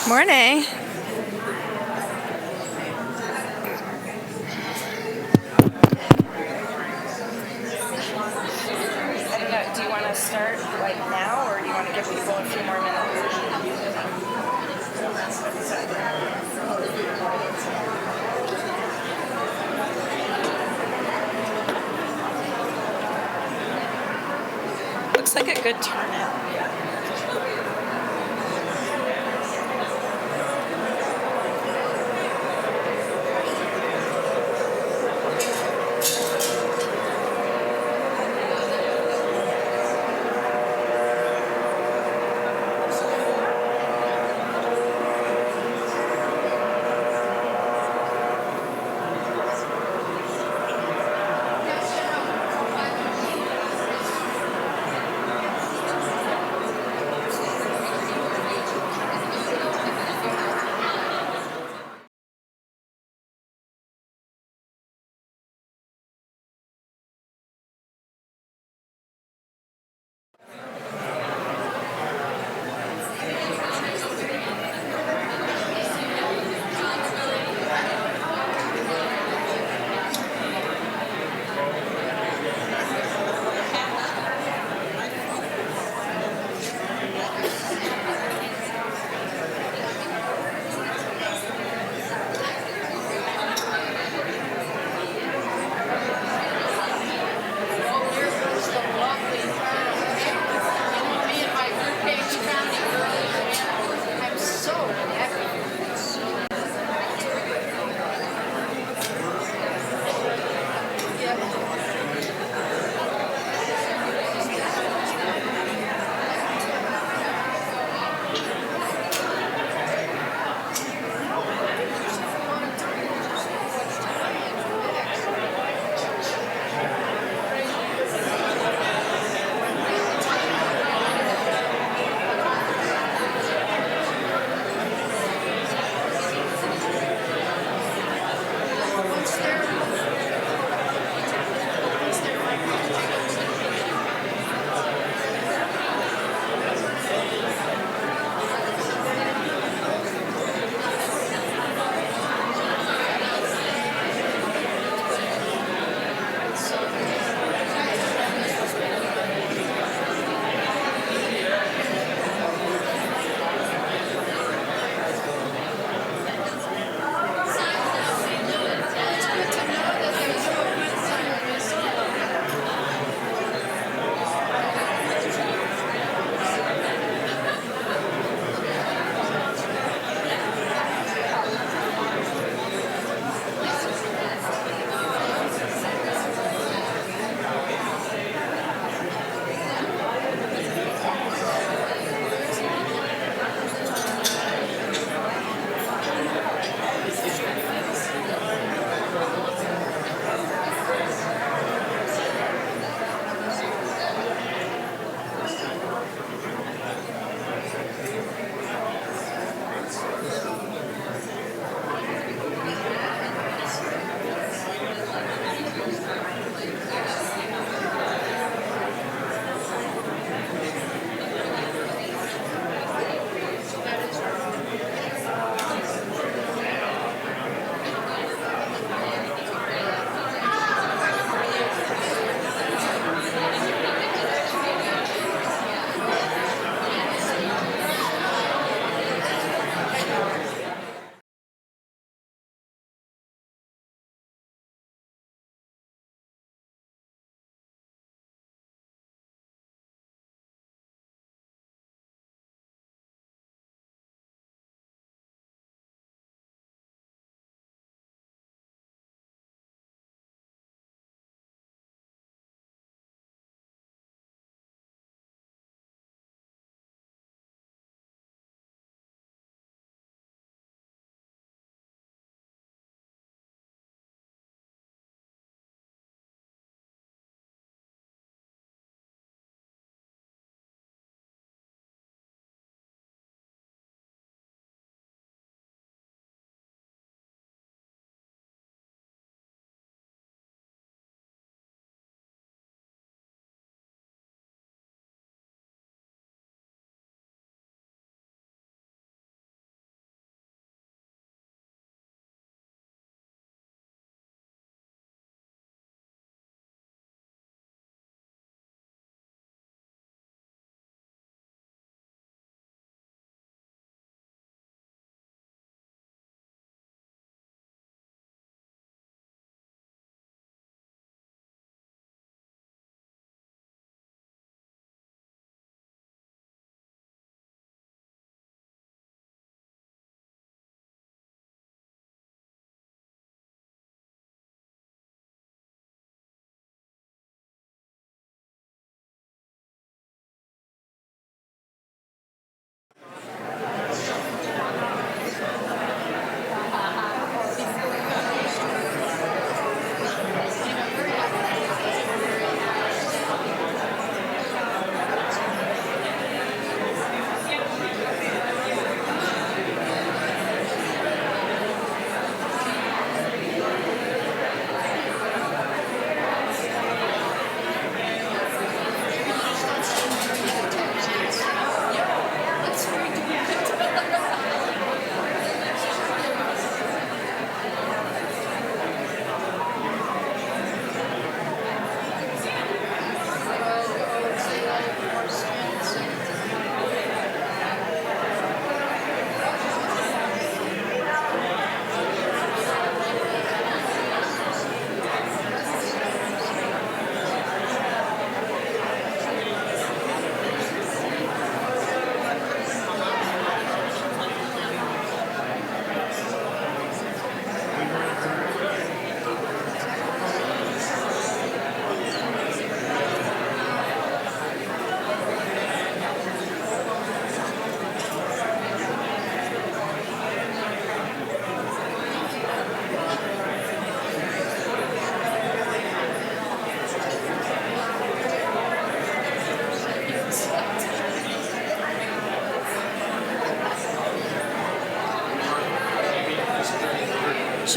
Morning. I don't know, do you want to start like now, or do you want to give people a few more minutes? Looks like a good turnout.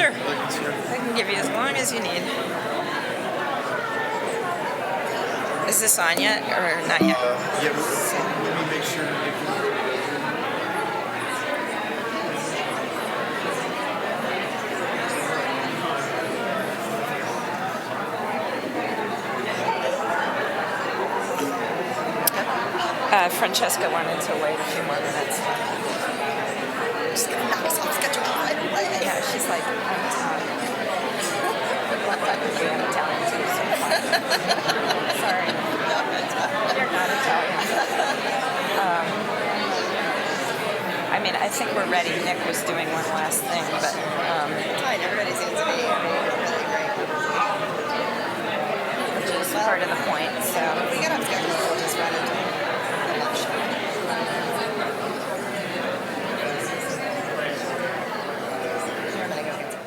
Sure. I can give you as long as you need. Is this on yet or not yet? Yeah, let me make sure. Francesca wanted to wait a few more minutes. Just gonna knock us off schedule right away. Yeah, she's like, I'm Italian. I'm Italian too, so sorry. You're not Italian. I mean, I think we're ready. Nick was doing one last thing, but Fine, everybody seems to be really great. which is part of the point. So If we get off schedule, we'll just run into the lunch. I'm gonna go get some.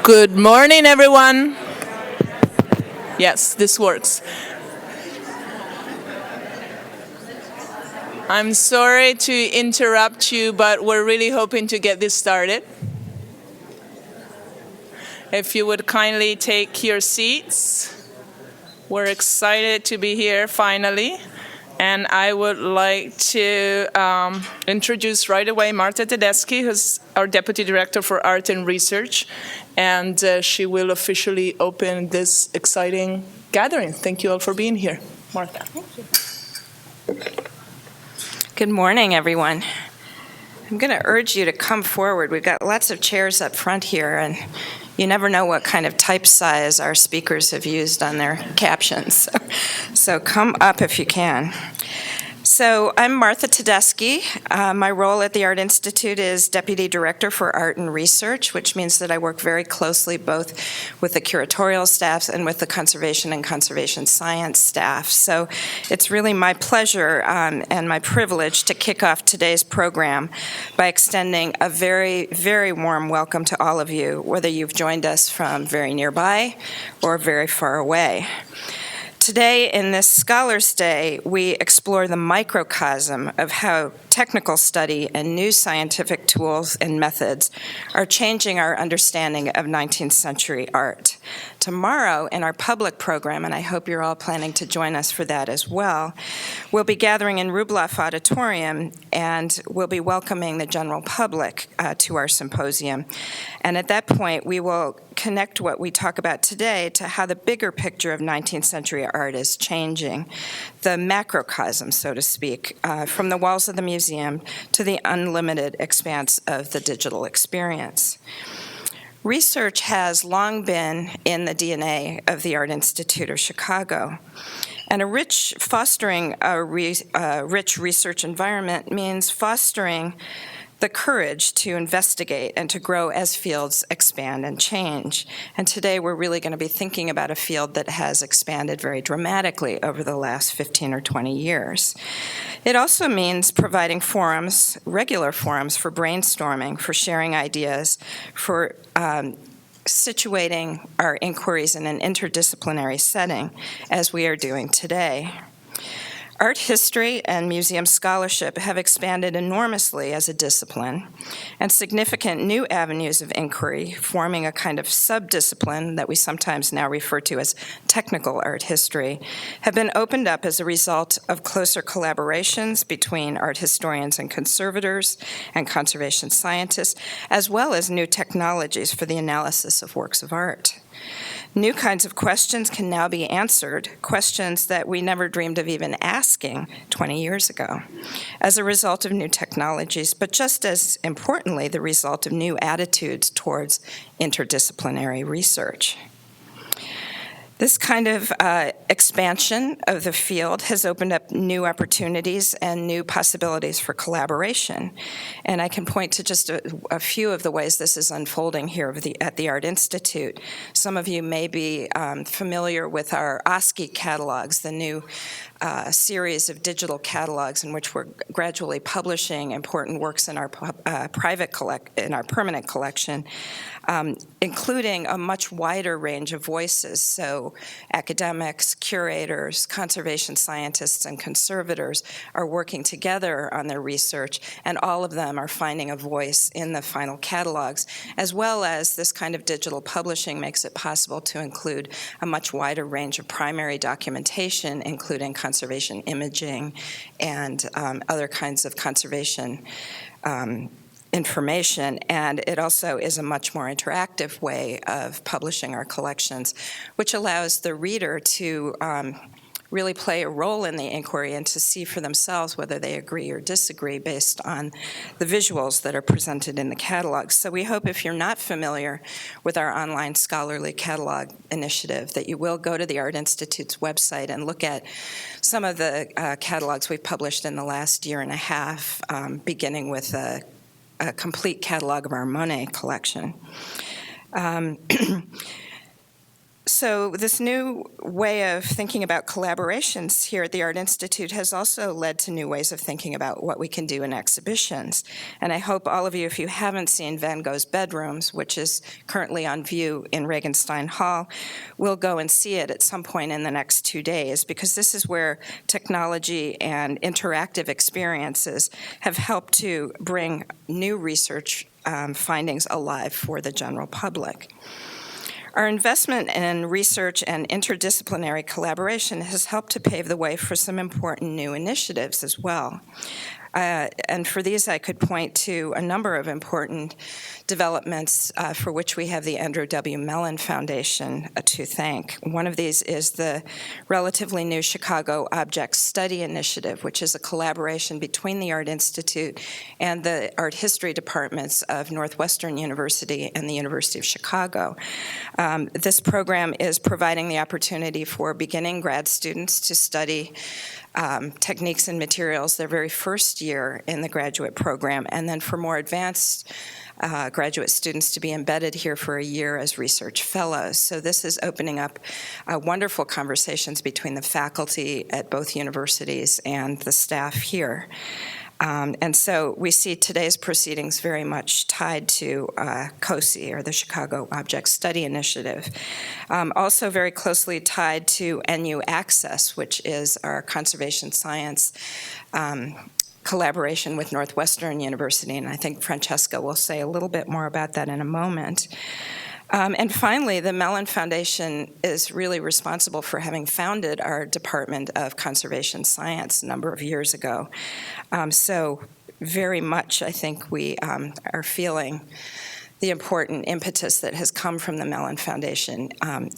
Good morning, everyone. Yes, this works. I'm sorry to interrupt you, but we're really hoping to get this started. If you would kindly take your seats. We're excited to be here finally. And I would like to introduce right away Marta Tedeschi, who's our Deputy Director for Art and Research. And she will officially open this exciting gathering. Thank you all for being here. Marta. thank you. Good morning, everyone. I'm going to urge you to come forward. We've got lots of chairs up front here, and you never know what kind of type size our speakers have used on their captions. So come up if you can. So I'm Martha Tedeschi. My role at the Art Institute is Deputy Director for Art and Research, which means that I work very closely both with the curatorial staff and with the conservation and conservation science staff. So it's really my pleasure and my privilege to kick off today's program by extending a very, very warm welcome to all of you, whether you've joined us from very nearby or very far away. Today, in this Scholars' Day, we explore the microcosm of how technical study and new scientific tools and methods are changing our understanding of 19th century art. Tomorrow in our public program, and I hope you're all planning to join us for that as well, we'll be gathering in Rubloff Auditorium and we'll be welcoming the general public to our symposium. And at that point, we will connect what we talk about today to how the bigger picture of 19th century art is changing, the macrocosm, so to speak, from the walls of the museum to the unlimited expanse of the digital experience. Research has long been in the DNA of the Art Institute of Chicago. And fostering a rich research environment means fostering the courage to investigate and to grow as fields expand and change. And today we're really going to be thinking about a field that has expanded very dramatically over the last 15 or 20 years. It also means providing forums, regular forums for brainstorming, for sharing ideas, for situating our inquiries in an interdisciplinary setting, as we are doing today. Art history and museum scholarship have expanded enormously as a discipline, and significant new avenues of inquiry, forming a kind of subdiscipline that we sometimes now refer to as technical art history, have been opened up as a result of closer collaborations between art historians and conservators and conservation scientists, as well as new technologies for the analysis of works of art. New kinds of questions can now be answered, questions that we never dreamed of even asking 20 years ago, as a result of new technologies, but just as importantly, the result of new attitudes towards interdisciplinary research. This kind of expansion of the field has opened up new opportunities and new possibilities for collaboration. And I can point to just a few of the ways this is unfolding here at the Art Institute. Some of you may be familiar with our OSCE catalogs, the new series of digital catalogs in which we're gradually publishing important works in our permanent collection, including a much wider range of voices. So academics, curators, conservation scientists, and conservators are working together on their research, and all of them are finding a voice in the final catalogs, as well as this kind of digital publishing makes it possible to include a much wider range of primary documentation, including conservation imaging and other kinds of conservation information, and it also is a much more interactive way of publishing our collections, which allows the reader to really play a role in the inquiry and to see for themselves whether they agree or disagree based on the visuals that are presented in the catalogs. So we hope if you're not familiar with our online scholarly catalog initiative that you will go to the Art Institute's website and look at some of the catalogs we've published in the last year and a half, beginning with a complete catalog of our Monet collection. So this new way of thinking about collaborations here at the Art Institute has also led to new ways of thinking about what we can do in exhibitions. And I hope all of you, if you haven't seen Van Gogh's Bedrooms, which is currently on view in Regenstein Hall, will go and see it at some point in the next 2 days, because this is where technology and interactive experiences have helped to bring new research findings alive for the general public. Our investment in research and interdisciplinary collaboration has helped to pave the way for some important new initiatives as well. And for these, I could point to a number of important developments for which we have the Andrew W. Mellon Foundation to thank. One of these is the relatively new Chicago Object Study Initiative, which is a collaboration between the Art Institute and the art history departments of Northwestern University and the University of Chicago. This program is providing the opportunity for beginning grad students to study techniques and materials their very first year in the graduate program, and then for more advanced graduate students to be embedded here for a year as research fellows. So this is opening up wonderful conversations between the faculty at both universities and the staff here. And so we see today's proceedings very much tied to COSI, or the Chicago Object Study Initiative. Also very closely tied to NU Access, which is our conservation science collaboration with Northwestern University, and I think Francesca will say a little bit more about that in a moment. And finally, the Mellon Foundation is really responsible for having founded our Department of Conservation Science a number of years ago. So very much, I think, we are feeling the important impetus that has come from the Mellon Foundation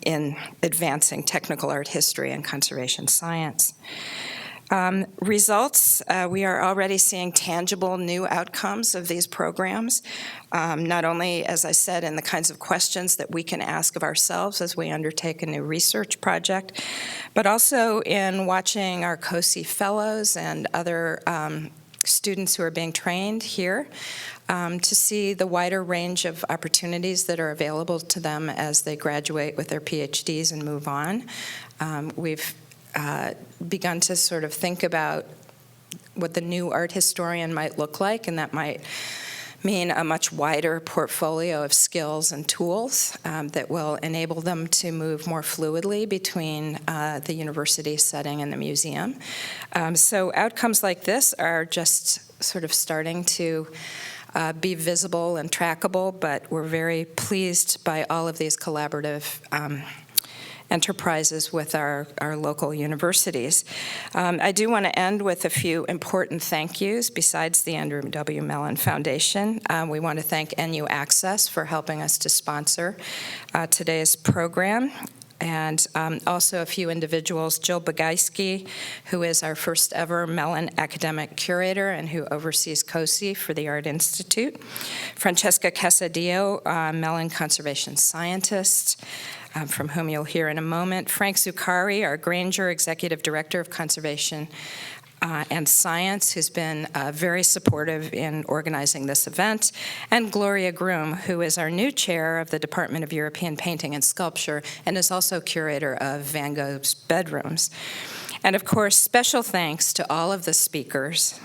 in advancing technical art history and conservation science. Results, we are already seeing tangible new outcomes of these programs, not only, as I said, in the kinds of questions that we can ask of ourselves as we undertake a new research project, but also in watching our COSI fellows and other students who are being trained here to see the wider range of opportunities that are available to them as they graduate with their PhDs and move on. We've begun to sort of think about what the new art historian might look like, and that might mean a much wider portfolio of skills and tools that will enable them to move more fluidly between the university setting and the museum. So outcomes like this are just sort of starting to be visible and trackable, but we're very pleased by all of these collaborative enterprises with our local universities. I do want to end with a few important thank yous besides the Andrew W. Mellon Foundation. We want to thank NU Access for helping us to sponsor today's program. And also a few individuals, Jill Bagayski, who is our first ever Mellon academic curator and who oversees COSI for the Art Institute, Francesca Casadillo, Mellon conservation scientist, from whom you'll hear in a moment, Frank Zuccari, our Granger Executive Director of Conservation and Science, who's been very supportive in organizing this event, and Gloria Groom, who is our new chair of the Department of European Painting and Sculpture and is also curator of Van Gogh's bedrooms. And of course, special thanks to all of the speakers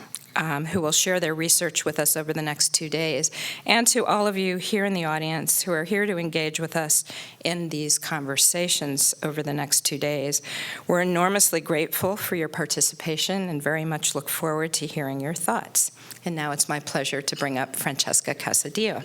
who will share their research with us over the next 2 days, and to all of you here in the audience who are here to engage with us in these conversations over the next 2 days. We're enormously grateful for your participation and very much look forward to hearing your thoughts. And now it's my pleasure to bring up Francesca Casadillo.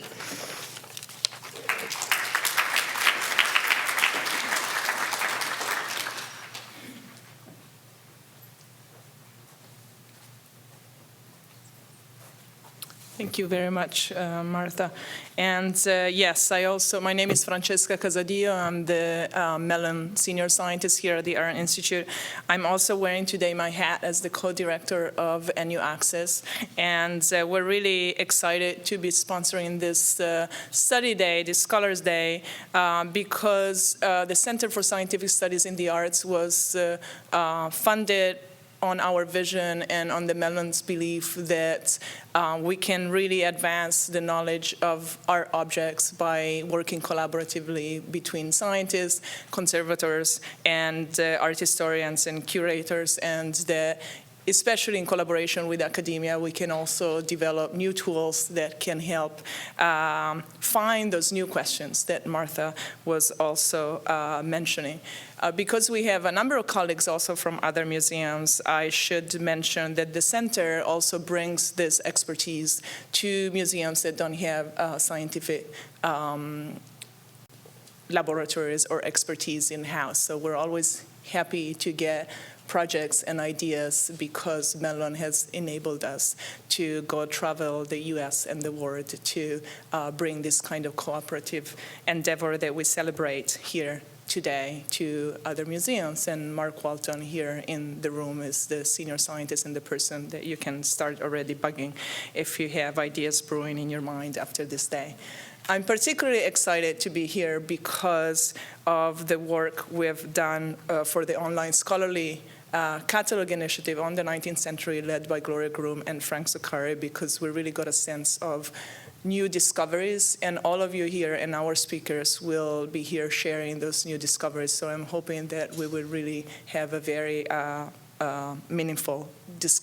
Thank you very much, Martha. And yes, my name is Francesca Casadillo. I'm the Mellon Senior Scientist here at the Art Institute. I'm also wearing today my hat as the co-director of NU Access. And we're really excited to be sponsoring this study day, this Scholars Day, because the Center for Scientific Studies in the Arts was funded on our vision and on the Mellon's belief that we can really advance the knowledge of art objects by working collaboratively between scientists, conservators, and art historians and curators, and that especially in collaboration with academia, we can also develop new tools that can help find those new questions that Martha was also mentioning. Because we have a number of colleagues also from other museums, I should mention that the center also brings this expertise to museums that don't have scientific laboratories or expertise in-house. So we're always happy to get projects and ideas because Mellon has enabled us to go travel the US and the world to bring this kind of cooperative endeavor that we celebrate here today to other museums. And Mark Walton here in the room is the senior scientist and the person that you can start already bugging if you have ideas brewing in your mind after this day. I'm particularly excited to be here because of the work we've done for the online scholarly catalog initiative on the 19th century led by Gloria Groom and Frank Zuccari, because we really got a sense of new discoveries, and all of you here and our speakers will be here sharing those new discoveries. So I'm hoping that we will really have a very meaningful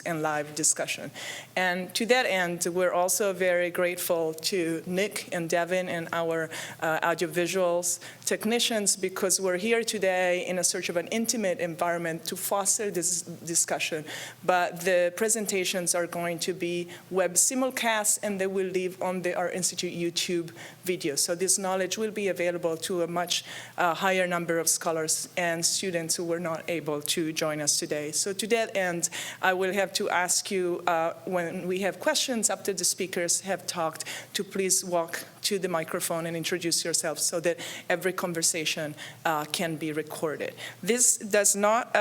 and live discussion. And to that end, we're also very grateful to Nick and Devin and our audiovisuals technicians, because we're here today in a search of an intimate environment to foster this discussion. But the presentations are going to be web simulcast, and they will live on the Art Institute YouTube video. So this knowledge will be available to a much higher number of scholars and students who were not able to join us today. So to that end, I will have to ask you, when we have questions after the speakers have talked, to please walk to the microphone and introduce yourself so that every conversation can be recorded. This does not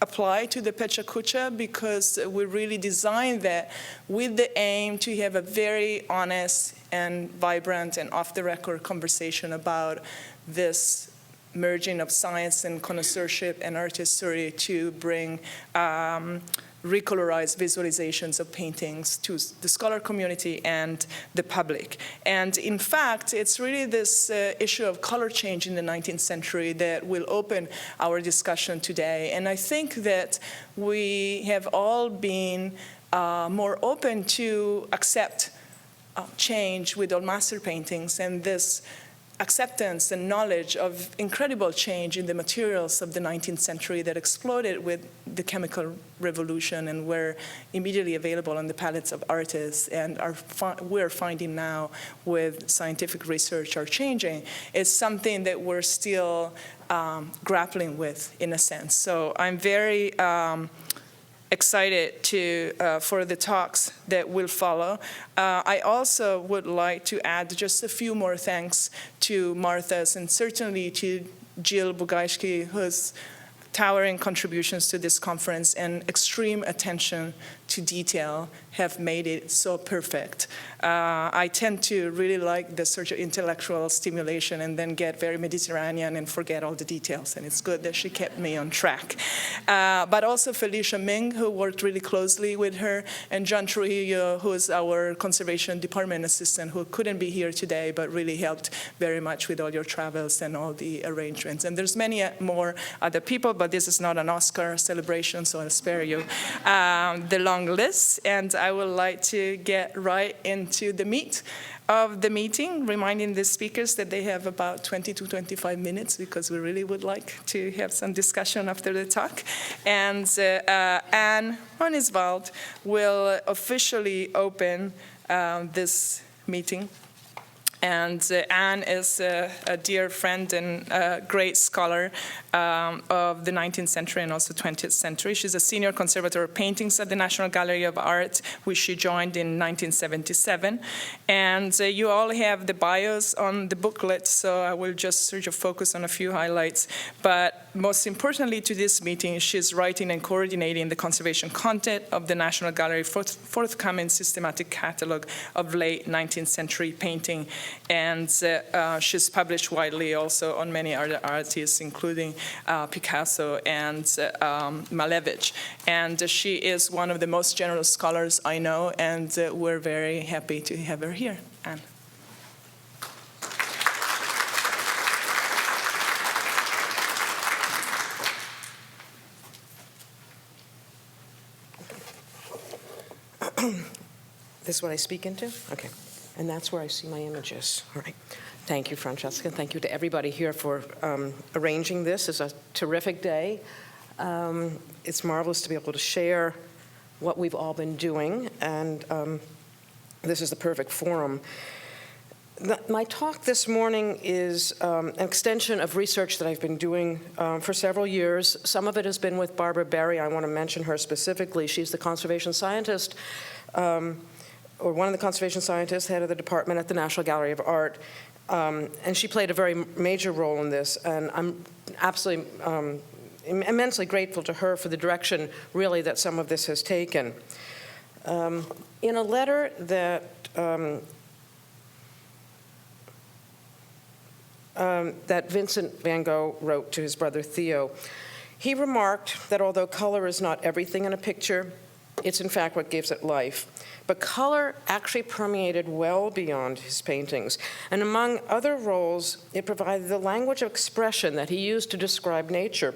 apply to the Pecha Kucha, because we really designed that with the aim to have a very honest and vibrant and off-the-record conversation about this merging of science and connoisseurship and art history to bring recolorized visualizations of paintings to the scholar community and the public. And in fact, it's really this issue of color change in the 19th century that will open our discussion today. And I think that we have all been more open to accept change with our master paintings, and this acceptance and knowledge of incredible change in the materials of the 19th century that exploded with the chemical revolution and were immediately available on the palettes of artists, and we're finding now with scientific research are changing, is something that we're still grappling with, in a sense. So I'm very excited for the talks that will follow. I also would like to add just a few more thanks to Martha's, and certainly to Jill Bugajski, whose towering contributions to this conference and extreme attention to detail have made it so perfect. I tend to really like the sort of intellectual stimulation and then get very Mediterranean and forget all the details, and it's good that she kept me on track. But also Felicia Ming, who worked really closely with her, and John Trujillo, who is our conservation department assistant, who couldn't be here today, but really helped very much with all your travels and all the arrangements. And there's many more other people, but this is not an Oscar celebration, so I'll spare you the long list, and I would like to get right into the meat of the meeting, reminding the speakers that they have about 20 to 25 minutes, because we really would like to have some discussion after the talk. And Anne Hoenigswald will officially open this meeting. And Anne is a dear friend and a great scholar of the 19th century and also 20th century. She's a senior conservator of paintings at the National Gallery of Art, which she joined in 1977. And you all have the bios on the booklet, so I will just sort of focus on a few highlights. But most importantly to this meeting, she's writing and coordinating the conservation content of the National Gallery forthcoming systematic catalog of late 19th century painting. And she's published widely also on many other artists, including Picasso and Malevich. And she is one of the most generous scholars I know, and we're very happy to have her here. Anne. This is what I speak into? Okay. And that's where I see my images. All right. Thank you, Francesca. Thank you to everybody here for arranging this. It's a terrific day. It's marvelous to be able to share what we've all been doing, and this is the perfect forum. My talk this morning is an extension of research that I've been doing for several years. Some of it has been with Barbara Berry. I want to mention her specifically. She's the conservation scientist, or one of the conservation scientists, head of the department at the National Gallery of Art. And she played a very major role in this, and I'm absolutely immensely grateful to her for the direction, really, that some of this has taken. In a letter that that Vincent van Gogh wrote to his brother Theo, he remarked that although color is not everything in a picture, it's in fact what gives it life. But color actually permeated well beyond his paintings. And among other roles, it provided the language of expression that he used to describe nature.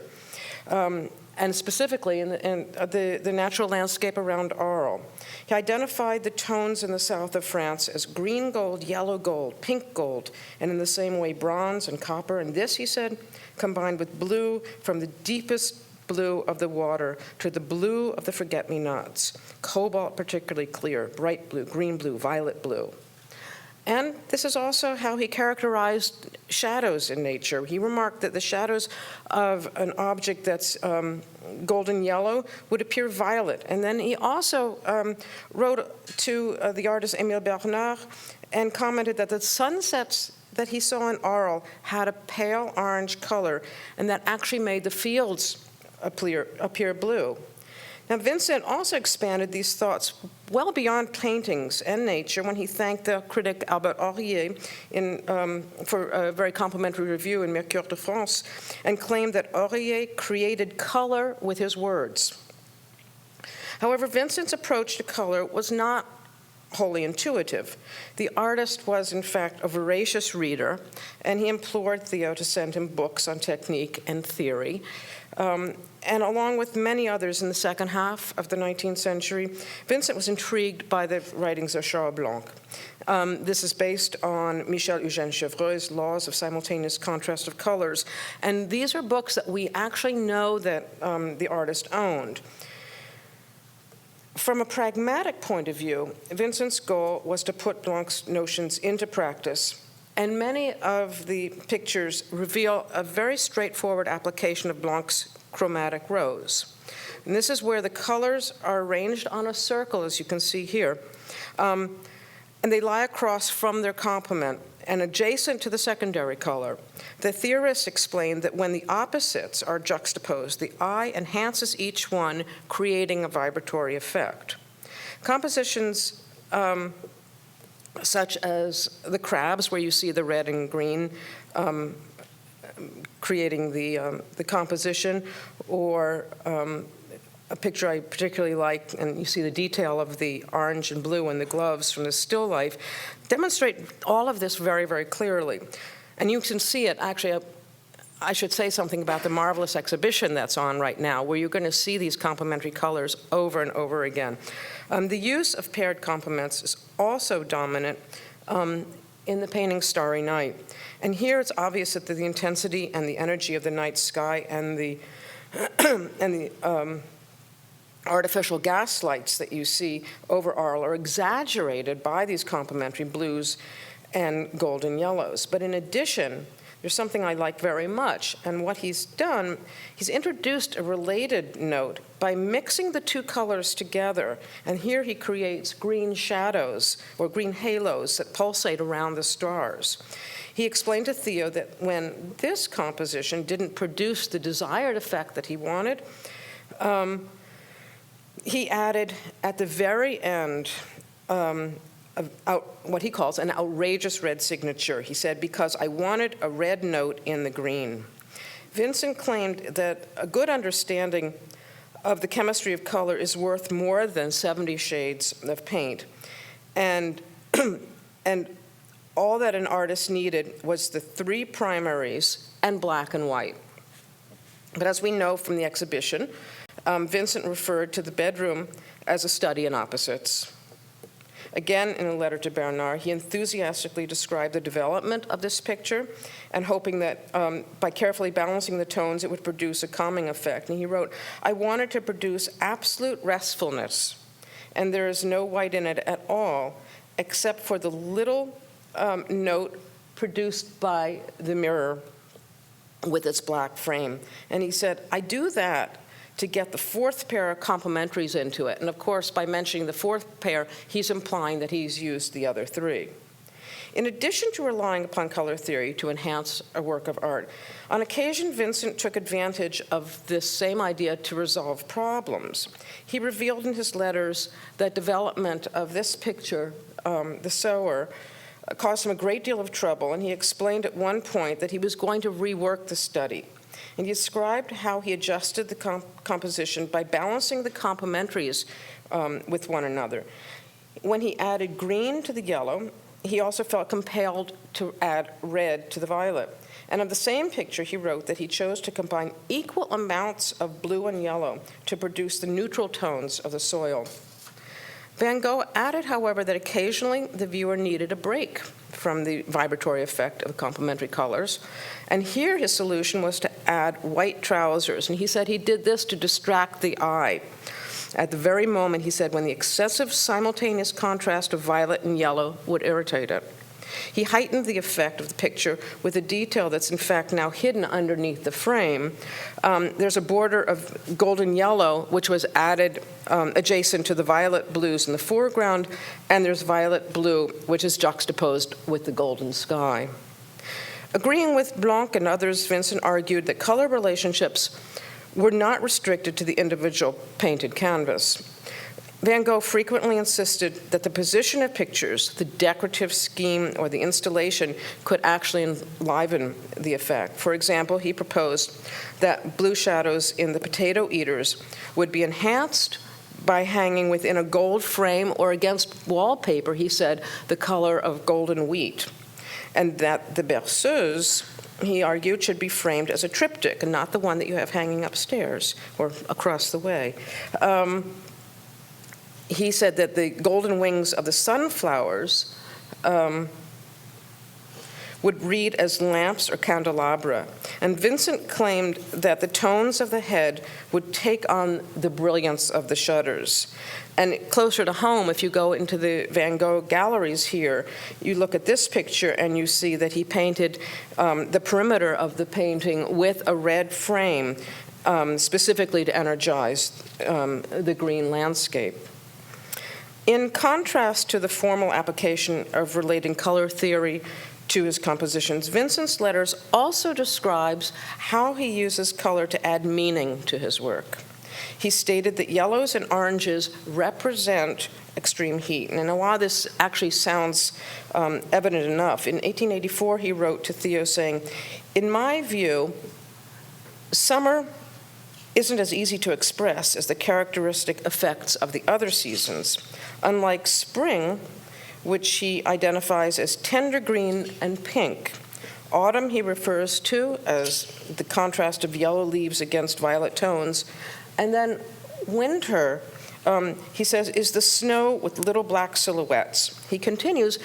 and specifically in the natural landscape around Arles. He identified the tones in the south of France as green gold, yellow gold, pink gold, and in the same way bronze and copper. And this, he said, combined with blue from the deepest blue of the water to the blue of the forget-me-nots, cobalt particularly clear, bright blue, green blue, violet blue. And this is also how he characterized shadows in nature. He remarked that the shadows of an object that's golden yellow would appear violet. And then he also wrote to the artist Émile Bernard and commented that the sunsets that he saw in Arles had a pale orange color, and that actually made the fields appear blue. Now, Vincent also expanded these thoughts well beyond paintings and nature when he thanked the critic Albert Aurier for a very complimentary review in Mercure de France, and claimed that Aurier created color with his words. However, Vincent's approach to color was not wholly intuitive. The artist was, in fact, a voracious reader, and he implored Theo to send him books on technique and theory. And along with many others in the second half of the 19th century, Vincent was intrigued by the writings of Charles Blanc. This is based on Michel-Eugène Chevreul's Laws of Simultaneous Contrast of Colors, and these are books that we actually know that the artist owned. From a pragmatic point of view, Vincent's goal was to put Blanc's notions into practice, and many of the pictures reveal a very straightforward application of Blanc's chromatic rose. And this is where the colors are arranged on a circle, as you can see here, and they lie across from their complement and adjacent to the secondary color. The theorists explained that when the opposites are juxtaposed, the eye enhances each one, creating a vibratory effect. Compositions such as the crabs, where you see the red and green creating the composition, or a picture I particularly like, and you see the detail of the orange and blue in the gloves from the still life, demonstrate all of this very, very clearly. And you can see it, actually, I should say something about the marvelous exhibition that's on right now, where you're going to see these complementary colors over and over again. The use of paired complements is also dominant in the painting Starry Night. And here it's obvious that the intensity and the energy of the night sky and the artificial gas lights that you see over Arles are exaggerated by these complementary blues and golden yellows. But in addition, there's something I like very much, and what he's done, he's introduced a related note by mixing the two colors together, and here he creates green shadows or green halos that pulsate around the stars. He explained to Theo that when this composition didn't produce the desired effect that he wanted, he added at the very end what he calls an outrageous red signature. He said, because I wanted a red note in the green. Vincent claimed that a good understanding of the chemistry of color is worth more than 70 shades of paint. And all that an artist needed was the three primaries and black and white. But as we know from the exhibition, Vincent referred to the bedroom as a study in opposites. Again, in a letter to Bernard, he enthusiastically described the development of this picture and hoping that by carefully balancing the tones, it would produce a calming effect. And he wrote, I wanted to produce absolute restfulness, and there is no white in it at all, except for the little note produced by the mirror with its black frame. And he said, I do that to get the fourth pair of complementaries into it. And of course, by mentioning the fourth pair, he's implying that he's used the other three. In addition to relying upon color theory to enhance a work of art, on occasion, Vincent took advantage of this same idea to resolve problems. He revealed in his letters that development of this picture, The Sower, caused him a great deal of trouble, and he explained at one point that he was going to rework the study. And he described how he adjusted the composition by balancing the complementaries with one another. When he added green to the yellow he also felt compelled to add red to the violet. And of the same picture, he wrote that he chose to combine equal amounts of blue and yellow to produce the neutral tones of the soil. Van Gogh added, however, that occasionally the viewer needed a break from the vibratory effect of the complementary colors. And here his solution was to add white trousers. And he said he did this to distract the eye. At the very moment, he said, when the excessive simultaneous contrast of violet and yellow would irritate it. He heightened the effect of the picture with a detail that's in fact now hidden underneath the frame. There's a border of golden yellow, which was added adjacent to the violet blues in the foreground, and there's violet blue, which is juxtaposed with the golden sky. Agreeing with Blanc and others, Vincent argued that color relationships were not restricted to the individual painted canvas. Van Gogh frequently insisted that the position of pictures, the decorative scheme, or the installation could actually enliven the effect. For example, he proposed that blue shadows in the potato eaters would be enhanced by hanging within a gold frame or against wallpaper, he said, the color of golden wheat. And that the berceuse, he argued, should be framed as a triptych and not the one that you have hanging upstairs or across the way. He said that the golden wings of the sunflowers would read as lamps or candelabra. And Vincent claimed that the tones of the head would take on the brilliance of the shutters. And closer to home, if you go into the Van Gogh galleries here, you look at this picture and you see that he painted the perimeter of the painting with a red frame, specifically to energize the green landscape. In contrast to the formal application of relating color theory to his compositions, Vincent's letters also describes how he uses color to add meaning to his work. He stated that yellows and oranges represent extreme heat. And while this actually sounds evident enough, in 1884 he wrote to Theo saying, "In my view, summer isn't as easy to express as the characteristic effects of the other seasons. Unlike spring, which he identifies as tender green and pink, autumn he refers to as the contrast of yellow leaves against violet tones, and then winter, he says, is the snow with little black silhouettes." He continues,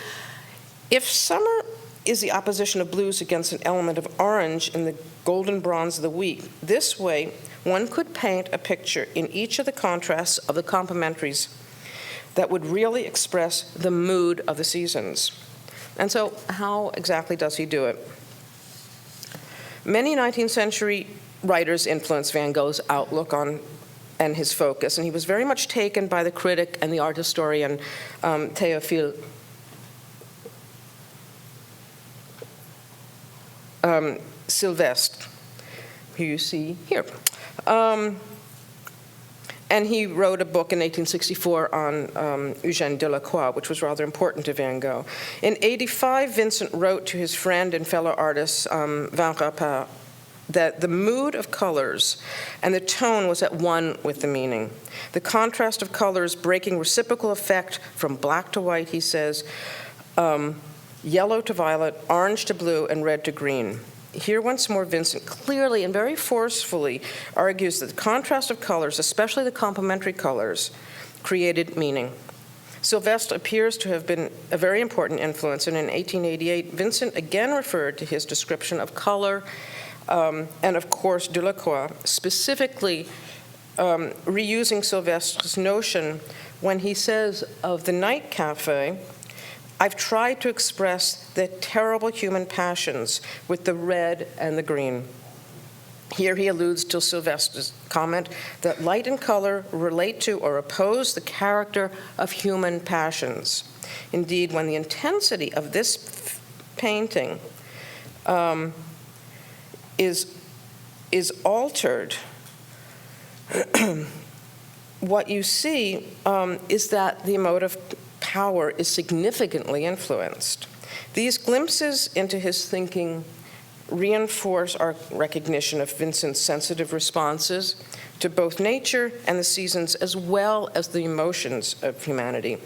"If summer is the opposition of blues against an element of orange in the golden bronze of the wheat, this way one could paint a picture in each of the contrasts of the complementaries that would really express the mood of the seasons." And so how exactly does he do it? Many 19th century writers influenced Van Gogh's outlook on and his focus, and he was very much taken by the critic and the art historian Théophile Sylvestre, who you see here. And he wrote a book in 1864 on Eugène Delacroix, which was rather important to Van Gogh. In 1885, Vincent wrote to his friend and fellow artist, Van Rappard, that the mood of colors and the tone was at one with the meaning. The contrast of colors breaking reciprocal effect from black to white, he says, yellow to violet, orange to blue, and red to green. Here once more, Vincent clearly and very forcefully argues that the contrast of colors, especially the complementary colors, created meaning. Sylvestre appears to have been a very important influence, and in 1888, Vincent again referred to his description of color, and of course Delacroix, specifically reusing Sylvestre's notion when he says of the night cafe, "I've tried to express the terrible human passions with the red and the green." Here he alludes to Sylvestre's comment that light and color relate to or oppose the character of human passions. Indeed, when the intensity of this painting is altered, what you see is that the emotive power is significantly influenced. These glimpses into his thinking reinforce our recognition of Vincent's sensitive responses to both nature and the seasons, as well as the emotions of humanity.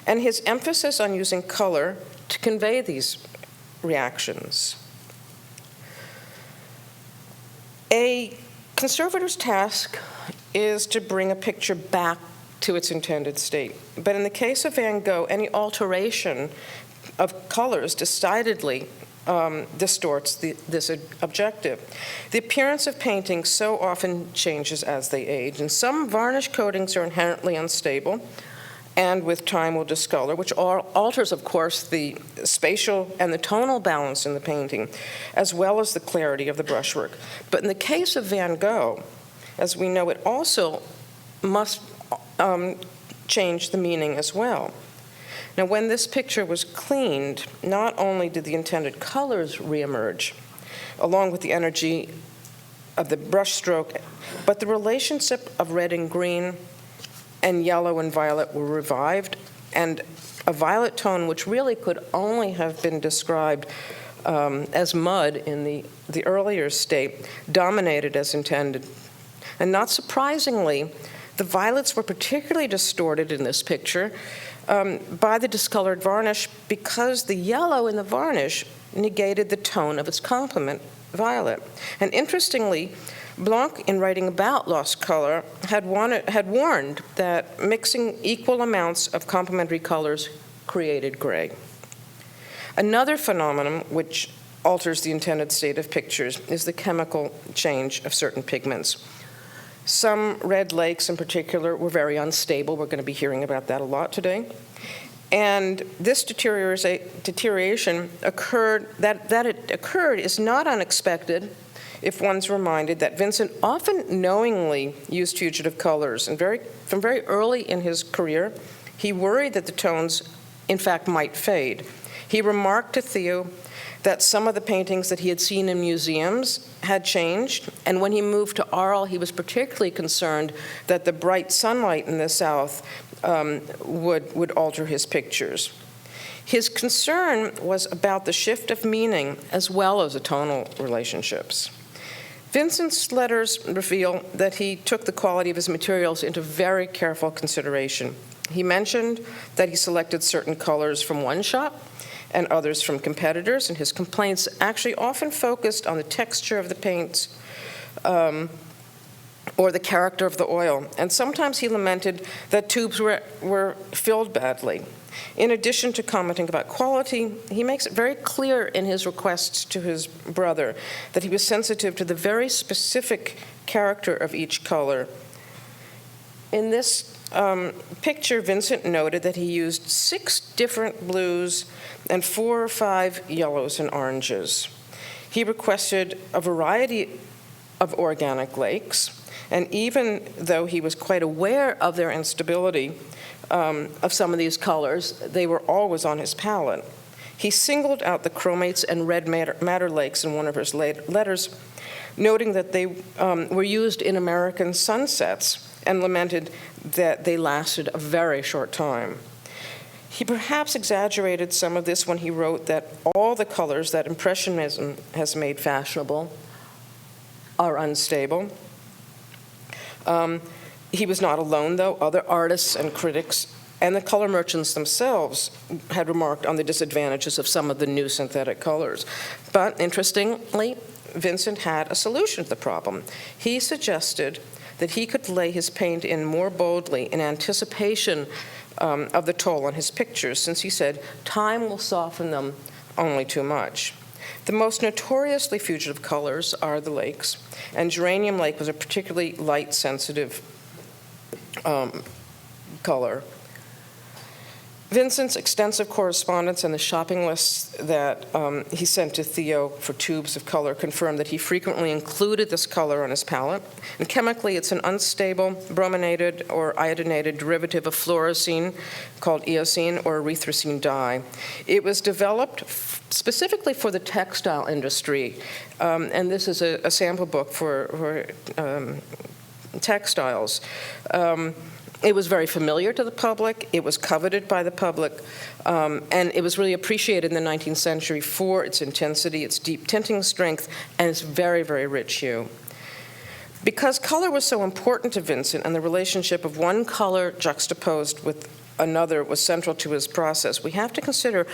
And his emphasis on using color to convey these reactions. A conservator's task is to bring a picture back to its intended state. But in the case of Van Gogh, any alteration of colors decidedly distorts this objective. The appearance of paintings so often changes as they age, and some varnish coatings are inherently unstable and with time will discolor, which alters, of course, the spatial and the tonal balance in the painting, as well as the clarity of the brushwork. But in the case of Van Gogh, as we know, it also must change the meaning as well. Now, when this picture was cleaned, not only did the intended colors reemerge, along with the energy of the brushstroke, but the relationship of red and green and yellow and violet were revived, and a violet tone, which really could only have been described as mud in the earlier state, dominated as intended. And not surprisingly, the violets were particularly distorted in this picture by the discolored varnish, because the yellow in the varnish negated the tone of its complement, violet. And interestingly, Blanc, in writing about lost color, had warned that mixing equal amounts of complementary colors created gray. Another phenomenon which alters the intended state of pictures is the chemical change of certain pigments. Some red lakes in particular were very unstable. We're going to be hearing about that a lot today. And this deterioration occurred, that it occurred is not unexpected if one's reminded that Vincent often knowingly used fugitive colors. And from very early in his career, he worried that the tones, in fact, might fade. He remarked to Theo that some of the paintings that he had seen in museums had changed, and when he moved to Arles, he was particularly concerned that the bright sunlight in the south would alter his pictures. His concern was about the shift of meaning as well as the tonal relationships. Vincent's letters reveal that he took the quality of his materials into very careful consideration. He mentioned that he selected certain colors from one shop and others from competitors, and his complaints actually often focused on the texture of the paints or the character of the oil. And sometimes he lamented that tubes were filled badly. In addition to commenting about quality, he makes it very clear in his requests to his brother that he was sensitive to the very specific character of each color. In this picture, Vincent noted that he used 6 different blues and 4 or 5 yellows and oranges. He requested a variety of organic lakes, and even though he was quite aware of their instability, of some of these colors, they were always on his palette. He singled out the chromates and red madder lakes in one of his letters, noting that they were used in American sunsets, and lamented that they lasted a very short time. He perhaps exaggerated some of this when he wrote that all the colors that Impressionism has made fashionable are unstable. He was not alone, though. Other artists and critics and the color merchants themselves had remarked on the disadvantages of some of the new synthetic colors. But interestingly, Vincent had a solution to the problem. He suggested that he could lay his paint in more boldly in anticipation of the toll on his pictures, since he said time will soften them only too much. The most notoriously fugitive colors are the lakes, and Geranium Lake was a particularly light-sensitive color. Vincent's extensive correspondence and the shopping lists that he sent to Theo for tubes of color confirmed that he frequently included this color on his palette. And chemically, it's an unstable brominated or iodinated derivative of fluorescein called eosine or erythrocene dye. It was developed specifically for the textile industry, and this is a sample book for textiles. It was very familiar to the public, it was coveted by the public, and it was really appreciated in the 19th century for its intensity, its deep tinting strength, and its very, very rich hue. Because color was so important to Vincent, and the relationship of one color juxtaposed with another was central to his process, we have to consider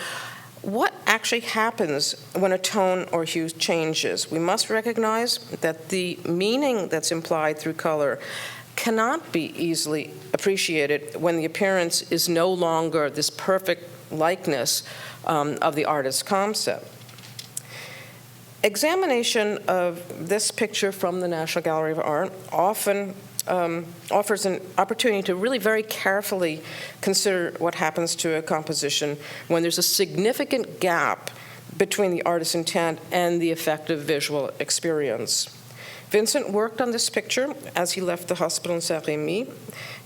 What actually happens when a tone or hue changes? We must recognize that the meaning that's implied through color cannot be easily appreciated when the appearance is no longer this perfect likeness of the artist's concept. Examination of this picture from the National Gallery of Art often offers an opportunity to really very carefully consider what happens to a composition when there's a significant gap between the artist's intent and the effective visual experience. Vincent worked on this picture as he left the hospital in Saint-Rémy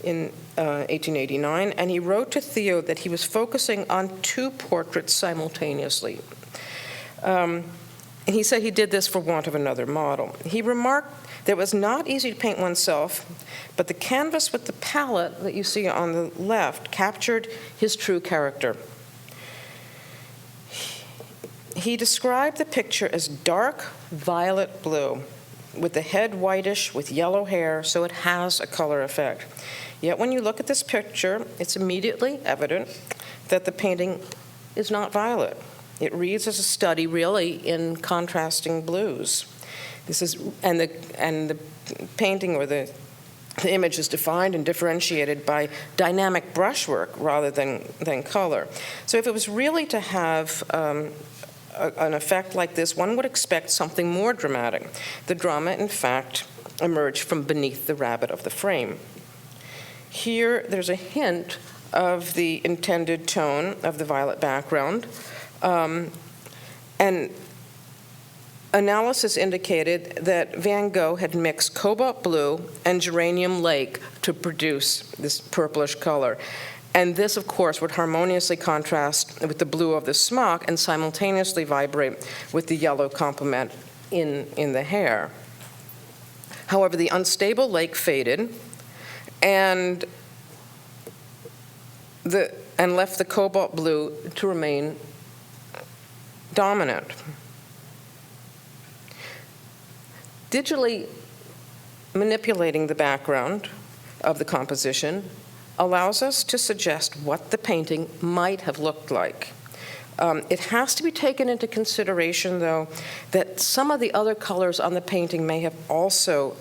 in 1889, and he wrote to Theo that he was focusing on two portraits simultaneously. And he said he did this for want of another model. He remarked that it was not easy to paint oneself, but the canvas with the palette that you see on the left captured his true character. He described the picture as dark violet blue, with the head whitish with yellow hair, so it has a color effect. Yet when you look at this picture, it's immediately evident that the painting is not violet. It reads as a study, really, in contrasting blues. This is, and the painting or the image is defined and differentiated by dynamic brushwork rather than color. So if it was really to have an effect like this, one would expect something more dramatic. The drama, in fact, emerged from beneath the rabbit of the frame. Here, there's a hint of the intended tone of the violet background. And analysis indicated that Van Gogh had mixed cobalt blue and geranium lake to produce this purplish color. And this, of course, would harmoniously contrast with the blue of the smock and simultaneously vibrate with the yellow complement in the hair. However, the unstable lake faded and left the cobalt blue to remain dominant. Digitally manipulating the background of the composition allows us to suggest what the painting might have looked like. It has to be taken into consideration, though, that some of the other colors on the painting may have also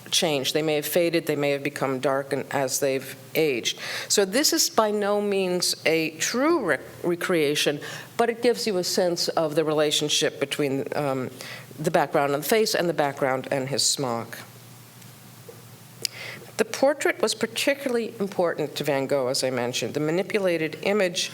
changed. They may have faded, they may have become darkened as they've aged. So this is by no means a true recreation, but it gives you a sense of the relationship between the background on the face and the background and his smock. The portrait was particularly important to Van Gogh, as I mentioned. The manipulated image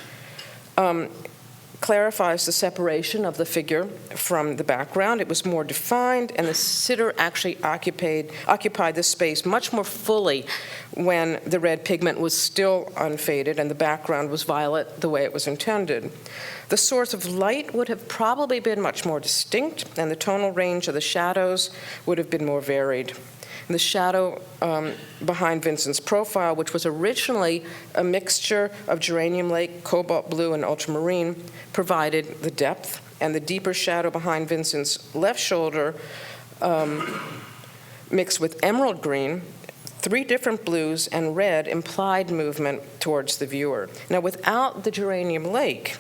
clarifies the separation of the figure from the background. It was more defined, and the sitter actually occupied the space much more fully when the red pigment was still unfaded and the background was violet the way it was intended. The source of light would have probably been much more distinct, and the tonal range of the shadows would have been more varied. The shadow behind Vincent's profile, which was originally a mixture of geranium lake, cobalt blue, and ultramarine, provided the depth, and the deeper shadow behind Vincent's left shoulder mixed with emerald green, three different blues, and red implied movement towards the viewer. Now, without the geranium lake,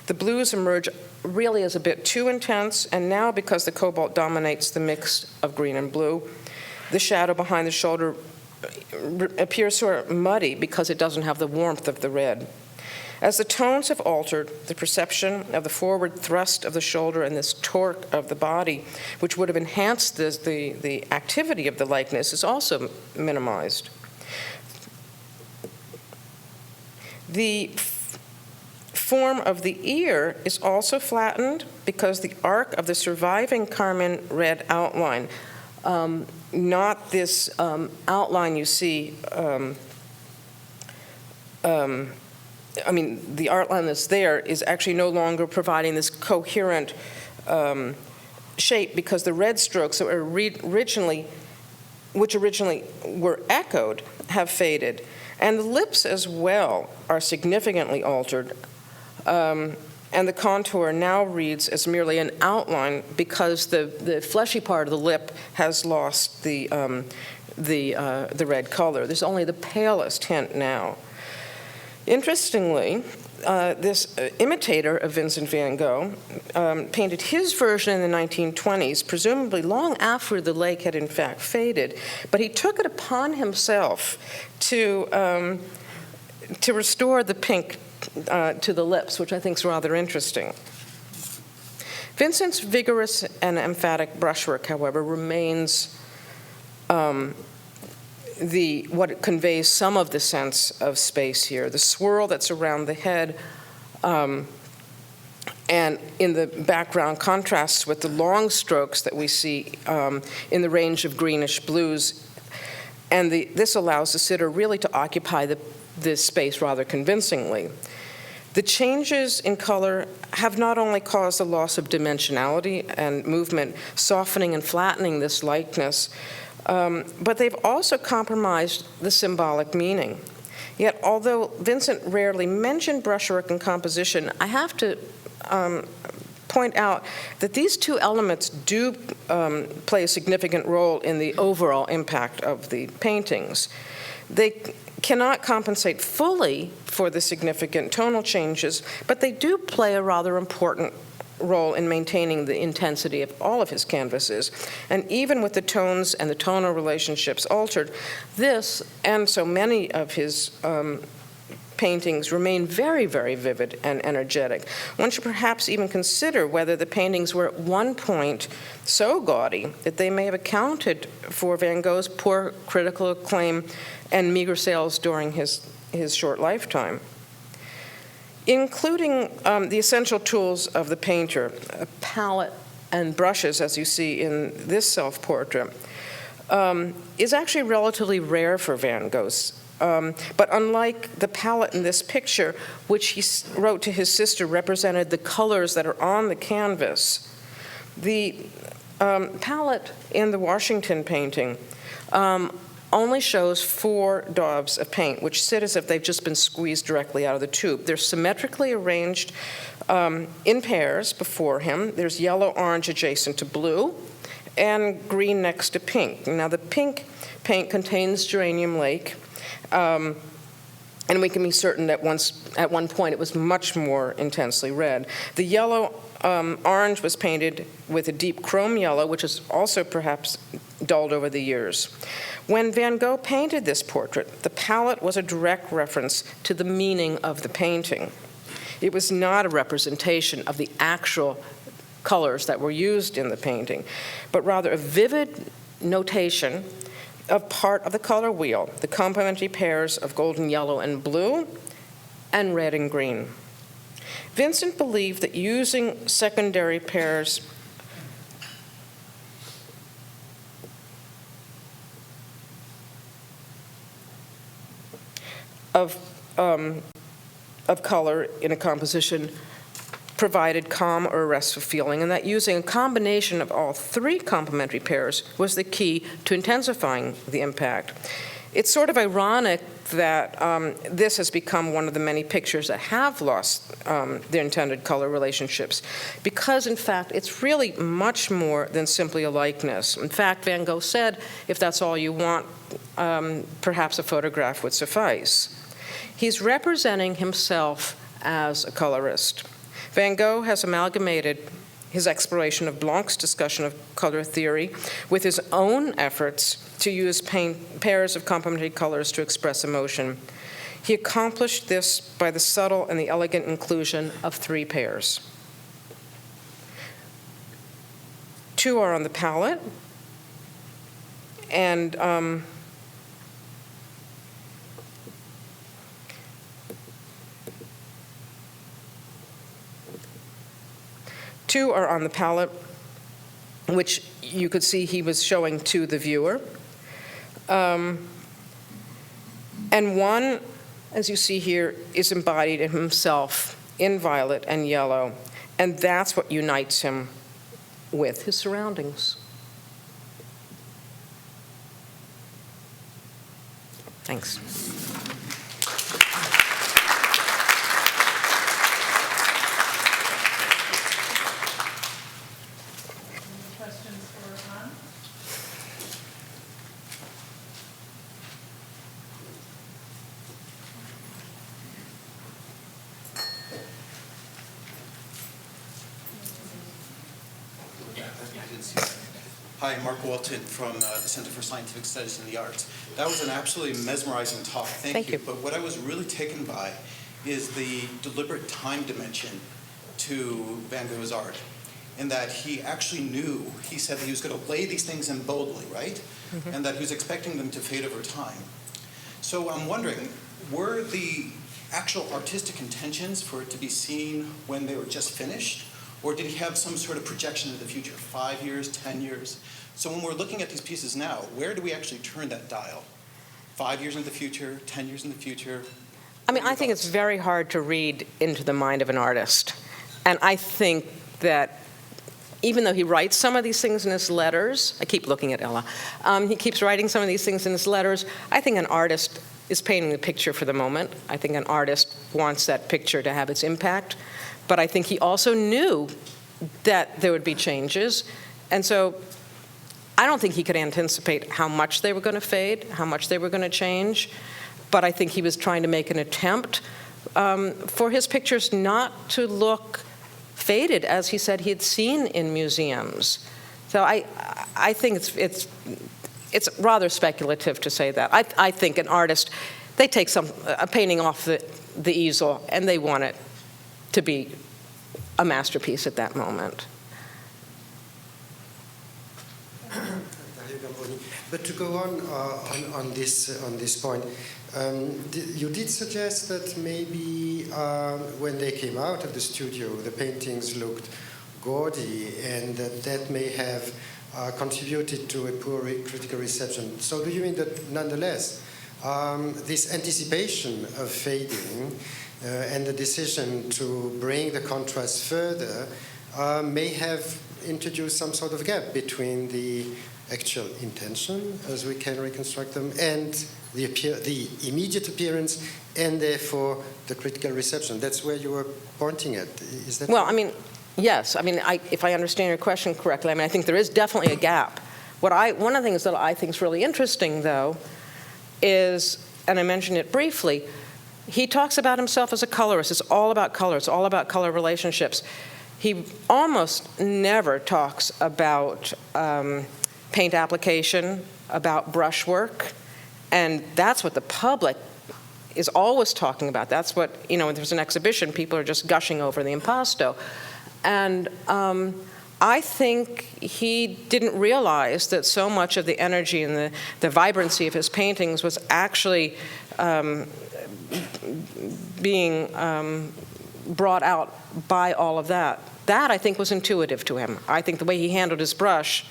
the blues emerge really as a bit too intense, and now because the cobalt dominates the mix of green and blue, the shadow behind the shoulder appears sort of muddy because it doesn't have the warmth of the red. As the tones have altered, the perception of the forward thrust of the shoulder and this torque of the body, which would have enhanced the activity of the likeness, is also minimized. The form of the ear is also flattened because the arc of the surviving carmine red outline, not this outline you see, I mean, the outline that's there is actually no longer providing this coherent shape because the red strokes that were originally were echoed have faded. And the lips as well are significantly altered. And the contour now reads as merely an outline because the fleshy part of the lip has lost the red color. There's only the palest hint now. Interestingly, this imitator of Vincent van Gogh painted his version in the 1920s, presumably long after the lake had in fact faded, but he took it upon himself to restore the pink to the lips, which I think is rather interesting. Vincent's vigorous and emphatic brushwork, however, remains what conveys some of the sense of space here. The swirl that's around the head and in the background contrasts with the long strokes that we see in the range of greenish blues. And this allows the sitter really to occupy this space rather convincingly. The changes in color have not only caused a loss of dimensionality and movement, softening and flattening this likeness, but they've also compromised the symbolic meaning. Yet, although Vincent rarely mentioned brushwork and composition, I have to point out that these two elements do play a significant role in the overall impact of the paintings. They cannot compensate fully for the significant tonal changes, but they do play a rather important role in maintaining the intensity of all of his canvases. And even with the tones and the tonal relationships altered, this and so many of his paintings remain very, very vivid and energetic. One should perhaps even consider whether the paintings were at one point so gaudy that they may have accounted for Van Gogh's poor critical acclaim and meager sales during his short lifetime. Including the essential tools of the painter, a palette and brushes, as you see in this self-portrait, is actually relatively rare for Van Gogh's. But unlike the palette in this picture, which he wrote to his sister represented the colors that are on the canvas, the palette in the Washington painting only shows 4 daubs of paint, which sit as if they've just been squeezed directly out of the tube. They're symmetrically arranged in pairs before him. There's yellow, orange adjacent to blue, and green next to pink. Now, the pink paint contains geranium lake, and we can be certain that at one point it was much more intensely red. The yellow orange was painted with a deep chrome yellow, which is also perhaps dulled over the years. When Van Gogh painted this portrait, the palette was a direct reference to the meaning of the painting. It was not a representation of the actual colors that were used in the painting, but rather a vivid notation of part of the color wheel, the complementary pairs of golden yellow and blue, and red and green. Vincent believed that using secondary pairs of color in a composition provided calm or restful feeling, and that using a combination of all 3 complementary pairs was the key to intensifying the impact. It's sort of ironic that this has become one of the many pictures that have lost their intended color relationships, because in fact it's really much more than simply a likeness. In fact, Van Gogh said, if that's all you want, perhaps a photograph would suffice. He's representing himself as a colorist. Van Gogh has amalgamated his exploration of Blanc's discussion of color theory with his own efforts to use pairs of complementary colors to express emotion. He accomplished this by the subtle and the elegant inclusion of 3 pairs. 2 are on the palette, and two are on the palette, which you could see he was showing to the viewer. And 1, as you see here, is embodied in himself in violet and yellow, and that's what unites him with his surroundings. Thanks. I didn't see that. Hi, Mark Walton from the Center for Scientific Studies in the Arts. That was an absolutely mesmerizing talk. Thank you. But what I was really taken by is the deliberate time dimension to Van Gogh's art, in that he actually knew, he said that he was going to lay these things in boldly, right? Mm-hmm. And that he was expecting them to fade over time. So I'm wondering, were the actual artistic intentions for it to be seen when they were just finished? Or did he have some sort of projection into the future, 5 years, 10 years? So when we're looking at these pieces now, where do we actually turn that dial? 5 years in the future, 10 years in the future? I mean, I think it's very hard to read into the mind of an artist. And I think that even though he writes some of these things in his letters, I keep looking at Ella, he keeps writing some of these things in his letters, I think an artist is painting the picture for the moment. I think an artist wants that picture to have its impact. But I think he also knew that there would be changes. And so I don't think he could anticipate how much they were going to fade, how much they were going to change. But I think he was trying to make an attempt for his pictures not to look faded, as he said he had seen in museums. So I think it's rather speculative to say that. I think an artist, they take a painting off the easel and they want it to be a masterpiece at that moment. But to go on this point, you did suggest that maybe when they came out of the studio, the paintings looked gaudy, and that may have contributed to a poor critical reception. So do you mean that nonetheless, this anticipation of fading and the decision to bring the contrast further may have introduced some sort of gap between the actual intention, as we can reconstruct them, and the immediate appearance, and therefore the critical reception? That's where you were pointing at. Is that? Well, I mean, yes. I mean, if I understand your question correctly, I mean, I think there is definitely a gap. One of the things that I think is really interesting, though, is, and I mentioned it briefly, he talks about himself as a colorist. It's all about color. It's all about color relationships. He almost never talks about paint application, about brushwork, and that's what the public is always talking about. That's what, when there's an exhibition, people are just gushing over the impasto. And I think he didn't realize that so much of the energy and the vibrancy of his paintings was actually being brought out by all of that. That, I think, was intuitive to him. I think the way he handled his brush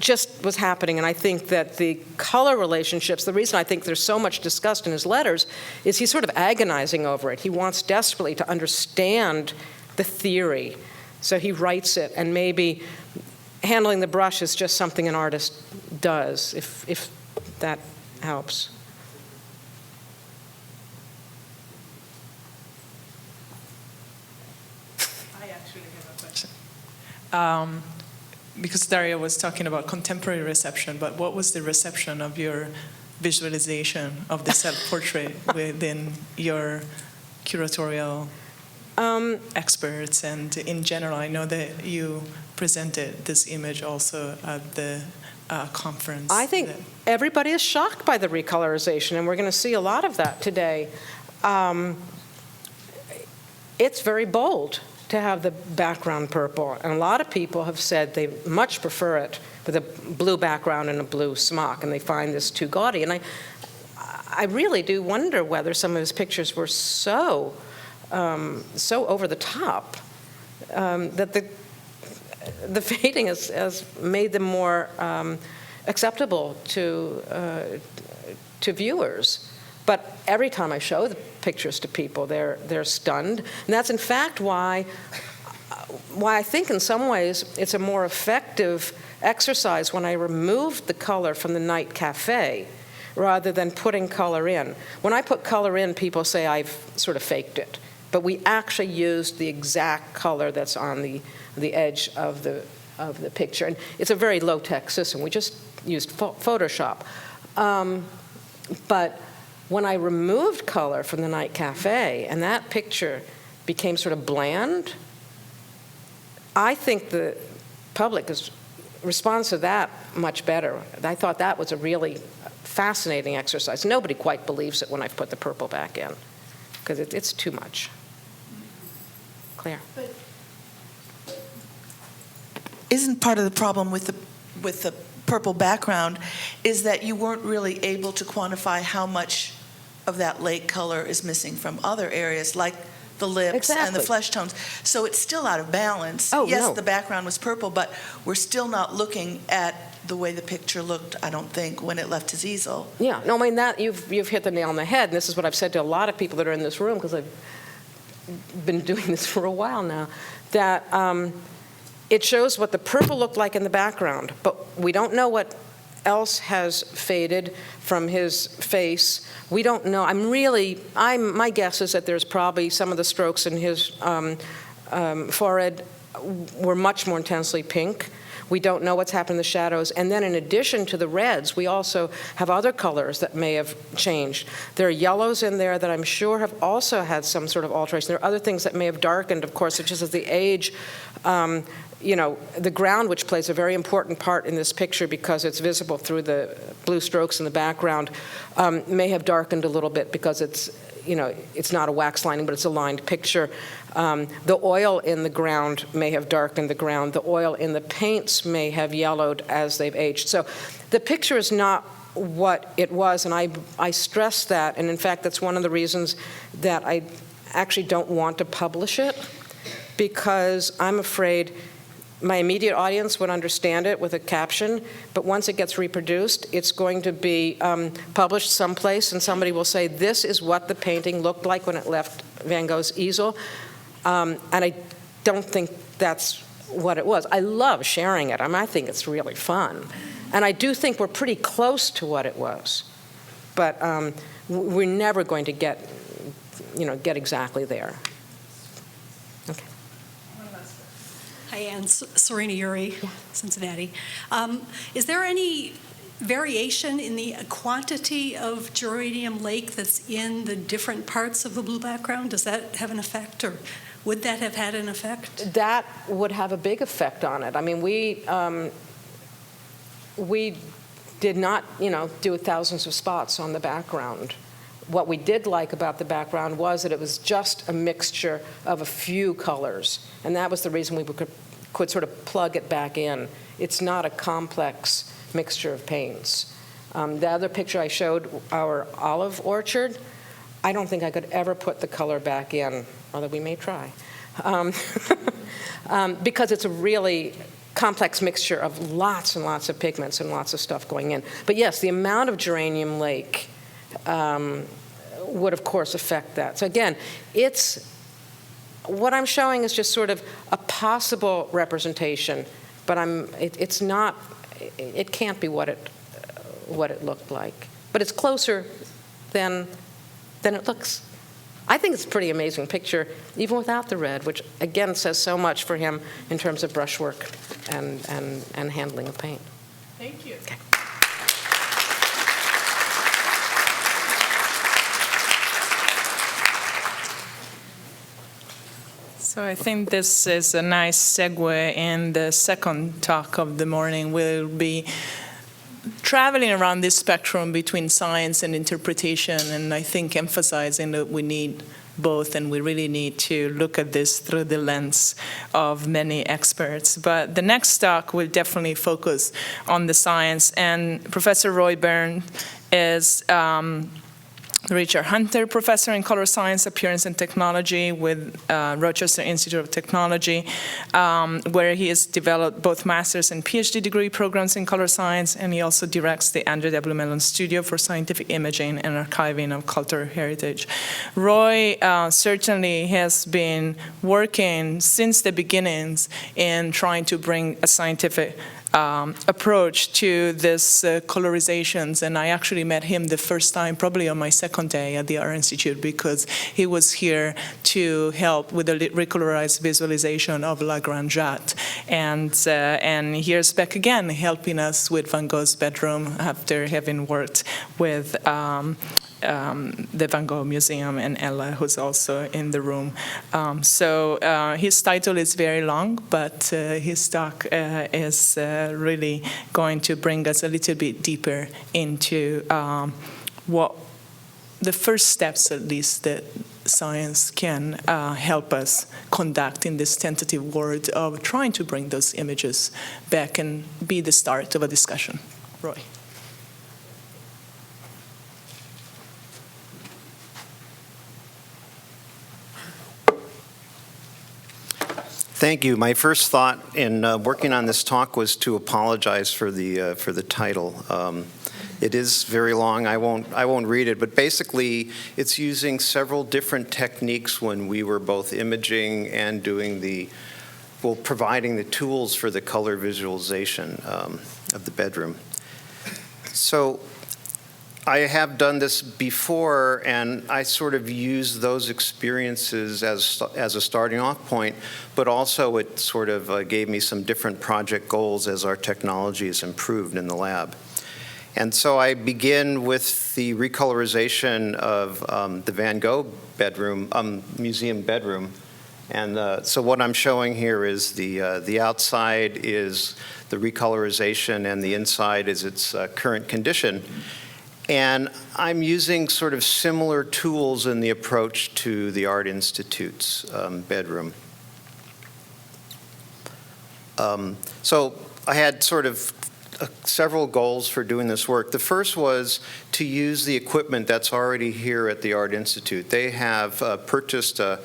just was happening, and I think that the color relationships, the reason I think there's so much discussed in his letters is he's sort of agonizing over it. He wants desperately to understand the theory, so he writes it, and maybe handling the brush is just something an artist does, if that helps. I actually have a question. Because Daria was talking about contemporary reception, but what was the reception of your visualization of the self-portrait within your curatorial experts and in general? I know that you presented this image also at the conference. I think everybody is shocked by the recolorization, and we're going to see a lot of that today. It's very bold to have the background purple, and a lot of people have said they much prefer it with a blue background and a blue smock, and they find this too gaudy. And I really do wonder whether some of his pictures were so over the top that the fading has made them more acceptable to viewers. But every time I show the pictures to people, they're stunned. And that's in fact why I think in some ways it's a more effective exercise when I removed the color from the night cafe rather than putting color in. When I put color in, people say I've sort of faked it. But we actually used the exact color that's on the edge of the picture. And it's a very low-tech system. We just used Photoshop. But when I removed color from the night cafe and that picture became sort of bland, I think public responds to that much better. I thought that was a really fascinating exercise. Nobody quite believes it when I've put the purple back in, because it's too much. Claire? But isn't part of the problem with the purple background is that you weren't really able to quantify how much of that lake color is missing from other areas, like the lips and the flesh tones. So it's still out of balance. Oh, yes, no. the background was purple, but we're still not looking at the way the picture looked, I don't think, when it left his easel. Yeah, no, I mean, that you've hit the nail on the head, and this is what I've said to a lot of people that are in this room, because I've been doing this for a while now, that it shows what the purple looked like in the background, but we don't know what else has faded from his face. We don't know. My guess is that there's probably some of the strokes in his forehead were much more intensely pink. We don't know what's happened in the shadows. And then in addition to the reds, we also have other colors that may have changed. There are yellows in there that I'm sure have also had some sort of alteration. There are other things that may have darkened, of course, just as the age, the ground, which plays a very important part in this picture because it's visible through the blue strokes in the background, may have darkened a little bit because it's not a wax lining, but it's a lined picture. The oil in the ground may have darkened the ground. The oil in the paints may have yellowed as they've aged. So the picture is not what it was, and I stress that, and in fact, that's one of the reasons that I actually don't want to publish it, because I'm afraid my immediate audience would understand it with a caption, but once it gets reproduced, it's going to be published someplace, and somebody will say, this is what the painting looked like when it left Van Gogh's easel. And I don't think that's what it was. I love sharing it. I think it's really fun. And I do think we're pretty close to what it was. But we're never going to get exactly there. Okay. Hi, Ann. Serena Uri, Cincinnati. Is there any variation in the quantity of geranium lake that's in the different parts of the blue background? Does that have an effect, or would that have had an effect? That would have a big effect on it. I mean, we did not, do thousands of spots on the background. What we did like about the background was that it was just a mixture of a few colors, and that was the reason we could sort of plug it back in. It's not a complex mixture of paints. The other picture I showed, our olive orchard, I don't think I could ever put the color back in, although we may try, because it's a really complex mixture of lots and lots of pigments and lots of stuff going in. But yes, the amount of geranium lake would, of course, affect that. So again, what I'm showing is just sort of a possible representation, but it's not. It can't be what it looked like. But it's closer than it looks. I think it's a pretty amazing picture, even without the red, which again says so much for him in terms of brushwork and handling of paint. Thank you. Okay. So I think this is a nice segue in the second talk of the morning. We'll be traveling around this spectrum between science and interpretation, and I think emphasizing that we need both, and we really need to look at this through the lens of many experts. But the next talk will definitely focus on the science, and Professor Roy Berns is Richard Hunter Professor in Color Science, Appearance and Technology with Rochester Institute of Technology, where he has developed both master's and PhD degree programs in color science, and he also directs the Andrew W. Mellon Studio for Scientific Imaging and Archiving of Cultural Heritage. Roy certainly has been working since the beginnings in trying to bring a scientific approach to this colorizations, and I actually met him the first time probably on my second day at the Art Institute, because he was here to help with the recolorized visualization of La Grande Jatte, and here's back again helping us with Van Gogh's bedroom after having worked with the Van Gogh Museum, and Ella, who's also in the room. So his title is very long, but his talk is really going to bring us a little bit deeper into what the first steps, at least, that science can help us conduct in this tentative work of trying to bring those images back and be the start of a discussion. Roy. Thank you. My first thought in working on this talk was to apologize for the title. It is very long. I won't read it, but basically, it's using several different techniques when we were both imaging and doing providing the tools for the color visualization of the bedroom. So I have done this before, and I sort of use those experiences as a starting off point, but also it sort of gave me some different project goals as our technology has improved in the lab. And so I begin with the recolorization of the Van Gogh museum bedroom. And so what I'm showing here is the outside is the recolorization, and the inside is its current condition. And I'm using sort of similar tools in the approach to the Art Institute's bedroom. So I had sort of several goals for doing this work. The first was to use the equipment that's already here at the Art Institute. They have purchased a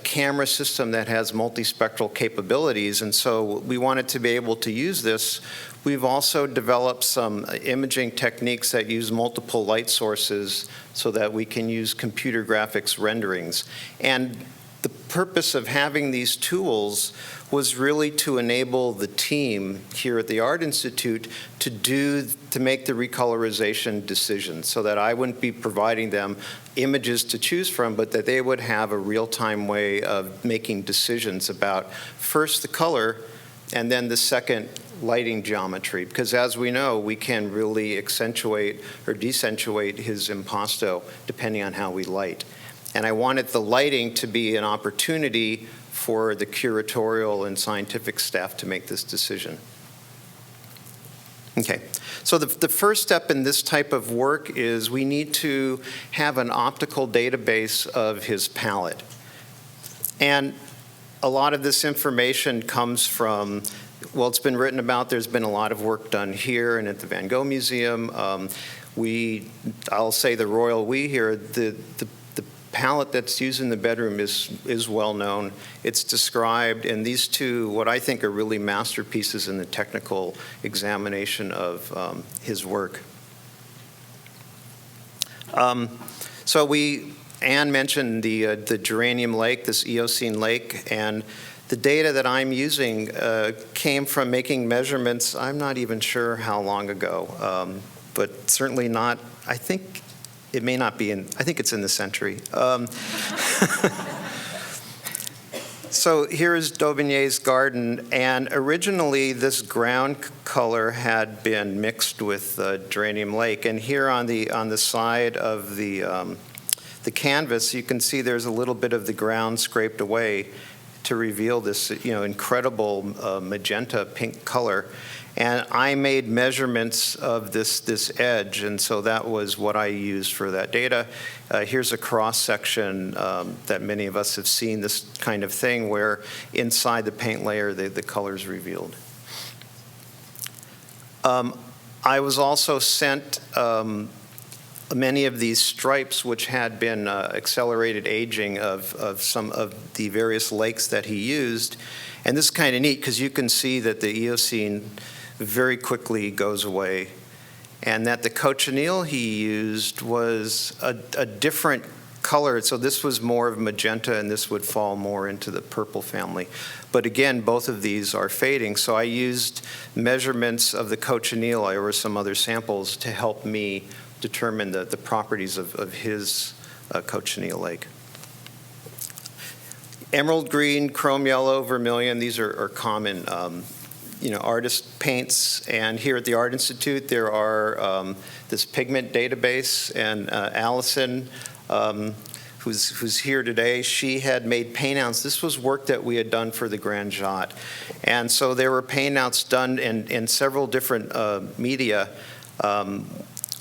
camera system that has multispectral capabilities, and so we wanted to be able to use this. We've also developed some imaging techniques that use multiple light sources so that we can use computer graphics renderings. And the purpose of having these tools was really to enable the team here at the Art Institute to make the recolorization decisions, so that I wouldn't be providing them images to choose from, but that they would have a real-time way of making decisions about first the color and then the second lighting geometry. Because as we know, we can really accentuate or decentuate his impasto depending on how we light. And I wanted the lighting to be an opportunity for the curatorial and scientific staff to make this decision. Okay, so the first step in this type of work is we need to have an optical database of his palette. And a lot of this information comes from, well, it's been written about. There's been a lot of work done here and at the Van Gogh Museum. I'll say the royal we here, the palette that's used in the bedroom is well known. It's described, and these two, what I think are really masterpieces in the technical examination of his work. So Anne mentioned the geranium lake, this Eocene lake, and the data that I'm using came from making measurements, I'm not even sure how long ago, but certainly not, I think it may not be I think it's in the century. So here is Daubigny's garden, and originally this ground color had been mixed with geranium lake, and here on the side of the canvas, you can see there's a little bit of the ground scraped away to reveal this, incredible magenta pink color. And I made measurements of this edge, and so that was what I used for that data. Here's a cross-section that many of us have seen, this kind of thing where inside the paint layer the color's revealed. I was also sent many of these stripes which had been accelerated aging of some of the various lakes that he used. And this is kind of neat because you can see that the Eocene very quickly goes away, and that the cochineal he used was a different color. So this was more of magenta, and this would fall more into the purple family. But again, both of these are fading. So I used measurements of the cochineal or some other samples to help me determine the properties of his cochineal lake. Emerald green, chrome yellow, vermilion, these are common artist paints. And here at the Art Institute, there are this pigment database, and Allison, who's here today, she had made paintouts. This was work that we had done for the Grand Jatte. And so there were paintouts done in several different media.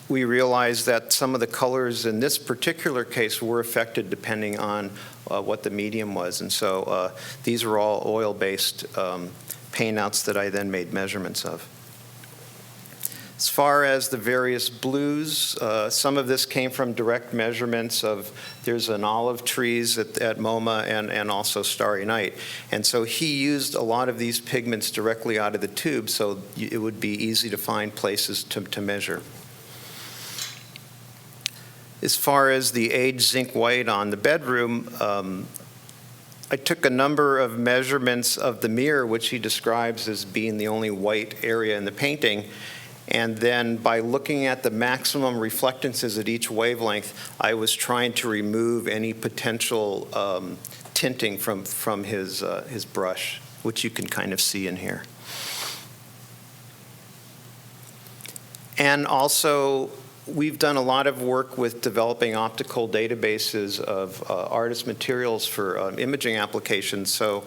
We realized that some of the colors in this particular case were affected depending on what the medium was. And so these are all oil-based paintouts that I then made measurements of. As far as the various blues, some of this came from direct measurements of, there's an olive trees at MoMA and also Starry Night. And so he used a lot of these pigments directly out of the tube, so it would be easy to find places to measure. As far as the aged zinc white on the bedroom, I took a number of measurements of the mirror, which he describes as being the only white area in the painting. And then by looking at the maximum reflectances at each wavelength, I was trying to remove any potential tinting from his brush, which you can kind of see in here. And also, we've done a lot of work with developing optical databases of artist materials for imaging applications. So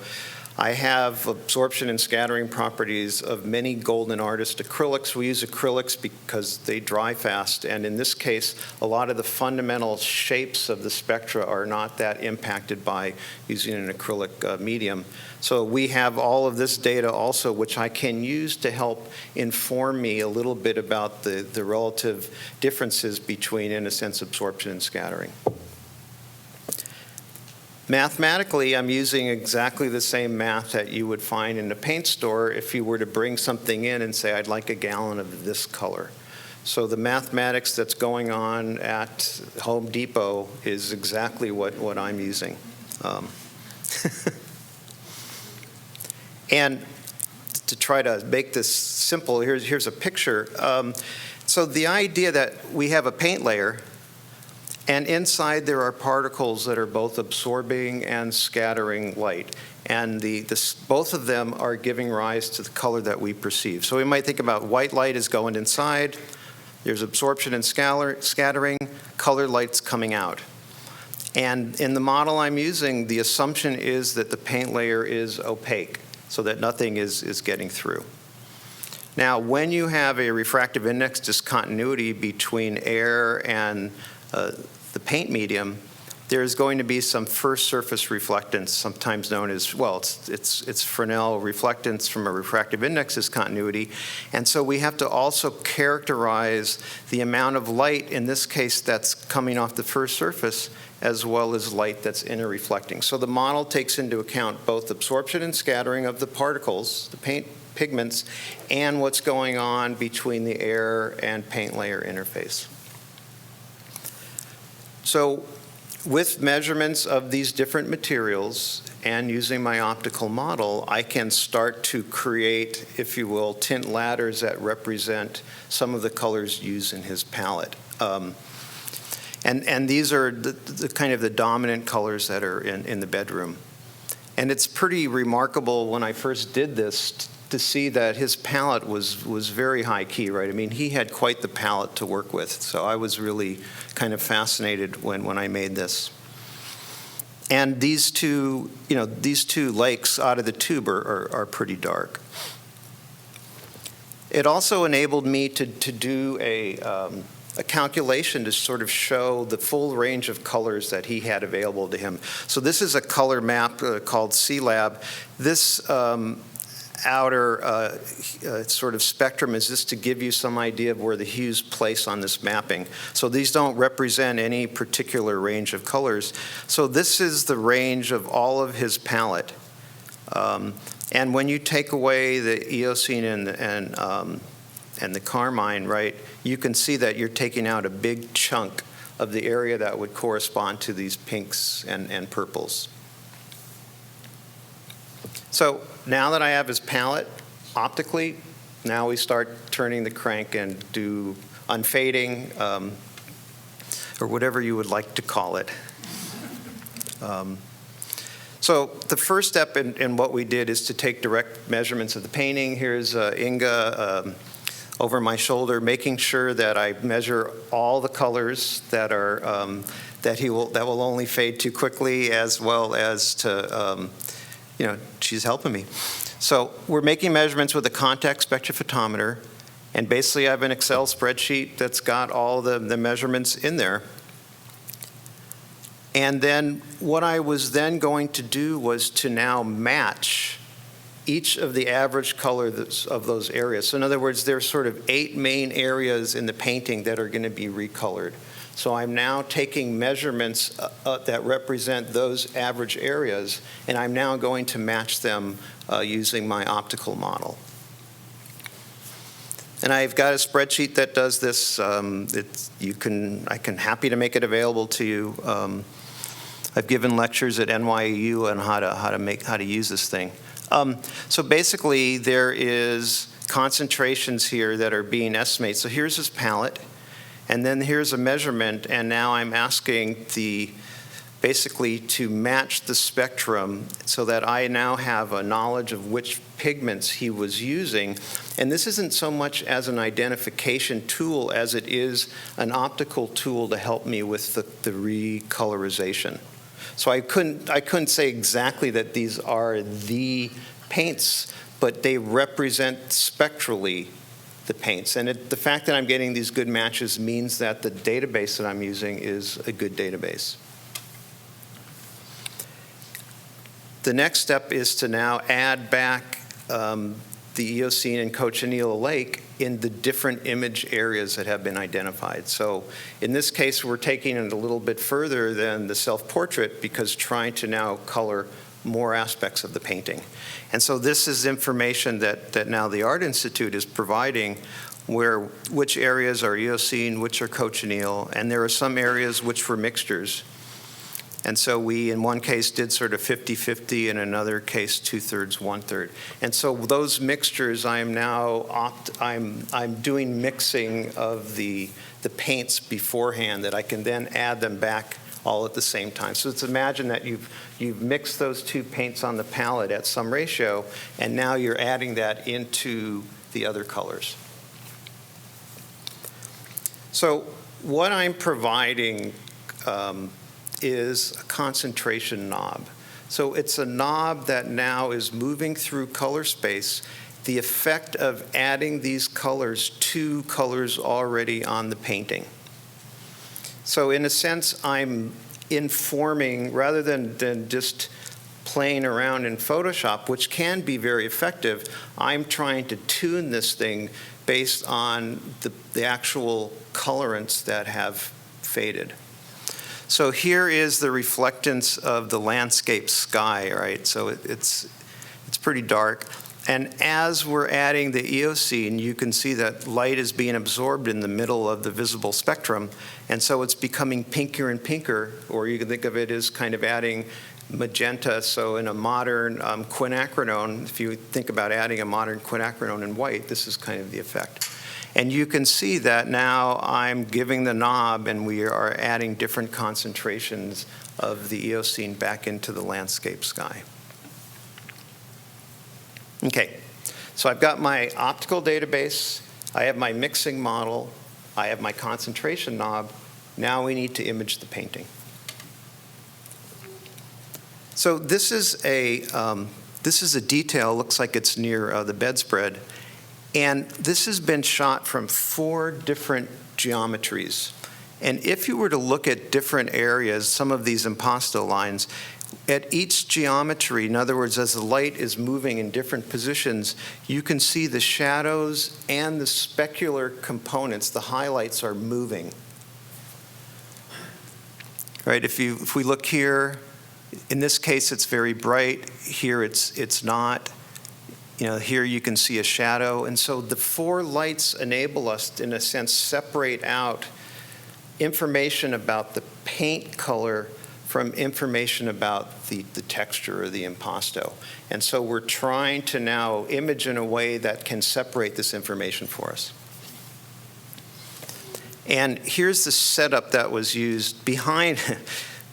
I have absorption and scattering properties of many golden artist acrylics. We use acrylics because they dry fast, and in this case, a lot of the fundamental shapes of the spectra are not that impacted by using an acrylic medium. So we have all of this data also, which I can use to help inform me a little bit about the relative differences between, in a sense, absorption and scattering. Mathematically, I'm using exactly the same math that you would find in a paint store if you were to bring something in and say, I'd like a gallon of this color. So the mathematics that's going on at Home Depot is exactly what I'm using. And to try to make this simple, here's a picture. So the idea that we have a paint layer, and inside there are particles that are both absorbing and scattering light. And both of them are giving rise to the color that we perceive. So we might think about white light is going inside, there's absorption and scattering, colored light's coming out. And in the model I'm using, the assumption is that the paint layer is opaque, so that nothing is getting through. Now, when you have a refractive index discontinuity between air and the paint medium, there's going to be some first surface reflectance, sometimes known as, well, it's Fresnel reflectance from a refractive index discontinuity. And so we have to also characterize the amount of light, in this case, that's coming off the first surface, as well as light that's inner reflecting. So the model takes into account both absorption and scattering of the particles, the paint pigments, and what's going on between the air and paint layer interface. So with measurements of these different materials and using my optical model, I can start to create, if you will, tint ladders that represent some of the colors used in his palette. And these are the kind of the dominant colors that are in the bedroom. And it's pretty remarkable when I first did this to see that his palette was very high key, right? I mean, he had quite the palette to work with. So I was really kind of fascinated when I made this. And these two lakes out of the tube are pretty dark. It also enabled me to do a calculation to sort of show the full range of colors that he had available to him. So this is a color map called C-Lab. This outer sort of spectrum is just to give you some idea of where the hues place on this mapping. So these don't represent any particular range of colors. So this is the range of all of his palette. And when you take away the Eocene and the carmine, right, you can see that you're taking out a big chunk of the area that would correspond to these pinks and purples. So now that I have his palette optically, now we start turning the crank and do unfading, or whatever you would like to call it. So the first step in what we did is to take direct measurements of the painting. Here's Inga over my shoulder, making sure that I measure all the colors that are that will only fade too quickly, as well as to she's helping me. So we're making measurements with a contact spectrophotometer, and basically I have an Excel spreadsheet that's got all the measurements in there. And then what I was then going to do was to now match each of the average color of those areas. So in other words, there's sort of 8 main areas in the painting that are going to be recolored. So I'm now taking measurements that represent those average areas, and I'm now going to match them using my optical model. And I've got a spreadsheet that does this. I can happy to make it available to you. I've given lectures at NYU on how to use this thing. So basically, there is concentrations here that are being estimated. So here's this palette, and then here's a measurement, and now I'm asking basically to match the spectrum so that I now have a knowledge of which pigments he was using. And this isn't so much as an identification tool as it is an optical tool to help me with the recolorization. So I couldn't say exactly that these are the paints, but they represent spectrally the paints. And the fact that I'm getting these good matches means that the database that I'm using is a good database. The next step is to now add back the Eocene and cochineal lake in the different image areas that have been identified. So in this case, we're taking it a little bit further than the self-portrait because trying to now color more aspects of the painting. And so this is information that now the Art Institute is providing, which areas are Eocene, which are cochineal, and there are some areas which were mixtures. And so we, in one case, did sort of 50-50, in another case, 2/3, 1/3. And so those mixtures, I'm doing mixing of the paints beforehand that I can then add them back all at the same time. So let's imagine that you've mixed those two paints on the palette at some ratio, and now you're adding that into the other colors. So what I'm providing is a concentration knob. So it's a knob that now is moving through color space, the effect of adding these colors to colors already on the painting. So in a sense, I'm informing, rather than just playing around in Photoshop, which can be very effective, I'm trying to tune this thing based on the actual colorants that have faded. So here is the reflectance of the landscape sky, right? So it's pretty dark. And as we're adding the Eocene, you can see that light is being absorbed in the middle of the visible spectrum. And so it's becoming pinker and pinker, or you can think of it as kind of adding magenta. So in a modern quinacridone, if you think about adding a modern quinacridone in white, this is kind of the effect. And you can see that now I'm giving the knob and we are adding different concentrations of the Eocene back into the landscape sky. Okay, so I've got my optical database, I have my mixing model, I have my concentration knob. Now we need to image the painting. So this is a detail, looks like it's near the bedspread. And this has been shot from 4 different geometries. And if you were to look at different areas, some of these impasto lines, at each geometry, in other words, as the light is moving in different positions, you can see the shadows and the specular components, the highlights are moving. Right, if we look here, in this case it's very bright, here it's not. Here you can see a shadow. And so the 4 lights enable us to, in a sense, separate out information about the paint color from information about the texture or the impasto. And so we're trying to now image in a way that can separate this information for us. And here's the setup that was used. Behind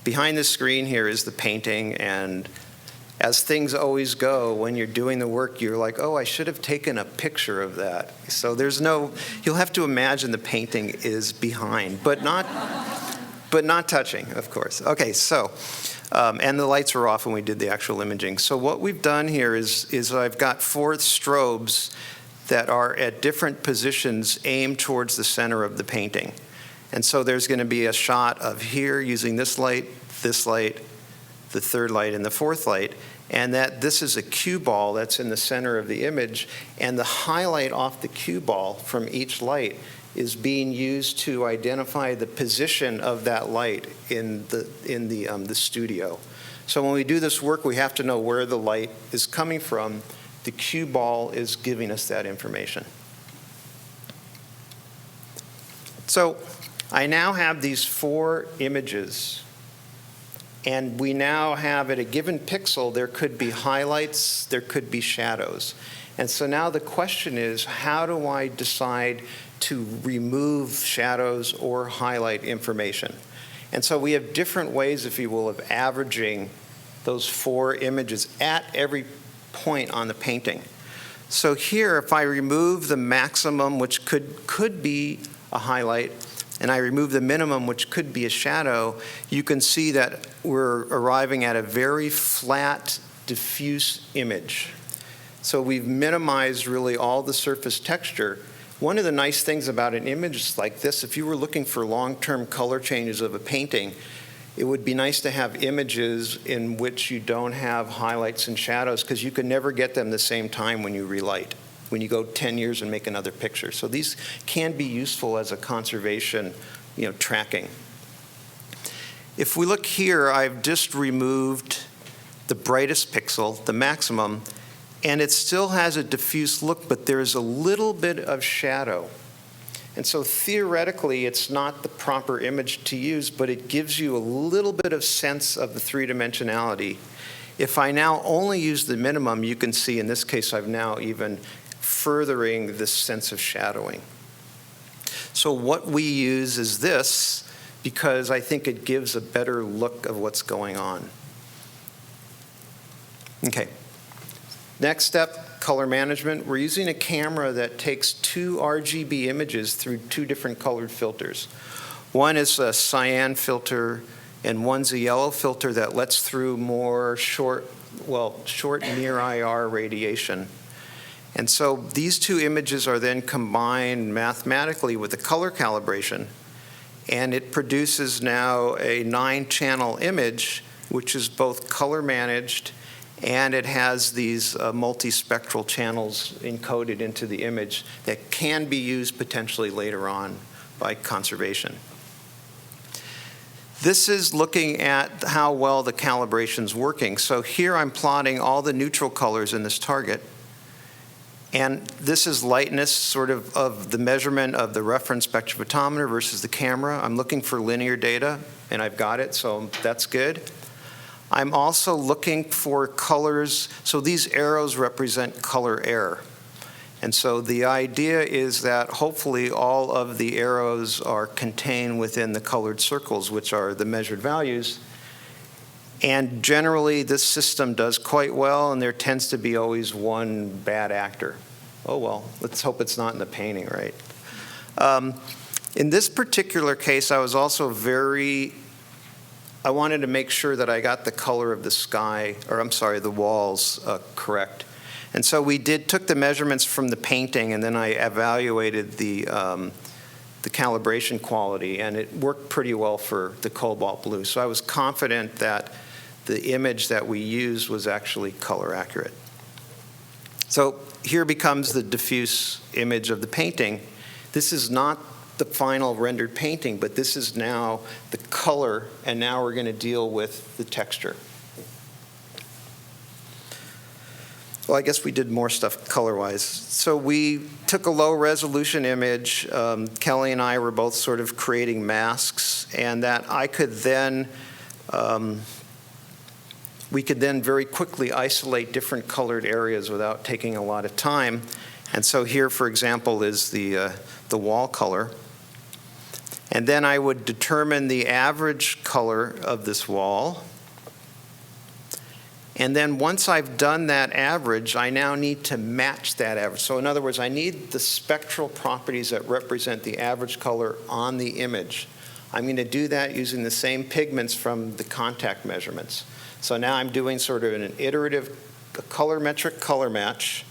the screen here is the painting, and as things always go, when you're doing the work, you're like, oh, I should have taken a picture of that. So you'll have to imagine the painting is behind, but not touching, of course. Okay, so, and the lights were off when we did the actual imaging. So what we've done here is I've got 4 strobes that are at different positions aimed towards the center of the painting. And so there's going to be a shot of here using this light, the 3rd light, and the 4th light, and that this is a cue ball that's in the center of the image, and the highlight off the cue ball from each light is being used to identify the position of that light in the studio. So when we do this work, we have to know where the light is coming from. The cue ball is giving us that information. So I now have these 4 images, and we now have at a given pixel, there could be highlights, there could be shadows. And so now the question is, how do I decide to remove shadows or highlight information? And so we have different ways, if you will, of averaging those 4 images at every point on the painting. So here, if I remove the maximum, which could be a highlight, and I remove the minimum, which could be a shadow, you can see that we're arriving at a very flat, diffuse image. So we've minimized really all the surface texture. One of the nice things about an image like this, if you were looking for long-term color changes of a painting, it would be nice to have images in which you don't have highlights and shadows, because you can never get them the same time when you relight, when you go 10 years and make another picture. So these can be useful as a conservation, tracking. If we look here, I've just removed the brightest pixel, the maximum, and it still has a diffuse look, but there's a little bit of shadow. And so theoretically, it's not the proper image to use, but it gives you a little bit of sense of the 3-dimensionality. If I now only use the minimum, you can see in this case I've now even furthering this sense of shadowing. So what we use is this, because I think it gives a better look of what's going on. Okay. Next step, color management. We're using a camera that takes 2 RGB images through 2 different colored filters. One is a cyan filter, and one's a yellow filter that lets through more short near IR radiation. And so these 2 images are then combined mathematically with the color calibration, and it produces now a 9-channel image, which is both color managed, and it has these multispectral channels encoded into the image that can be used potentially later on by conservation. This is looking at how well the calibration's working. So here I'm plotting all the neutral colors in this target. And this is lightness, sort of the measurement of the reference spectrophotometer versus the camera. I'm looking for linear data, and I've got it, so that's good. I'm also looking for colors. So these arrows represent color error. And so the idea is that hopefully all of the arrows are contained within the colored circles, which are the measured values. And generally, this system does quite well, and there tends to be always one bad actor. Oh, well, let's hope it's not in the painting, right? In this particular case, I was also I wanted to make sure that I got the color of the sky, or I'm sorry, the walls correct. And so we took the measurements from the painting, and then I evaluated the calibration quality, and it worked pretty well for the cobalt blue. So I was confident that the image that we used was actually color accurate. So here becomes the diffuse image of the painting. This is not the final rendered painting, but this is now the color, and now we're going to deal with the texture. Well, I guess we did more stuff color-wise. So we took a low-resolution image. Kelly and I were both sort of creating masks, and that I could then, we could then very quickly isolate different colored areas without taking a lot of time. And so here, for example, is the wall color. And then I would determine the average color of this wall. And then once I've done that average, I now need to match that average. So in other words, I need the spectral properties that represent the average color on the image. I'm going to do that using the same pigments from the contact measurements. So now I'm doing sort of an iterative colorimetric color match.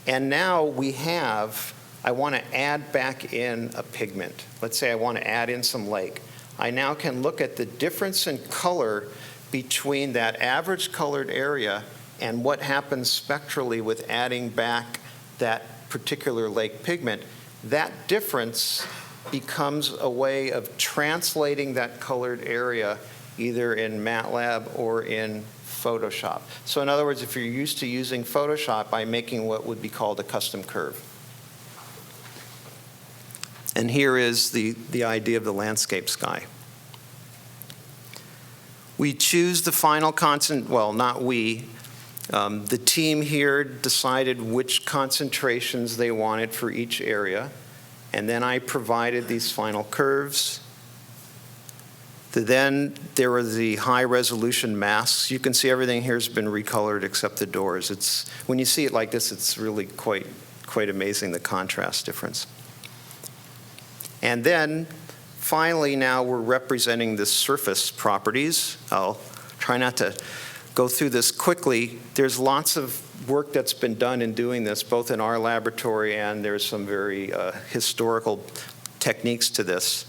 And now I want to add back in a pigment. Let's say I want to add in some lake. I now can look at the difference in color between that average colored area and what happens spectrally with adding back that particular lake pigment. That difference becomes a way of translating that colored area either in MATLAB or in Photoshop. So in other words, if you're used to using Photoshop, I'm making what would be called a custom curve. And here is the idea of the landscape sky. We choose the final well, not we. The team here decided which concentrations they wanted for each area, and then I provided these final curves. Then there were the high-resolution masks. You can see everything here has been recolored except the doors. When you see it like this, it's really quite amazing, the contrast difference. And then finally, now we're representing the surface properties. I'll try not to go through this quickly. There's lots of work that's been done in doing this, both in our laboratory and there's some very historical techniques to this.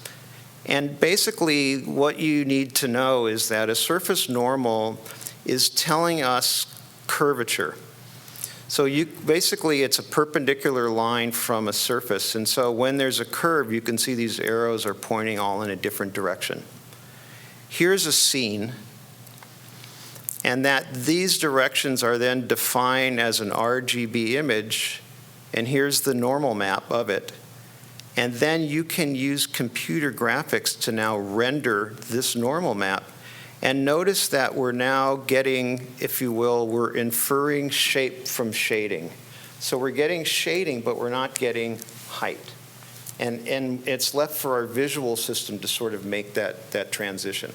And basically, what you need to know is that a surface normal is telling us curvature. So basically, it's a perpendicular line from a surface. And so when there's a curve, you can see these arrows are pointing all in a different direction. Here's a scene, and that these directions are then defined as an RGB image, and here's the normal map of it. And then you can use computer graphics to now render this normal map. And notice that we're now getting, if you will, we're inferring shape from shading. So we're getting shading, but we're not getting height. And it's left for our visual system to sort of make that transition.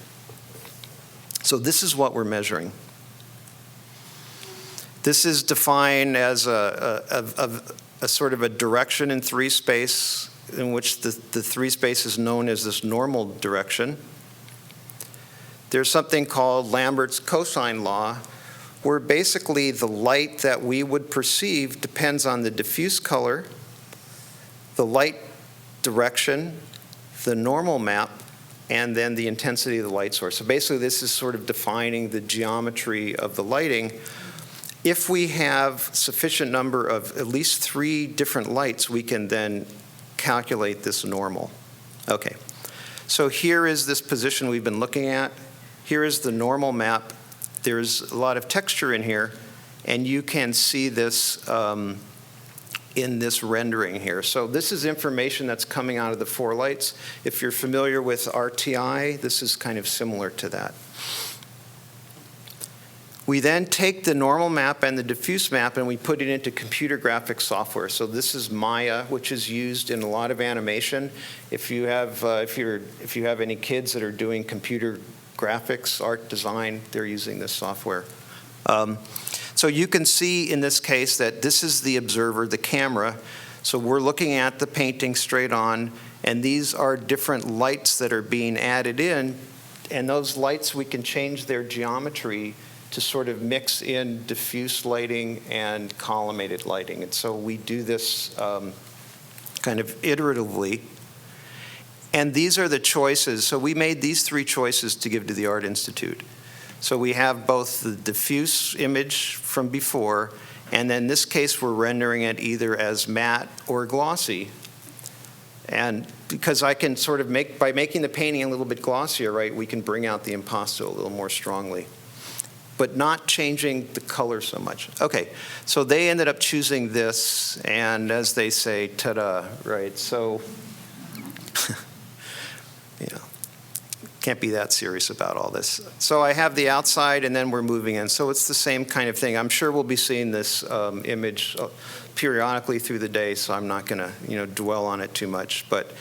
So this is what we're measuring. This is defined as a sort of a direction in 3-space, in which the 3-space is known as this normal direction. There's something called Lambert's cosine law, where basically the light that we would perceive depends on the diffuse color, the light direction, the normal map, and then the intensity of the light source. So basically this is sort of defining the geometry of the lighting. If we have sufficient number of at least 3 different lights, we can then calculate this normal. Okay, so here is this position we've been looking at. Here is the normal map. There's a lot of texture in here, and you can see this in this rendering here. So this is information that's coming out of the 4 lights. If you're familiar with RTI, this is kind of similar to that. We then take the normal map and the diffuse map and we put it into computer graphics software. So this is Maya, which is used in a lot of animation. If you have any kids that are doing computer graphics, art design, they're using this software. So you can see in this case that this is the observer, the camera. So we're looking at the painting straight on, and these are different lights that are being added in, and those lights, we can change their geometry to sort of mix in diffuse lighting and collimated lighting. And so we do this kind of iteratively. And these are the choices. So we made these 3 choices to give to the Art Institute. So we have both the diffuse image from before, and then in this case we're rendering it either as matte or glossy. And because I can sort of by making the painting a little bit glossier, right, we can bring out the impasto a little more strongly, but not changing the color so much. Okay, so they ended up choosing this, and as they say, ta-da, right? So, can't be that serious about all this. So I have the outside, and then we're moving in. So it's the same kind of thing. I'm sure we'll be seeing this image periodically through the day, so I'm not gonna, dwell on it too much. But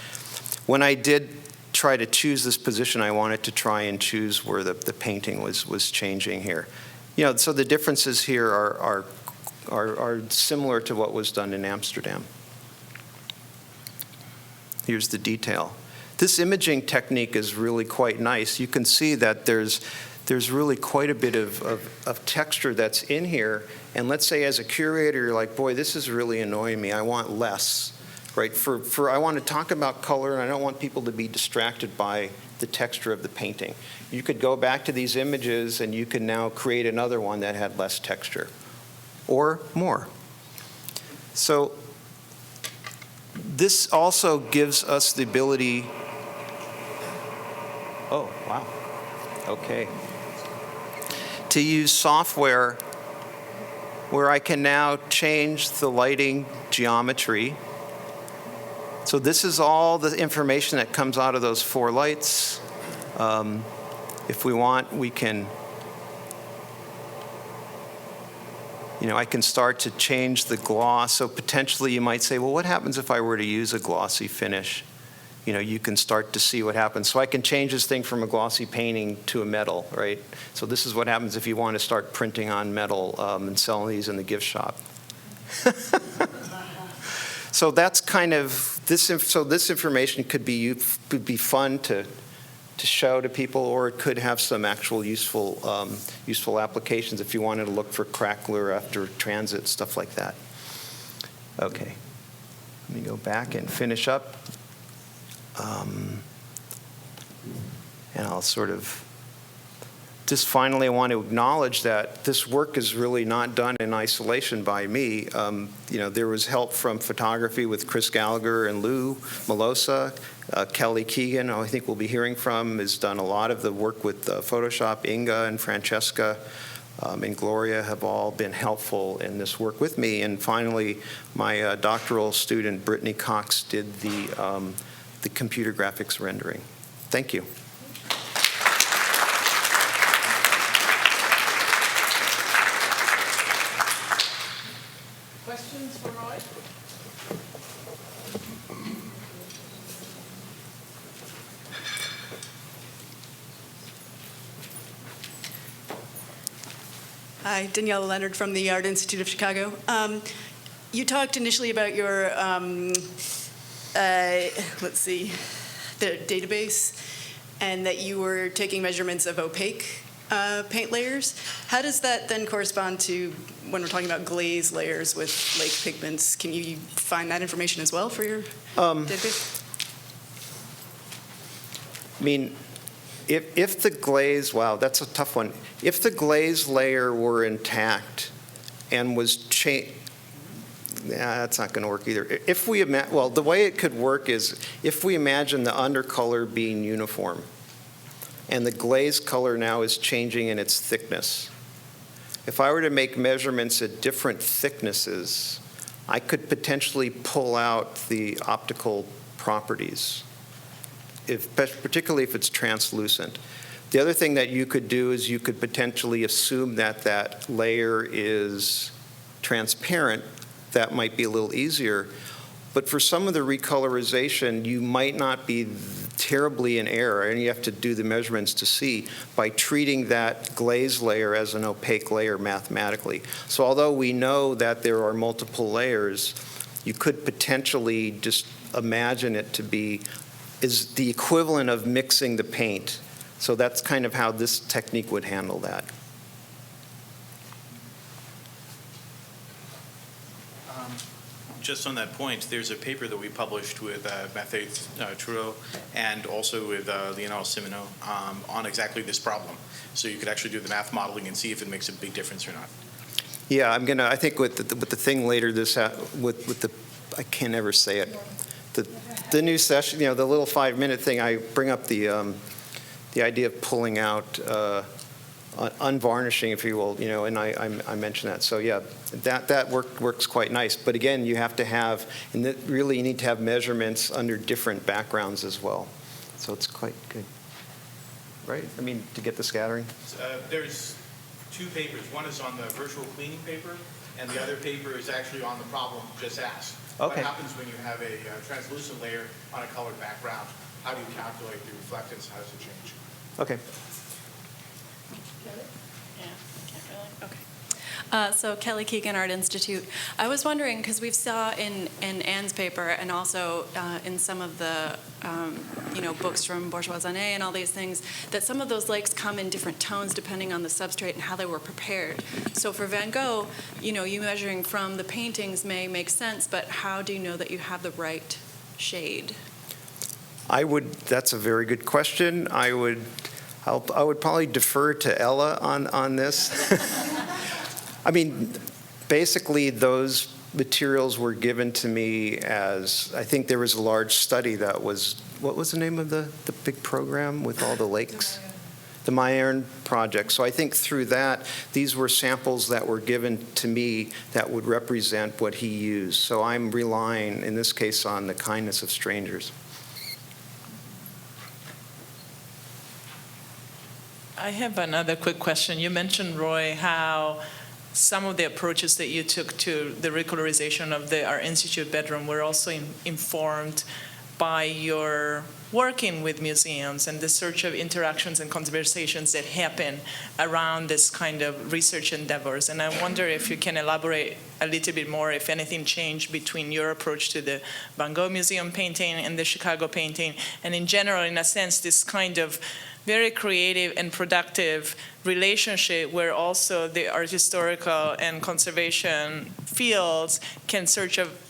when I did try to choose this position, I wanted to try and choose where the painting was changing here. So the differences here are similar to what was done in Amsterdam. Here's the detail. This imaging technique is really quite nice. You can see that there's really quite a bit of texture that's in here. And let's say as a curator, you're like, boy, this is really annoying me. I want less, right? I want to talk about color, and I don't want people to be distracted by the texture of the painting. You could go back to these images, and you can now create another one that had less texture or more. So this also gives us the ability. Oh, wow. Okay. To use software where I can now change the lighting geometry. So this is all the information that comes out of those 4 lights. If we want, we can, I can start to change the gloss. So potentially you might say, well, what happens if I were to use a glossy finish? You can start to see what happens. So I can change this thing from a glossy painting to a metal, right? So this is what happens if you want to start printing on metal and selling these in the gift shop. So that's kind of this. So this information could be fun to show to people, or it could have some actual useful applications if you wanted to look for crackler after transit, stuff like that. Okay, let me go back and finish up. And I'll sort of just finally want to acknowledge that this work is really not done in isolation by me. There was help from photography with Chris Gallagher and Lou Melosa. Kelly Keegan, who I think we'll be hearing from, has done a lot of the work with Photoshop. Inga and Francesca and Gloria have all been helpful in this work with me. And finally, my doctoral student, Brittany Cox, did the computer graphics rendering. Thank you. Questions for Roy? Hi, Danielle Leonard from the Art Institute of Chicago. You talked initially about your the database, and that you were taking measurements of opaque paint layers. How does that then correspond to when we're talking about glaze layers with lake pigments? Can you find that information as well for your database? I mean, if the glaze, wow, that's a tough one. If the glaze layer were intact and was changed, that's not going to work either. If we the way it could work is if we imagine the undercolor being uniform, and the glaze color now is changing in its thickness. If I were to make measurements at different thicknesses, I could potentially pull out the optical properties, particularly if it's translucent. The other thing that you could do is you could potentially assume that that layer is transparent. That might be a little easier. But for some of the recolorization, you might not be terribly in error, and you have to do the measurements to see by treating that glaze layer as an opaque layer mathematically. So although we know that there are multiple layers, you could potentially just imagine it to be is the equivalent of mixing the paint. So that's kind of how this technique would handle that. Just on that point, there's a paper that we published with Mathieu Trudeau and also with Lionel Simino on exactly this problem. So you could actually do the math modeling and see if it makes a big difference or not. Yeah, I think with the thing later, I can't ever say it. The new session, the little 5-minute thing, I bring up the idea of pulling out unvarnishing, if you will, and I mentioned that. So yeah, that works quite nice. But again, you have to have, and really you need to have measurements under different backgrounds as well. So it's quite good, right? I mean, to get the scattering. There's 2 papers. One is on the virtual cleaning paper, and the other paper is actually on the problem just asked. Okay. What happens when you have a translucent layer on a colored background? How do you calculate the reflectance? How does it change? Okay. Yeah, can't really. So Kelly Keegan, Art Institute. I was wondering, because we saw in Anne's paper and also in some of the books from Bourgeoisie and all these things, that some of those lakes come in different tones depending on the substrate and how they were prepared. So for Van Gogh, you measuring from the paintings may make sense, but how do you know that you have the right shade? That's a very good question. I would probably defer to Ella on this. I mean, basically those materials were given to me as, I think there was a large study that was, what was the name of the big program with all the lakes? The Mayerne project. So I think through that, these were samples that were given to me that would represent what he used. So I'm relying, in this case, on the kindness of strangers. I have another quick question. You mentioned, Roy, how some of the approaches that you took to the recolorization of the Art Institute bedroom were also informed by your working with museums and the search of interactions and conversations that happen around this kind of research endeavors. And I wonder if you can elaborate a little bit more, if anything changed between your approach to the Van Gogh Museum painting and the Chicago painting, and in general, in a sense, this kind of very creative and productive relationship where also the art historical and conservation fields can sort of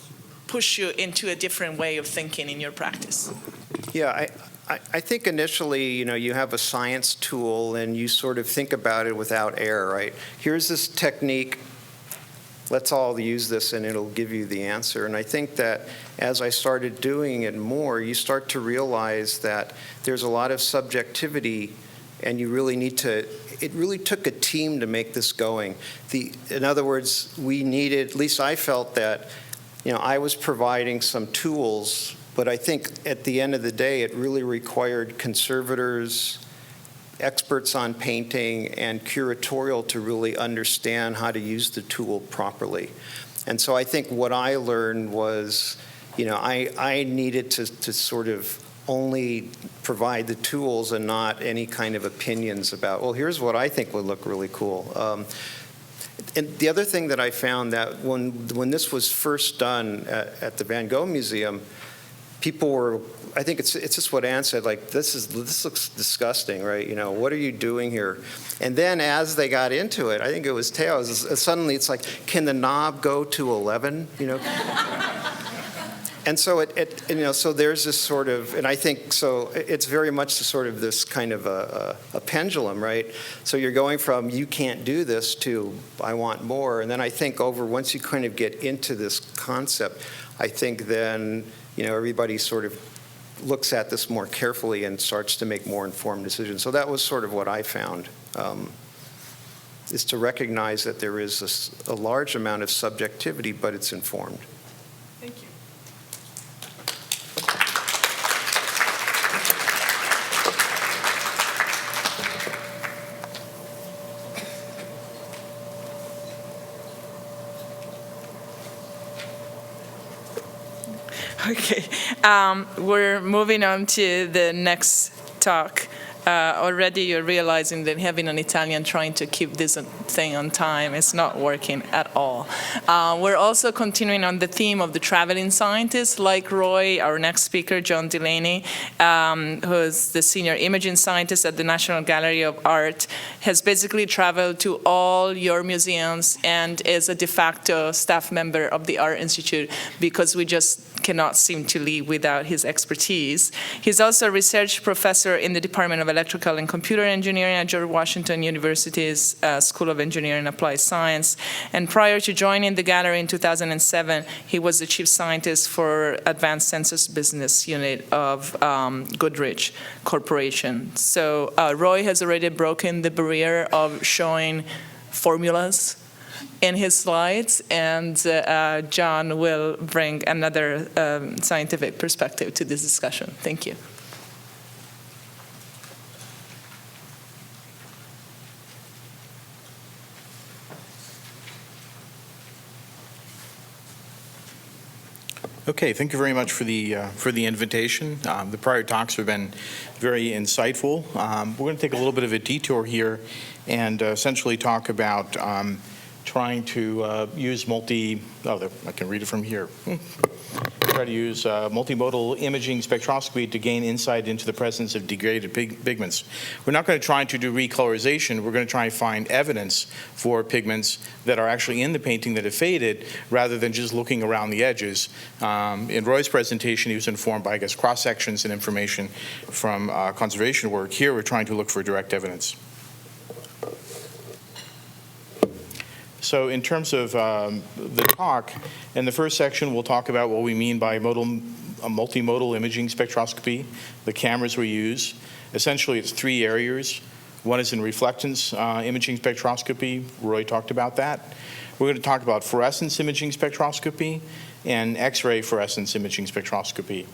push you into a different way of thinking in your practice. Yeah, I think initially, you have a science tool and you sort of think about it without air, right? Here's this technique. Let's all use this and it'll give you the answer. And I think that as I started doing it more, you start to realize that there's a lot of subjectivity and you really need to, it really took a team to make this going. In other words, we needed, at least I felt that, I was providing some tools, but I think at the end of the day, it really required conservators, experts on painting, and curatorial to really understand how to use the tool properly. And so I think what I learned was, I needed to sort of only provide the tools and not any kind of opinions about, well, here's what I think would look really cool. And the other thing that I found that when this was first done at the Van Gogh Museum, people were, I think it's just what Anne said, like, this looks disgusting, right? What are you doing here? And then as they got into it, I think it was Teo, suddenly it's like, can the knob go to 11? And so so there's this sort of, and I think so it's very much sort of this kind of a pendulum, right? So you're going from you can't do this to I want more, and then I think once you kind of get into this concept, I think then everybody sort of looks at this more carefully and starts to make more informed decisions. So that was sort of what I found, is to recognize that there is a large amount of subjectivity, but it's informed. Thank you. Okay, we're moving on to the next talk. Already you're realizing that having an Italian trying to keep this thing on time is not working at all. We're also continuing on the theme of the traveling scientists, like Roy, our next speaker, John Delaney, who's the senior imaging scientist at the National Gallery of Art, has basically traveled to all your museums and is a de facto staff member of the Art Institute because we just cannot seem to leave without his expertise. He's also a research professor in the Department of Electrical and Computer Engineering at George Washington University's School of Engineering and Applied Science. And prior to joining the gallery in 2007, he was the chief scientist for Advanced Sensors Business Unit of Goodrich Corporation. So Roy has already broken the barrier of showing formulas in his slides, and John will bring another scientific perspective to this discussion. Thank you. Okay, thank you very much for the invitation. The prior talks have been very insightful. We're going to take a little bit of a detour here and essentially talk about trying to use I can read it from here. Try to use multimodal imaging spectroscopy to gain insight into the presence of degraded pigments. We're not going to try to do recolorization. We're going to try and find evidence for pigments that are actually in the painting that have faded, rather than just looking around the edges. In Roy's presentation, he was informed by, I guess, cross-sections and information from conservation work. Here, we're trying to look for direct evidence. So in terms of the talk, in the first section, we'll talk about what we mean by multimodal imaging spectroscopy, the cameras we use. Essentially, it's three areas. One is in reflectance imaging spectroscopy. Roy talked about that. We're going to talk about fluorescence imaging spectroscopy and X-ray fluorescence imaging spectroscopy.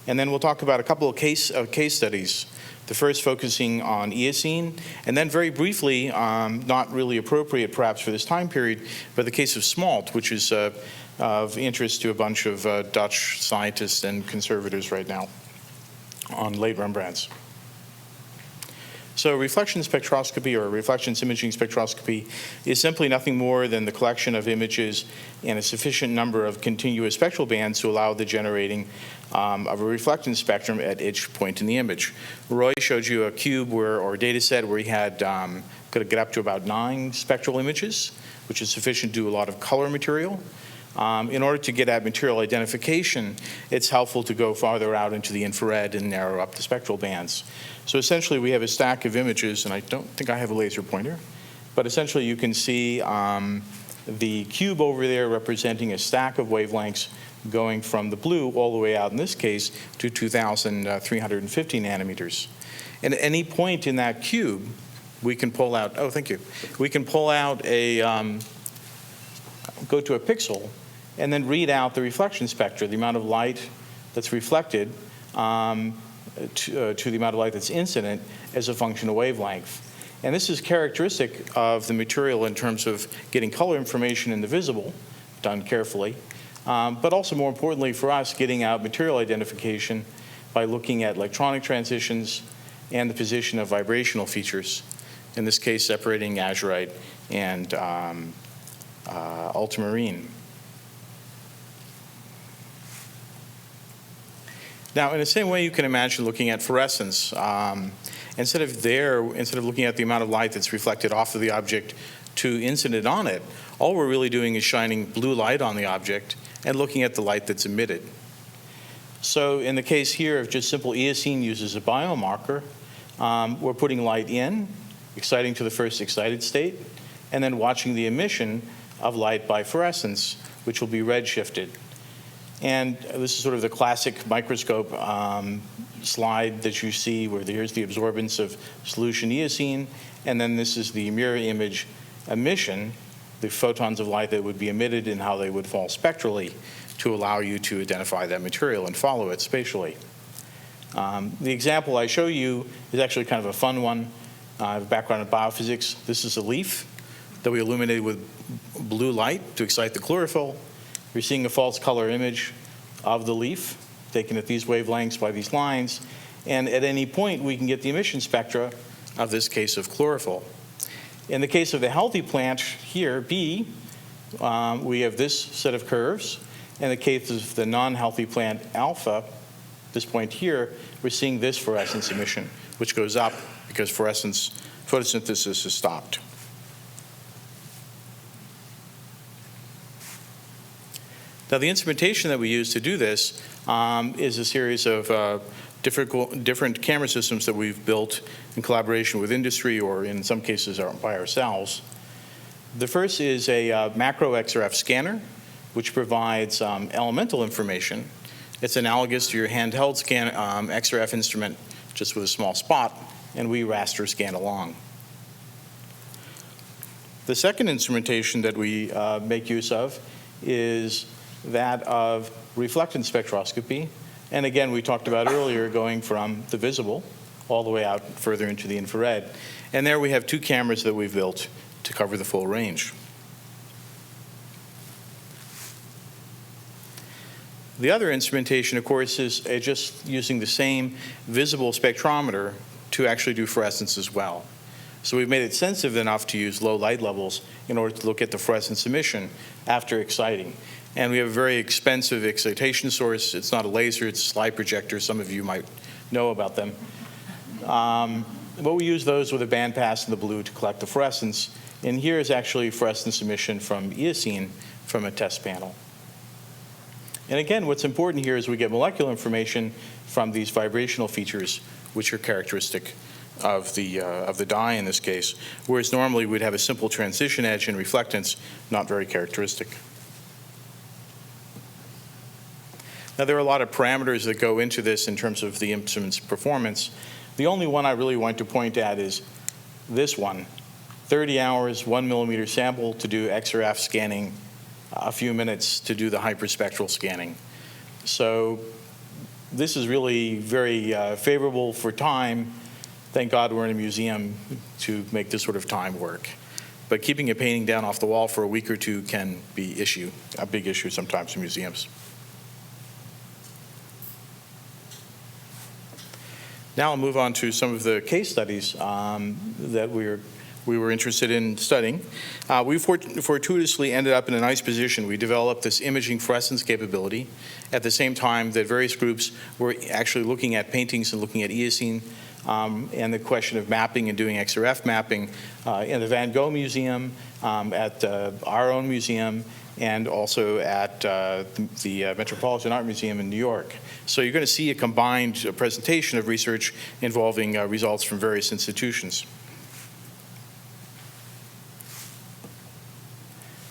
And then we'll talk about a couple of case studies. The first focusing on eosine, and then very briefly, not really appropriate perhaps for this time period, but the case of smalt, which is of interest to a bunch of Dutch scientists and conservators right now on late Rembrandts. So reflection spectroscopy, or reflections imaging spectroscopy, is simply nothing more than the collection of images in a sufficient number of continuous spectral bands to allow the generating of a reflectance spectrum at each point in the image. Roy showed you a cube or data set where he had could get up to about 9 spectral images, which is sufficient to do a lot of color material. In order to get at material identification, it's helpful to go farther out into the infrared and narrow up the spectral bands. So essentially, we have a stack of images, and I don't think I have a laser pointer, but essentially you can see the cube over there representing a stack of wavelengths going from the blue all the way out, in this case, to 2,350 nanometers. And at any point in that cube, we can pull out, we can pull out go to a pixel, and then read out the reflection spectra, the amount of light that's reflected to the amount of light that's incident as a function of wavelength. And this is characteristic of the material in terms of getting color information in the visible, done carefully, but also more importantly for us, getting out material identification by looking at electronic transitions and the position of vibrational features, in this case separating azurite and ultramarine. Now, in the same way you can imagine looking at fluorescence, instead of looking at the amount of light that's reflected off of the object to incident on it, all we're really doing is shining blue light on the object and looking at the light that's emitted. So in the case here of just simple eosine used as a biomarker, we're putting light in, exciting to the first excited state, and then watching the emission of light by fluorescence, which will be redshifted. And this is sort of the classic microscope slide that you see where here's the absorbance of solution eosine, and then this is the mirror image emission, the photons of light that would be emitted and how they would fall spectrally to allow you to identify that material and follow it spatially. The example I show you is actually kind of a fun one. I have a background in biophysics. This is a leaf that we illuminated with blue light to excite the chlorophyll. You're seeing a false color image of the leaf taken at these wavelengths by these lines. And at any point, we can get the emission spectra of this case of chlorophyll. In the case of the healthy plant here, B, we have this set of curves. In the case of the non-healthy plant, alpha, this point here, we're seeing this fluorescence emission, which goes up because photosynthesis is stopped. Now, the instrumentation that we use to do this is a series of different camera systems that we've built in collaboration with industry or in some cases by ourselves. The first is a macro XRF scanner, which provides elemental information. It's analogous to your handheld XRF instrument, just with a small spot, and we raster scan along. The second instrumentation that we make use of is that of reflectance spectroscopy. And again, we talked about earlier going from the visible all the way out further into the infrared. And there we have 2 cameras that we've built to cover the full range. The other instrumentation, of course, is just using the same visible spectrometer to actually do fluorescence as well. So we've made it sensitive enough to use low light levels in order to look at the fluorescence emission after exciting. And we have a very expensive excitation source. It's not a laser, it's a slide projector. Some of you might know about them. But we use those with a bandpass in the blue to collect the fluorescence. And here is actually fluorescence emission from eosine from a test panel. And again, what's important here is we get molecular information from these vibrational features, which are characteristic of the dye in this case, whereas normally we'd have a simple transition edge and reflectance, not very characteristic. Now, there are a lot of parameters that go into this in terms of the instrument's performance. The only one I really want to point at is this one, 30 hours, 1 millimeter sample to do XRF scanning, a few minutes to do the hyperspectral scanning. So this is really very favorable for time. Thank God we're in a museum to make this sort of time work. But keeping a painting down off the wall for a week or two can be a big issue sometimes in museums. Now I'll move on to some of the case studies that we were interested in studying. We fortuitously ended up in a nice position. We developed this imaging fluorescence capability at the same time that various groups were actually looking at paintings and looking at eosine and the question of mapping and doing XRF mapping in the Van Gogh Museum, at our own museum, and also at the Metropolitan Art Museum in New York. So you're going to see a combined presentation of research involving results from various institutions.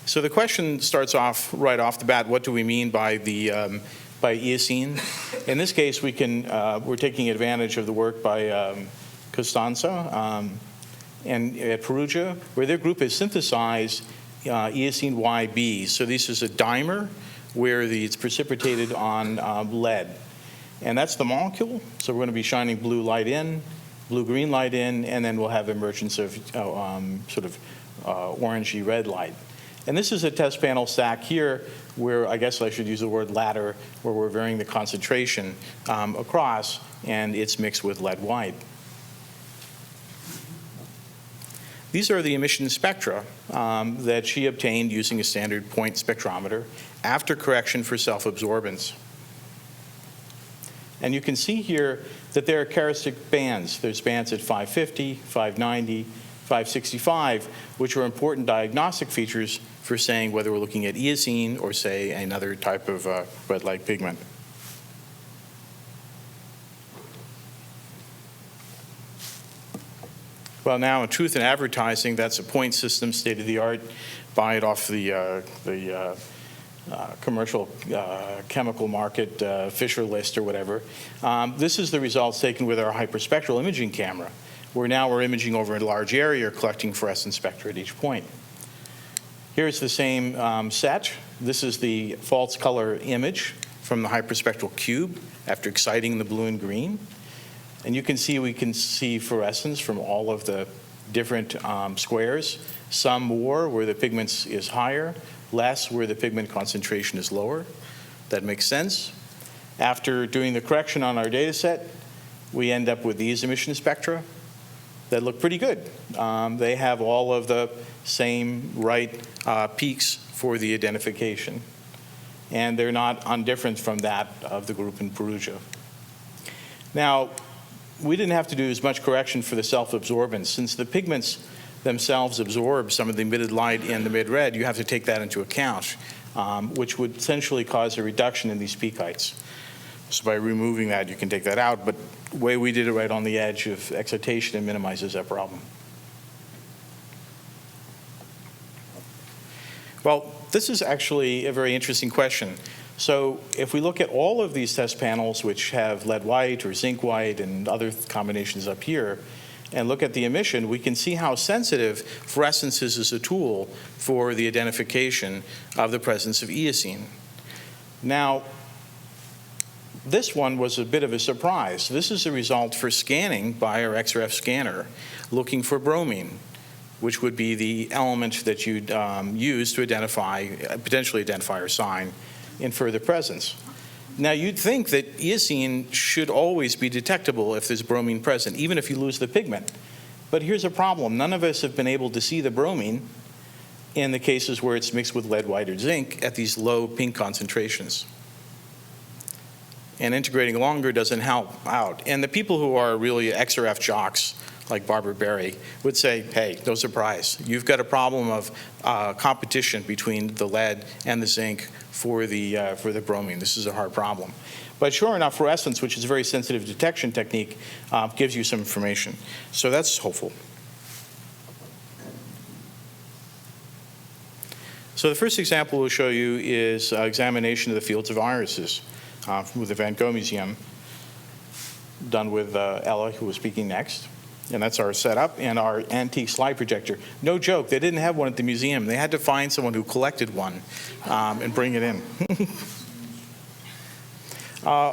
So the question starts off right off the bat, what do we mean by the by eosine? In this case, we're taking advantage of the work by Costanza and at Perugia, where their group has synthesized eosine YB. So this is a dimer where it's precipitated on lead. And that's the molecule. So we're going to be shining blue light in, blue-green light in, and then we'll have emergence of sort of orangey red light. And this is a test panel stack here where I guess I should use the word ladder, where we're varying the concentration across, and it's mixed with lead white. These are the emission spectra that she obtained using a standard point spectrometer after correction for self-absorbance. And you can see here that there are characteristic bands. There's bands at 550, 590, 565, which are important diagnostic features for saying whether we're looking at eosine or, say, another type of red light pigment. Well, now in truth in advertising, that's a point system, state of the art. Buy it off the commercial chemical market, Fisher list or whatever. This is the results taken with our hyperspectral imaging camera, where now we're imaging over a large area, collecting fluorescent spectra at each point. Here's the same set. This is the false color image from the hyperspectral cube after exciting the blue and green. And you can see we can see fluorescence from all of the different squares. Some more where the pigments is higher, less where the pigment concentration is lower. That makes sense. After doing the correction on our data set, we end up with these emission spectra that look pretty good. They have all of the same right peaks for the identification. And they're not undifferent from that of the group in Perugia. Now, we didn't have to do as much correction for the self-absorbance. Since the pigments themselves absorb some of the emitted light in the mid-red, you have to take that into account, which would essentially cause a reduction in these peak heights. So by removing that, you can take that out, but the way we did it right on the edge of excitation, it minimizes that problem. Well, this is actually a very interesting question. So if we look at all of these test panels, which have lead white or zinc white and other combinations up here, and look at the emission, we can see how sensitive fluorescence is as a tool for the identification of the presence of eosine. Now, this one was a bit of a surprise. This is the result for scanning by our XRF scanner, looking for bromine, which would be the element that you'd use to potentially identify or sign in further presence. Now, you'd think that eosine should always be detectable if there's bromine present, even if you lose the pigment. But here's a problem. None of us have been able to see the bromine in the cases where it's mixed with lead, white, or zinc at these low pink concentrations. And integrating longer doesn't help out. And the people who are really XRF jocks, like Barbara Berry, would say, hey, no surprise. You've got a problem of competition between the lead and the zinc for the bromine. This is a hard problem. But sure enough, fluorescence, which is a very sensitive detection technique, gives you some information. So that's hopeful. So the first example we'll show you is examination of the fields of irises with the Van Gogh Museum, done with Ella, who was speaking next. And that's our setup and our antique slide projector. No joke, they didn't have one at the museum. They had to find someone who collected one and bring it in.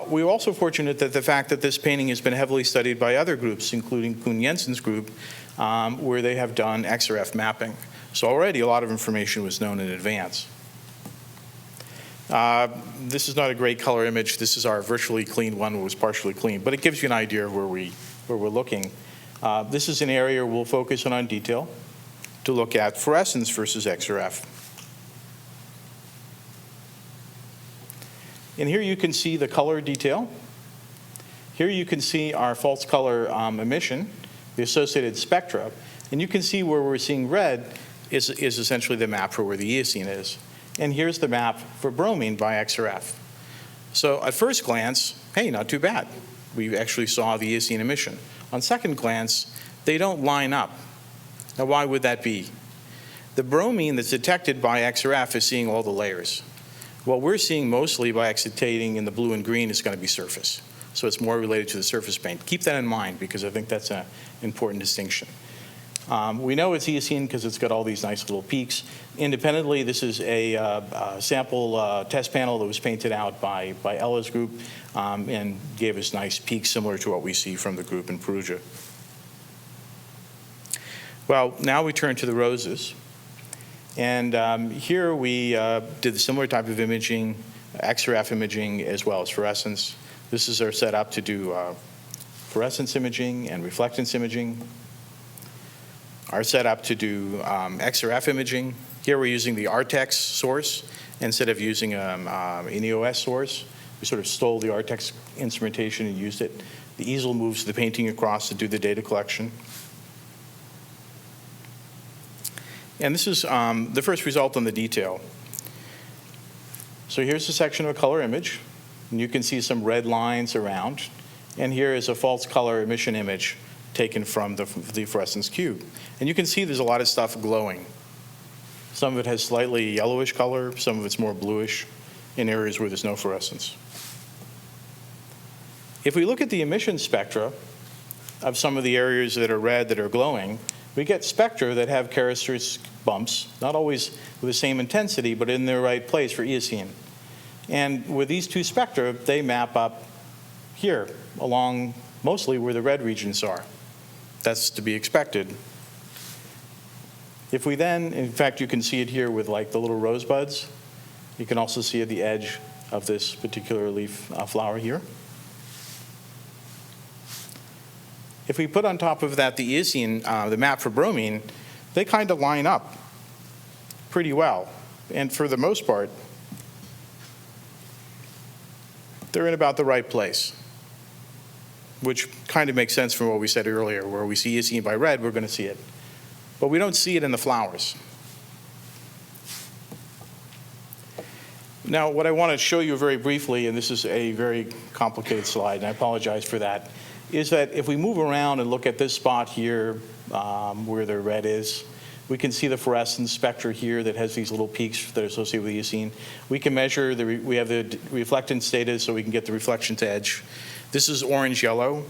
We were also fortunate that the fact that this painting has been heavily studied by other groups, including Kuhn Jensen's group, where they have done XRF mapping. So already a lot of information was known in advance. This is not a great color image. This is our virtually clean one. It was partially clean, but it gives you an idea of where we're looking. This is an area we'll focus on detail to look at fluorescence versus XRF. And here you can see the color detail. Here you can see our false color emission, the associated spectra. And you can see where we're seeing red is essentially the map for where the eosine is. And here's the map for bromine by XRF. So at first glance, hey, not too bad. We actually saw the eosine emission. On second glance, they don't line up. Now, why would that be? The bromine that's detected by XRF is seeing all the layers. What we're seeing mostly by excitating in the blue and green is going to be surface. So it's more related to the surface paint. Keep that in mind because I think that's an important distinction. We know it's eosine because it's got all these nice little peaks. Independently, this is a sample test panel that was painted out by Ella's group and gave us nice peaks similar to what we see from the group in Perugia. Well, now we turn to the roses. And here we did the similar type of imaging, XRF imaging as well as fluorescence. This is our setup to do fluorescence imaging and reflectance imaging. Our setup to do XRF imaging. Here we're using the Artex source instead of using an EOS source. We sort of stole the Artex instrumentation and used it. The easel moves the painting across to do the data collection. And this is the first result on the detail. So here's a section of a color image. And you can see some red lines around. And here is a false color emission image taken from the fluorescence cube. And you can see there's a lot of stuff glowing. Some of it has slightly yellowish color, some of it's more bluish in areas where there's no fluorescence. If we look at the emission spectra of some of the areas that are red that are glowing, we get spectra that have characteristic bumps, not always with the same intensity, but in the right place for eosine. And with these two spectra, they map up here along mostly where the red regions are. That's to be expected. If we then, in fact, you can see it here with like the little rosebuds. You can also see at the edge of this particular leaf flower here. If we put on top of that the eosine, the map for bromine, they kind of line up pretty well. And for the most part, they're in about the right place, which kind of makes sense from what we said earlier. Where we see eosine by red, we're going to see it. But we don't see it in the flowers. Now, what I want to show you very briefly, and this is a very complicated slide, and I apologize for that, is that if we move around and look at this spot here where the red is, we can see the fluorescence spectra here that has these little peaks that are associated with eosine. We can measure, we have the reflectance data so we can get the reflection to edge. This is orange-yellow.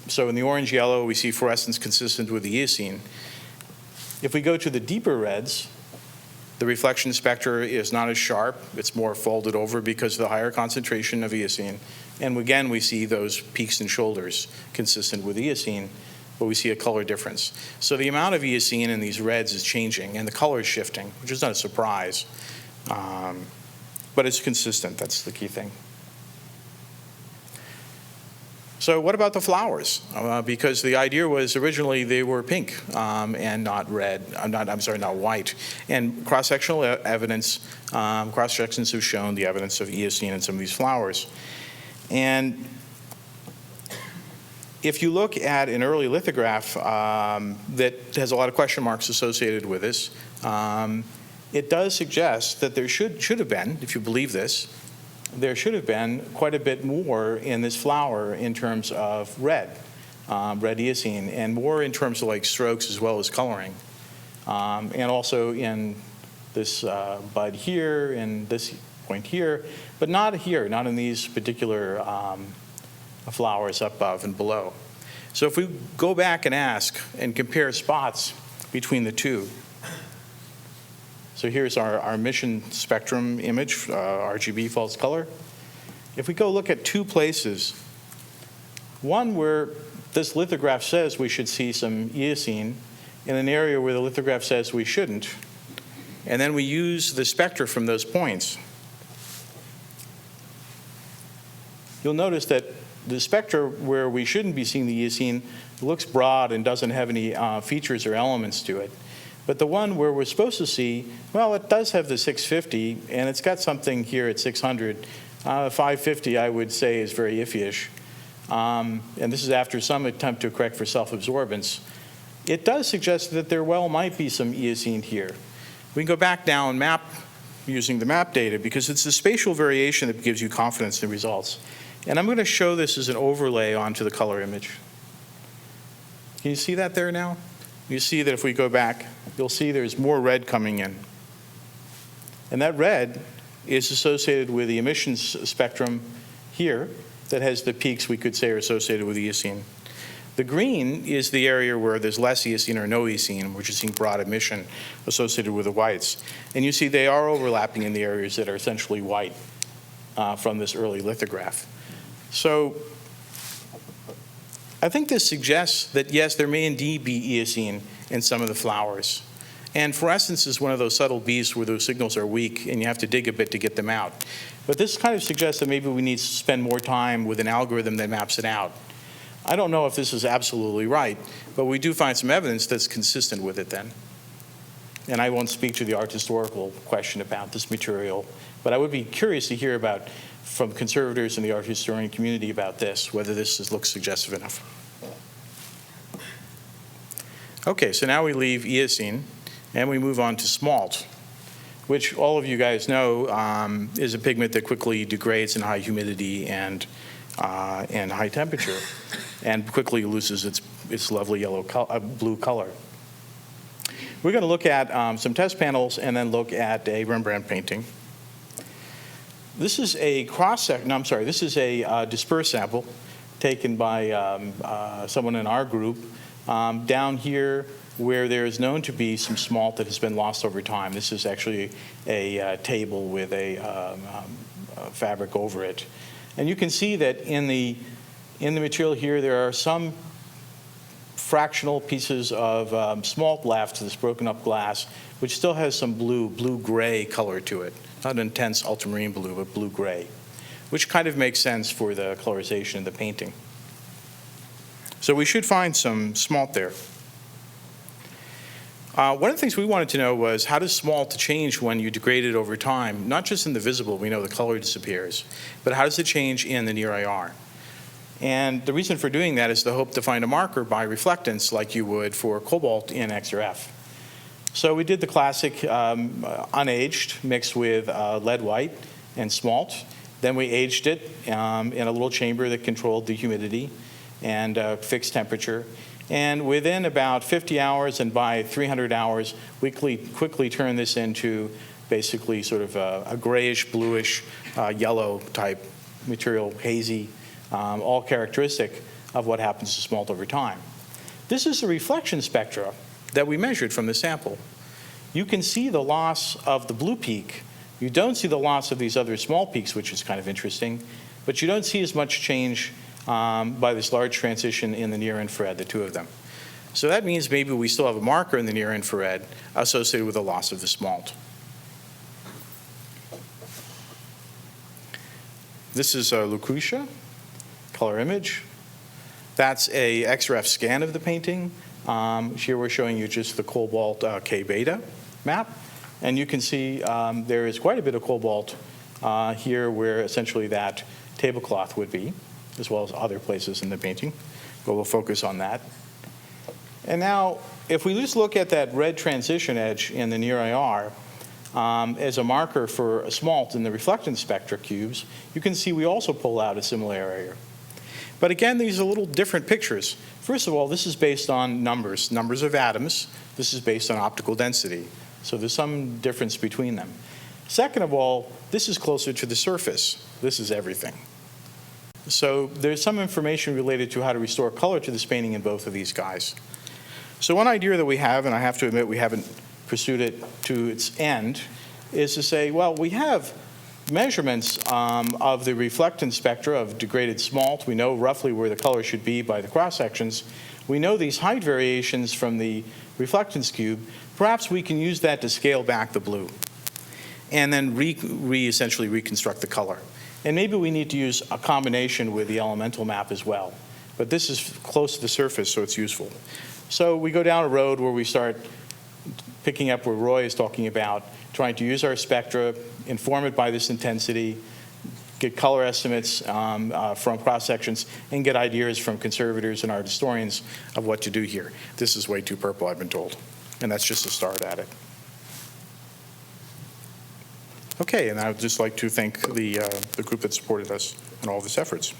So in the orange-yellow, we see fluorescence consistent with the eosine. If we go to the deeper reds, the reflection spectra is not as sharp. It's more folded over because of the higher concentration of eosine. And again, we see those peaks and shoulders consistent with eosine, but we see a color difference. So the amount of eosine in these reds is changing, and the color is shifting, which is not a surprise. But it's consistent. That's the key thing. So what about the flowers? Because the idea was originally they were pink and not red. Not white. And cross-sectional evidence, cross-sections have shown the evidence of eosine in some of these flowers. And if you look at an early lithograph that has a lot of question marks associated with this, it does suggest that there should have been, if you believe this, there should have been quite a bit more in this flower in terms of red eosine, and more in terms of like strokes as well as coloring. And also in this bud here and this point here, but not here, not in these particular flowers up above and below. So if we go back and ask and compare spots between the two, so here's our emission spectrum image, RGB false color. If we go look at two places, one where this lithograph says we should see some eosine, in an area where the lithograph says we shouldn't, and then we use the spectra from those points, you'll notice that the spectra where we shouldn't be seeing the eosine looks broad and doesn't have any features or elements to it. But the one where we're supposed to see, well, it does have the 650, and it's got something here at 600. 550, I would say, is very iffy-ish. And this is after some attempt to correct for self-absorbance. It does suggest that there well might be some eosine here. We can go back now and map using the map data, because it's the spatial variation that gives you confidence in the results. And I'm going to show this as an overlay onto the color image. Can you see that there now? You see that if we go back, you'll see there's more red coming in. And that red is associated with the emissions spectrum here that has the peaks we could say are associated with eosine. The green is the area where there's less eosine or no eosine, which is seeing broad emission associated with the whites. And you see they are overlapping in the areas that are essentially white from this early lithograph. So I think this suggests that, yes, there may indeed be eosine in some of the flowers. And fluorescence is one of those subtle beasts where those signals are weak and you have to dig a bit to get them out. But this kind of suggests that maybe we need to spend more time with an algorithm that maps it out. I don't know if this is absolutely right, but we do find some evidence that's consistent with it then. And I won't speak to the art historical question about this material, but I would be curious to hear about from conservators in the art historian community about this, whether this looks suggestive enough. Okay, so now we leave eosine and we move on to smalt, which all of you guys know is a pigment that quickly degrades in high humidity and high temperature, and quickly loses its lovely blue color. We're going to look at some test panels and then look at a Rembrandt painting. This is a this is a dispersed sample taken by someone in our group down here where there is known to be some smalt that has been lost over time. This is actually a table with a fabric over it. And you can see that in the material here, there are some fractional pieces of smalt left, this broken up glass, which still has some blue-gray color to it. Not intense ultramarine blue, but blue-gray, which kind of makes sense for the colorization of the painting. So we should find some smalt there. One of the things we wanted to know was, how does smalt change when you degrade it over time? Not just in the visible, we know the color disappears, but how does it change in the near IR? And the reason for doing that is to hope to find a marker by reflectance like you would for cobalt in X or F. So we did the classic unaged mixed with lead white and smalt. Then we aged it in a little chamber that controlled the humidity and fixed temperature. And within about 50 hours and by 300 hours, we quickly turned this into basically sort of a grayish, bluish, yellow type material, hazy, all characteristic of what happens to smalt over time. This is the reflection spectra that we measured from the sample. You can see the loss of the blue peak. You don't see the loss of these other small peaks, which is kind of interesting, but you don't see as much change by this large transition in the near infrared, the two of them. So that means maybe we still have a marker in the near infrared associated with the loss of the smalt. This is Lucretia, color image. That's a XRF scan of the painting. Here we're showing you just the cobalt K beta map. And you can see there is quite a bit of cobalt here where essentially that tablecloth would be, as well as other places in the painting. But we'll focus on that. And now, if we just look at that red transition edge in the near IR as a marker for a smalt in the reflectance spectra cubes, you can see we also pull out a similar area. But again, these are little different pictures. First of all, this is based on numbers of atoms. This is based on optical density. So there's some difference between them. Second of all, this is closer to the surface. This is everything. So there's some information related to how to restore color to this painting in both of these guys. So one idea that we have, and I have to admit we haven't pursued it to its end, is to say, well, we have measurements of the reflectance spectra of degraded smalt. We know roughly where the color should be by the cross-sections. We know these height variations from the reflectance cube. Perhaps we can use that to scale back the blue and then essentially reconstruct the color. And maybe we need to use a combination with the elemental map as well. But this is close to the surface, so it's useful. So we go down a road where we start picking up where Roy is talking about, trying to use our spectra, inform it by this intensity, get color estimates from cross-sections, and get ideas from conservators and art historians of what to do here. This is way too purple, I've been told. And that's just a start at it. Okay, and I would just like to thank the group that supported us in all this efforts.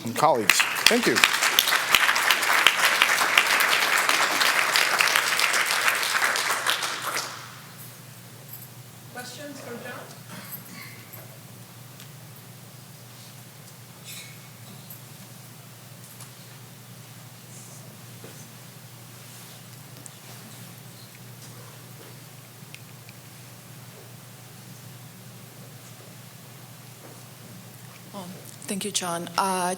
And colleagues, thank you. Questions for John? Thank you, John.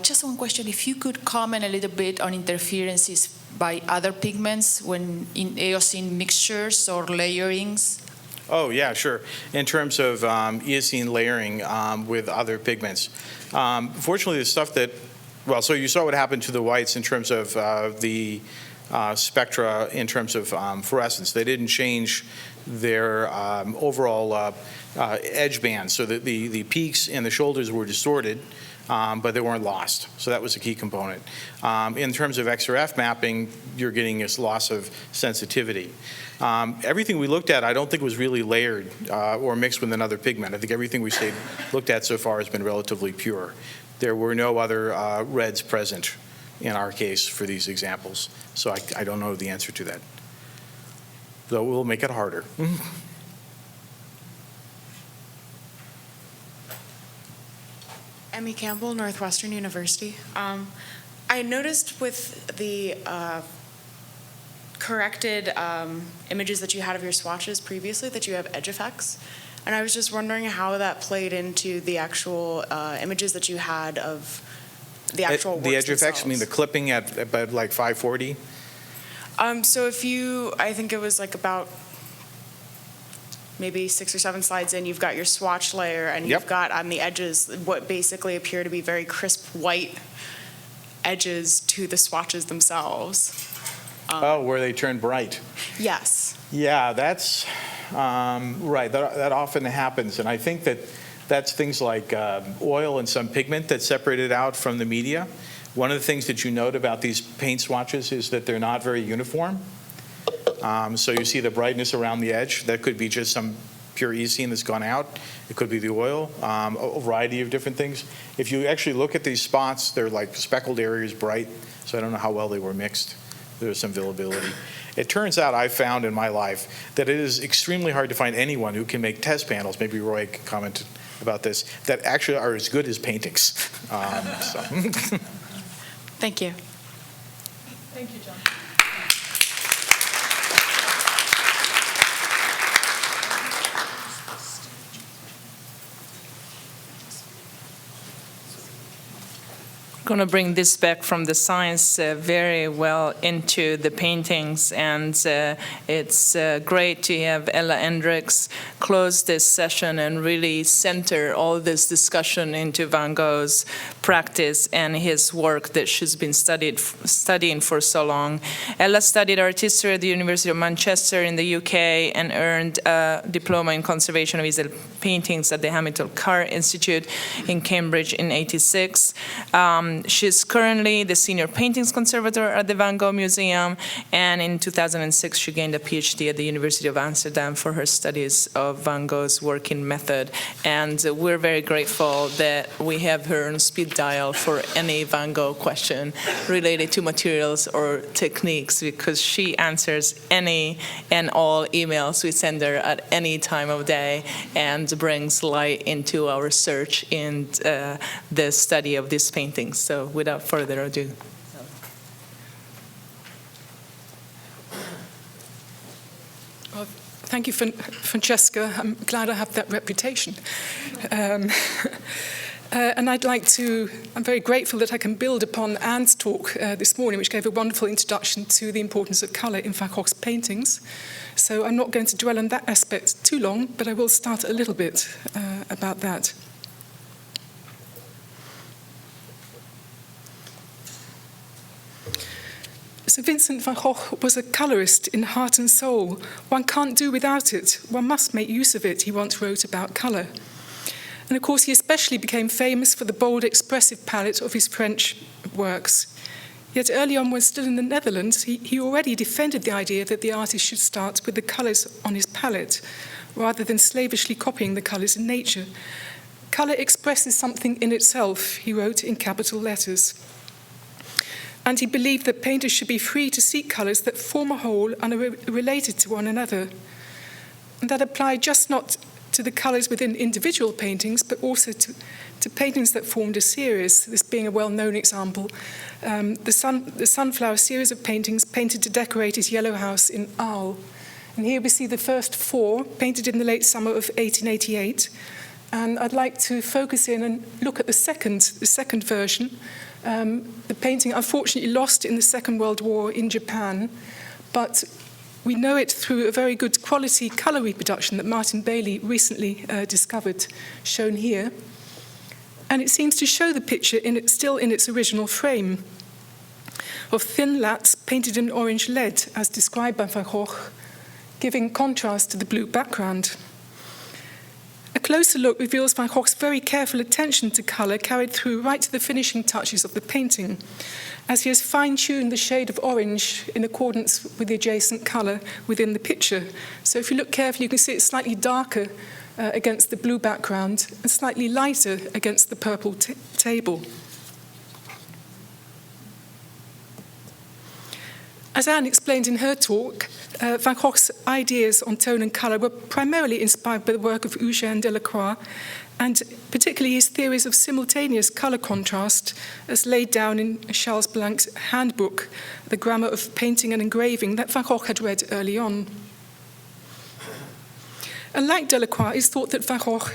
Just one question. If you could comment a little bit on interferences by other pigments when in Eocene mixtures or layerings? Oh, yeah, sure. In terms of Eocene layering with other pigments. Fortunately, the stuff that, well, so you saw what happened to the whites in terms of the spectra in terms of fluorescence. They didn't change their overall edge band, so that the peaks and the shoulders were distorted, but they weren't lost. So that was a key component. In terms of XRF mapping, you're getting this loss of sensitivity. Everything we looked at, I don't think was really layered or mixed with another pigment. I think everything we looked at so far has been relatively pure. There were no other reds present in our case for these examples. So I don't know the answer to that. Though we'll make it harder. Emmy Campbell, Northwestern University. I noticed with the corrected images that you had of your swatches previously that you have edge effects. And I was just wondering how that played into the actual images that you had of the actual works The edge effects, themselves. I mean the clipping at about like 540? So if you, I think it was like about maybe 6 or 7 slides in, you've got your swatch layer, and Yep. you've got on the edges what basically appear to be very crisp white edges to the swatches themselves. Oh, where they turn bright. Yes. Yeah, that's right. That often happens, and I think that's things like oil and some pigment that's separated out from the media. One of the things that you note about these paint swatches is that they're not very uniform. So you see the brightness around the edge. That could be just some pure Eocene that's gone out. It could be the oil, a variety of different things. If you actually look at these spots, they're like speckled areas, bright. So I don't know how well they were mixed. There's some variability. It turns out I found in my life that it is extremely hard to find anyone who can make test panels, maybe Roy can comment about this, that actually are as good as paintings. Thank you. Thank you, John. going to bring this back from the science very well into the paintings, and it's great to have Ella Hendriks close this session and really center all this discussion into Van Gogh's practice and his work that she's been studying for so long. Ella studied art history at the University of Manchester in the UK and earned a diploma in conservation of easel paintings at the Hamilton Carr Institute in Cambridge in '86. She's currently the senior paintings conservator at the Van Gogh Museum, and in 2006 she gained a PhD at the University of Amsterdam for her studies of Van Gogh's working method. And we're very grateful that we have her on speed dial for any Van Gogh question related to materials or techniques, because she answers any and all emails we send her at any time of day and brings light into our search in the study of these paintings. So without further ado. Well, thank you, Francesca. I'm glad I have that reputation. And I'm very grateful that I can build upon Anne's talk this morning, which gave a wonderful introduction to the importance of colour in Van Gogh's paintings. So I'm not going to dwell on that aspect too long, but I will start a little bit about that. So Vincent van Gogh was a colourist in heart and soul. One can't do without it. One must make use of it, he once wrote about colour. And of course, he especially became famous for the bold, expressive palette of his French works. Yet early on, when still in the Netherlands, he already defended the idea that the artist should start with the colours on his palette, rather than slavishly copying the colours in nature. Colour expresses something in itself, he wrote in capital letters. And he believed that painters should be free to seek colours that form a whole and are related to one another. And that applied just not to the colours within individual paintings, but also to paintings that formed a series, this being a well-known example. The Sunflower series of paintings painted to decorate his yellow house in Arles. And here we see the first four, painted in the late summer of 1888. And I'd like to focus in and look at the second version. The painting unfortunately lost in the Second World War in Japan, but we know it through a very good quality colour reproduction that Martin Bailey recently discovered, shown here. And it seems to show the picture still in its original frame, of thin lats painted in orange lead, as described by Van Gogh, giving contrast to the blue background. A closer look reveals Van Gogh's very careful attention to colour carried through right to the finishing touches of the painting, as he has fine-tuned the shade of orange in accordance with the adjacent colour within the picture. So if you look carefully, you can see it's slightly darker against the blue background and slightly lighter against the purple table. As Anne explained in her talk, Van Gogh's ideas on tone and colour were primarily inspired by the work of Eugène Delacroix, and particularly his theories of simultaneous colour contrast, as laid down in Charles Blanc's handbook, The Grammar of Painting and Engraving, that Van Gogh had read early on. And like Delacroix, it's thought that Van Gogh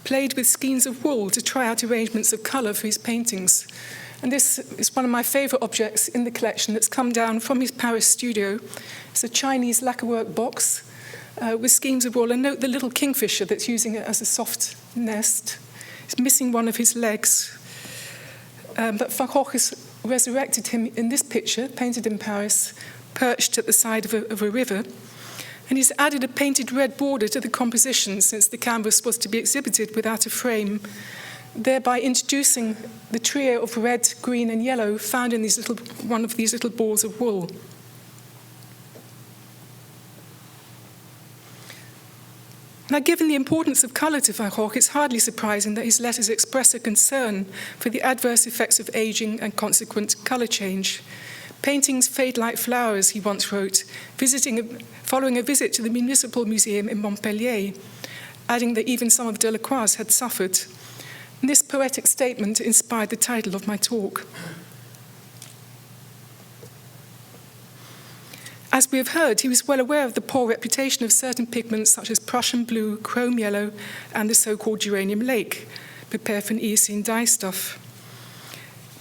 played with skeins of wool to try out arrangements of colour for his paintings. And this is one of my favourite objects in the collection that's come down from his Paris studio. It's a Chinese lacquerwork box with schemes of wool. And note the little kingfisher that's using it as a soft nest. It's missing one of his legs. But Van Gogh has resurrected him in this picture, painted in Paris, perched at the side of a river. And he's added a painted red border to the composition, since the canvas was to be exhibited without a frame, thereby introducing the trio of red, green and yellow found in one of these little balls of wool. Now, given the importance of colour to Van Gogh, it's hardly surprising that his letters express a concern for the adverse effects of ageing and consequent colour change. Paintings fade like flowers, he once wrote, following a visit to the Municipal Museum in Montpellier, adding that even some of Delacroix's had suffered. And this poetic statement inspired the title of my talk. As we have heard, he was well aware of the poor reputation of certain pigments such as Prussian blue, chrome yellow, and the so-called geranium lake, prepared from Eocene dyestuff.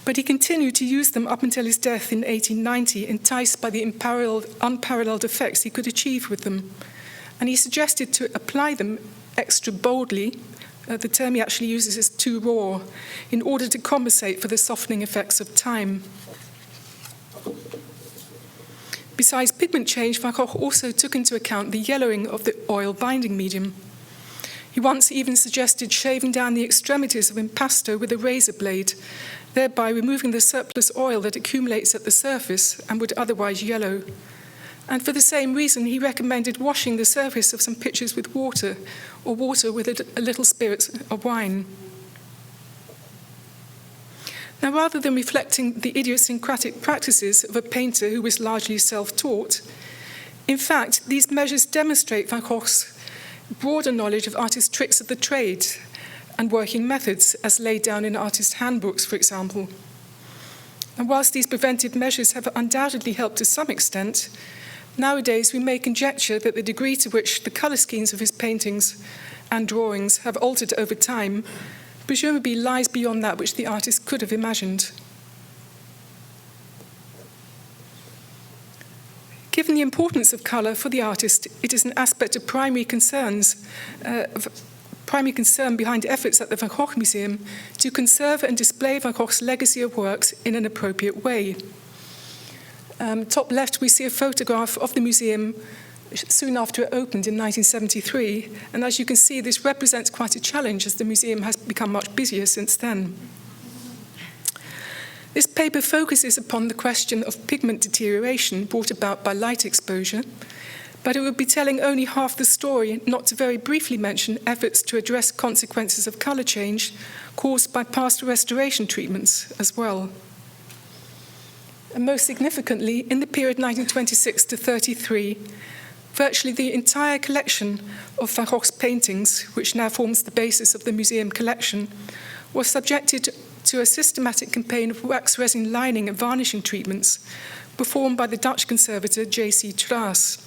But he continued to use them up until his death in 1890, enticed by the unparalleled effects he could achieve with them. And he suggested to apply them extra boldly, the term he actually uses is too raw, in order to compensate for the softening effects of time. Besides pigment change, Van Gogh also took into account the yellowing of the oil binding medium. He once even suggested shaving down the extremities of impasto with a razor blade, thereby removing the surplus oil that accumulates at the surface and would otherwise yellow. And for the same reason, he recommended washing the surface of some pictures with water, or water with a little spirit of wine. Now, rather than reflecting the idiosyncratic practices of a painter who was largely self-taught, in fact, these measures demonstrate Van Gogh's broader knowledge of artist tricks of the trade and working methods, as laid down in artist handbooks, for example. And whilst these preventive measures have undoubtedly helped to some extent, nowadays we may conjecture that the degree to which the colour schemes of his paintings and drawings have altered over time presumably lies beyond that which the artist could have imagined. Given the importance of colour for the artist, it is an aspect of primary concern behind efforts at the Van Gogh Museum to conserve and display Van Gogh's legacy of works in an appropriate way. Top left, we see a photograph of the museum soon after it opened in 1973, and as you can see, this represents quite a challenge as the museum has become much busier since then. This paper focuses upon the question of pigment deterioration brought about by light exposure, but it would be telling only half the story not to very briefly mention efforts to address consequences of colour change caused by past restoration treatments as well. And most significantly, in the period 1926 to 33, virtually the entire collection of Van Gogh's paintings, which now forms the basis of the museum collection, was subjected to a systematic campaign of wax resin lining and varnishing treatments performed by the Dutch conservator J.C. Traas.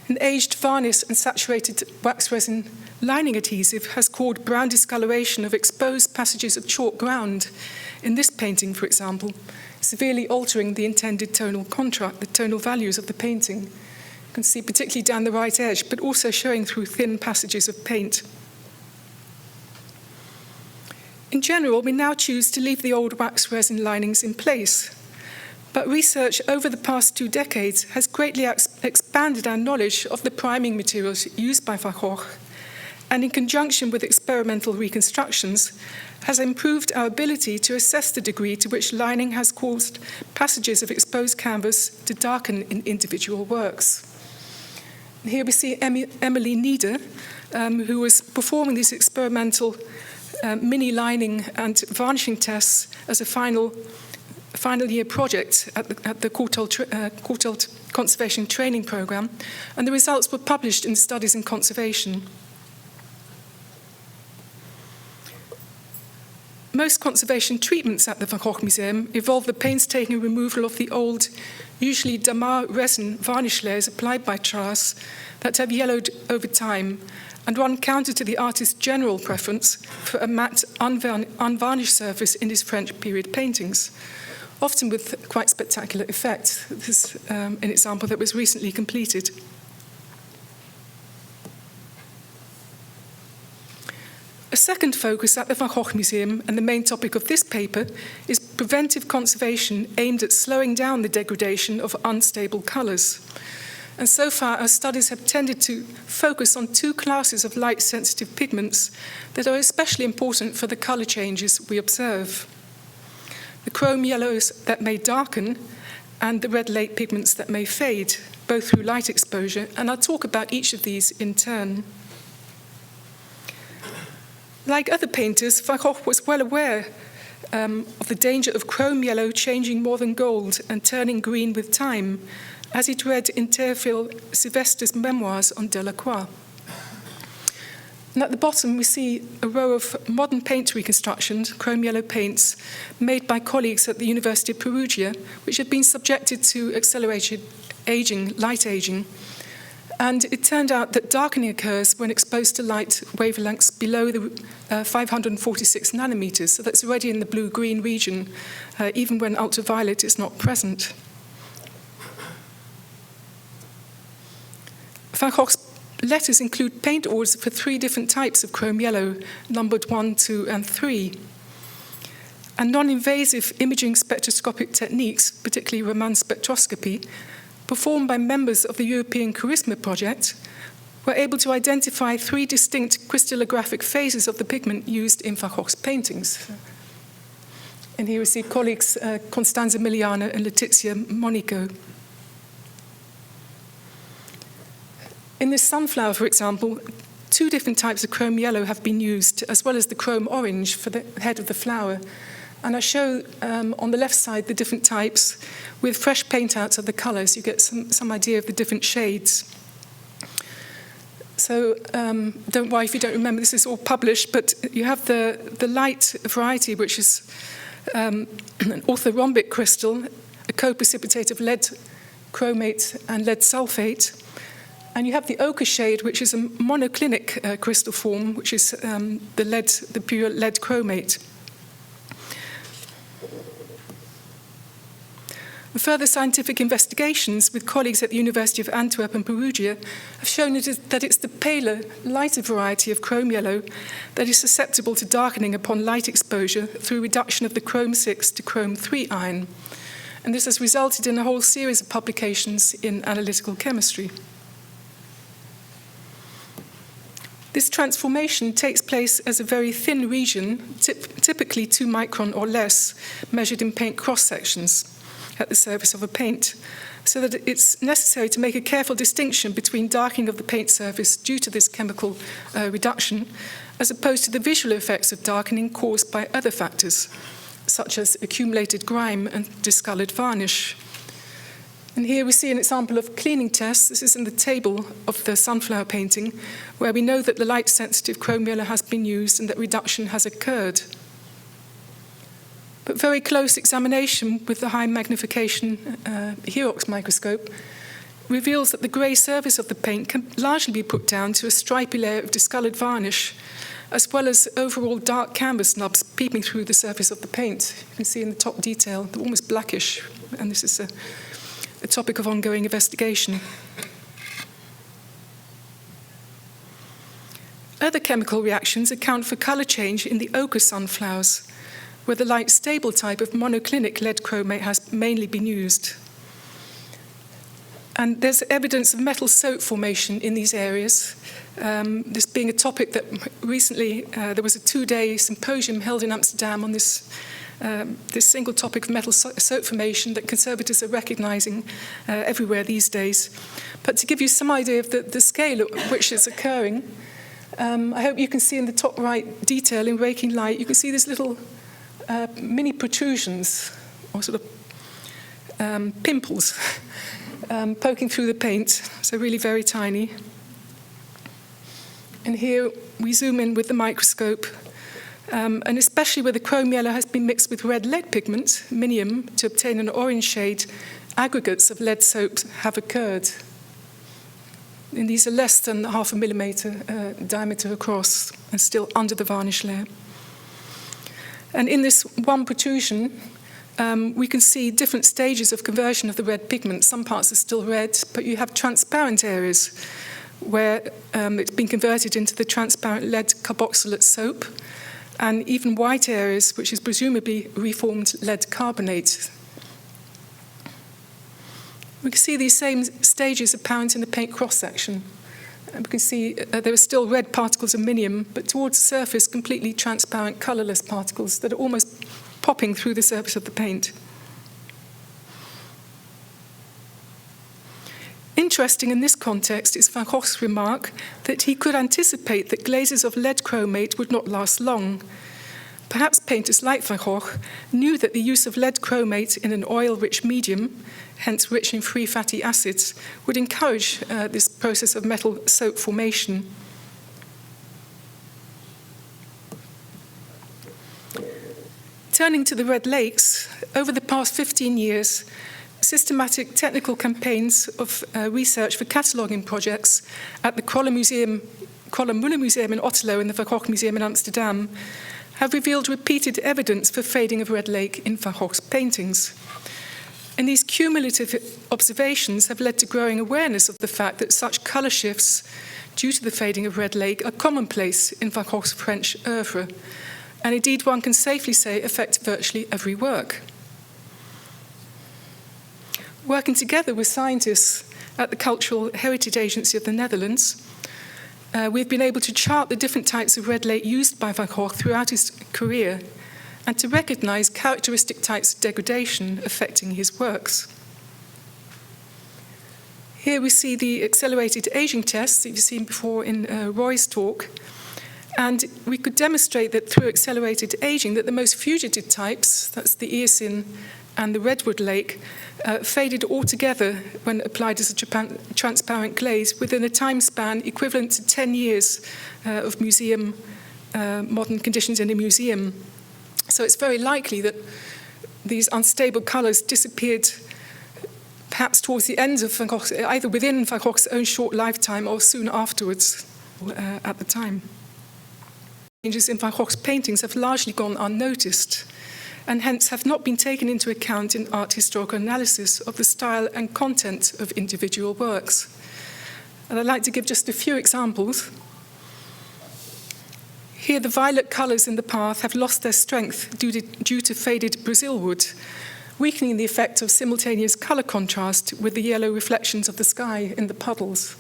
An aged varnish and saturated wax resin lining adhesive has caused brown discoloration of exposed passages of chalk ground in this painting, for example, severely altering the intended tonal contrast, the tonal values of the painting. You can see particularly down the right edge, but also showing through thin passages of paint. In general, we now choose to leave the old wax resin linings in place, but research over the past 2 decades has greatly expanded our knowledge of the priming materials used by Van Gogh, and in conjunction with experimental reconstructions, has improved our ability to assess the degree to which lining has caused passages of exposed canvas to darken in individual works. Here we see Emily Nieder, who was performing these experimental mini lining and varnishing tests as a final year project at the Courtauld Conservation Training Programme, and the results were published in Studies in Conservation. Most conservation treatments at the Van Gogh Museum involve the painstaking removal of the old, usually damar resin varnish layers applied by Traas that have yellowed over time, and run counter to the artist's general preference for a matte, unvarnished surface in his French period paintings, often with quite spectacular effect. This is an example that was recently completed. A second focus at the Van Gogh Museum, and the main topic of this paper, is preventive conservation aimed at slowing down the degradation of unstable colours. And so far, our studies have tended to focus on 2 classes of light-sensitive pigments that are especially important for the colour changes we observe: the chrome yellows that may darken and the red late pigments that may fade, both through light exposure, and I'll talk about each of these in turn. Like other painters, Van Gogh was well aware of the danger of chrome yellow changing more than gold and turning green with time, as he'd read in Théophile Sylvestre's memoirs on Delacroix. And at the bottom, we see a row of modern paint reconstructions, chrome yellow paints, made by colleagues at the University of Perugia, which had been subjected to accelerated aging, light aging, And it turned out that darkening occurs when exposed to light wavelengths below the 546 nanometers. So that's already in the blue-green region, even when ultraviolet is not present. Van Gogh's letters include paint orders for 3 different types of chrome yellow, numbered 1, 2, and 3. And non-invasive imaging spectroscopic techniques, particularly Raman spectroscopy, performed by members of the European Charisma project, were able to identify 3 distinct crystallographic phases of the pigment used in Van Gogh's paintings. And here we see colleagues Constanza Miliana and Letizia Monico. In this sunflower, for example, 2 different types of chrome yellow have been used, as well as the chrome orange for the head of the flower. And I show on the left side the different types with fresh paint outs of the colors. You get some idea of the different shades. So don't worry if you don't remember, this is all published, but you have the light variety, which is an orthorhombic crystal, a co-precipitate of lead chromate and lead sulfate. And you have the ochre shade, which is a monoclinic crystal form, which is the pure lead chromate. Further scientific investigations with colleagues at the University of Antwerp and Perugia have shown that it's the paler, lighter variety of chrome yellow that is susceptible to darkening upon light exposure through reduction of the chrome 6 to chrome 3 ion. And this has resulted in a whole series of publications in analytical chemistry. This transformation takes place as a very thin region, typically 2 micron or less, measured in paint cross-sections at the surface of a paint, so that it's necessary to make a careful distinction between darkening of the paint surface due to this chemical reduction, as opposed to the visual effects of darkening caused by other factors, such as accumulated grime and discolored varnish. And here we see an example of cleaning tests. This is in the table of the sunflower painting, where we know that the light-sensitive chrome yellow has been used and that reduction has occurred. But very close examination with the high magnification Herox microscope reveals that the grey surface of the paint can largely be put down to a stripy layer of discolored varnish, as well as overall dark canvas nubs peeping through the surface of the paint. You can see in the top detail, they're almost blackish, and this is a topic of ongoing investigation. Other chemical reactions account for colour change in the ochre sunflowers, where the light stable type of monoclinic lead chromate has mainly been used. And there's evidence of metal soap formation in these areas, this being a topic that recently there was a 2-day symposium held in Amsterdam on this single topic of metal soap formation that conservators are recognizing everywhere these days. But to give you some idea of the scale at which it's occurring, I hope you can see in the top right detail in raking light, you can see this little mini protrusions, or sort of pimples, poking through the paint, so really very tiny. And here we zoom in with the microscope, and especially where the chrome yellow has been mixed with red lead pigment, minium, to obtain an orange shade, aggregates of lead soap have occurred. And these are less than 0.5 millimeter diameter across and still under the varnish layer. And in this one protrusion, we can see different stages of conversion of the red pigment. Some parts are still red, but you have transparent areas where it's been converted into the transparent lead carboxylate soap, and even white areas, which is presumably reformed lead carbonate. We can see these same stages apparent in the paint cross-section. We can see there are still red particles of minium, but towards the surface, completely transparent, colorless particles that are almost popping through the surface of the paint. Interesting in this context is Van Gogh's remark that he could anticipate that glazes of lead chromate would not last long. Perhaps painters like Van Gogh knew that the use of lead chromate in an oil-rich medium, hence rich in free fatty acids, would encourage this process of metal soap formation. Turning to the Red Lakes, over the past 15 years, systematic technical campaigns of research for cataloguing projects at the Kröller-Müller Museum in Otterlo and the Van Gogh Museum in Amsterdam have revealed repeated evidence for fading of red lake in Van Gogh's paintings. And these cumulative observations have led to growing awareness of the fact that such colour shifts due to the fading of red lake are commonplace in Van Gogh's French oeuvre, and indeed one can safely say affect virtually every work. Working together with scientists at the Cultural Heritage Agency of the Netherlands, we've been able to chart the different types of red lake used by Van Gogh throughout his career and to recognise characteristic types of degradation affecting his works. Here we see the accelerated aging test that you've seen before in Roy's talk, and we could demonstrate that through accelerated aging that the most fugitive types, that's the eosin and the redwood lake, faded altogether when applied as a transparent glaze within a time span equivalent to 10 years of museum, modern conditions in a museum. So it's very likely that these unstable colours disappeared perhaps towards the end of Van Gogh's, either within Van Gogh's own short lifetime or soon afterwards at the time. Changes in Van Gogh's paintings have largely gone unnoticed and hence have not been taken into account in art historical analysis of the style and content of individual works. And I'd like to give just a few examples. Here, the violet colours in the path have lost their strength due to faded Brazil wood, weakening the effect of simultaneous colour contrast with the yellow reflections of the sky in the puddles.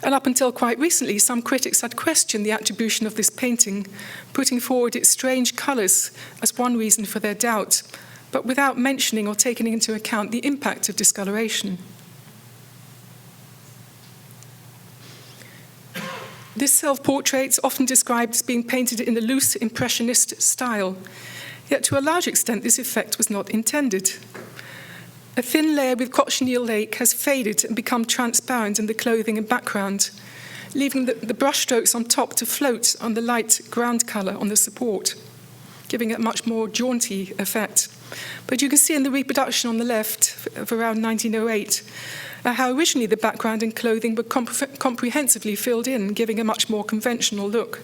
And up until quite recently, some critics had questioned the attribution of this painting, putting forward its strange colours as one reason for their doubt, but without mentioning or taking into account the impact of discoloration. This self-portrait is often described as being painted in the loose Impressionist style, yet to a large extent this effect was not intended. A thin layer with cochineal lake has faded and become transparent in the clothing and background, leaving the brushstrokes on top to float on the light ground colour on the support, giving it a much more jaunty effect. But you can see in the reproduction on the left of around 1908 how originally the background and clothing were comprehensively filled in, giving a much more conventional look.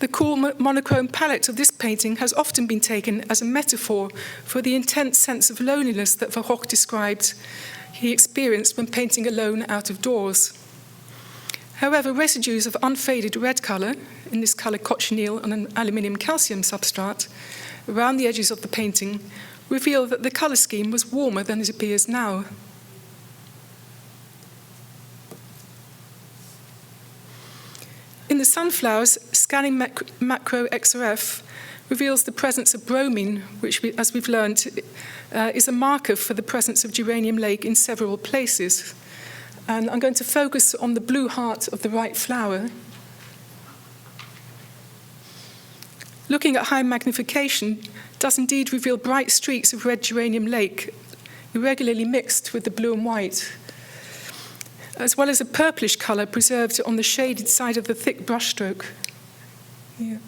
The cool monochrome palette of this painting has often been taken as a metaphor for the intense sense of loneliness that Van Gogh described he experienced when painting alone out of doors. However, residues of unfaded red colour, in this colour cochineal on an aluminium calcium substrate, around the edges of the painting, reveal that the colour scheme was warmer than it appears now. In the sunflowers, scanning macro XRF reveals the presence of bromine, which, as we've learned, is a marker for the presence of geranium lake in several places. And I'm going to focus on the blue heart of the right flower. Looking at high magnification does indeed reveal bright streaks of red geranium lake, irregularly mixed with the blue and white, as well as a purplish colour preserved on the shaded side of the thick brushstroke. Yeah.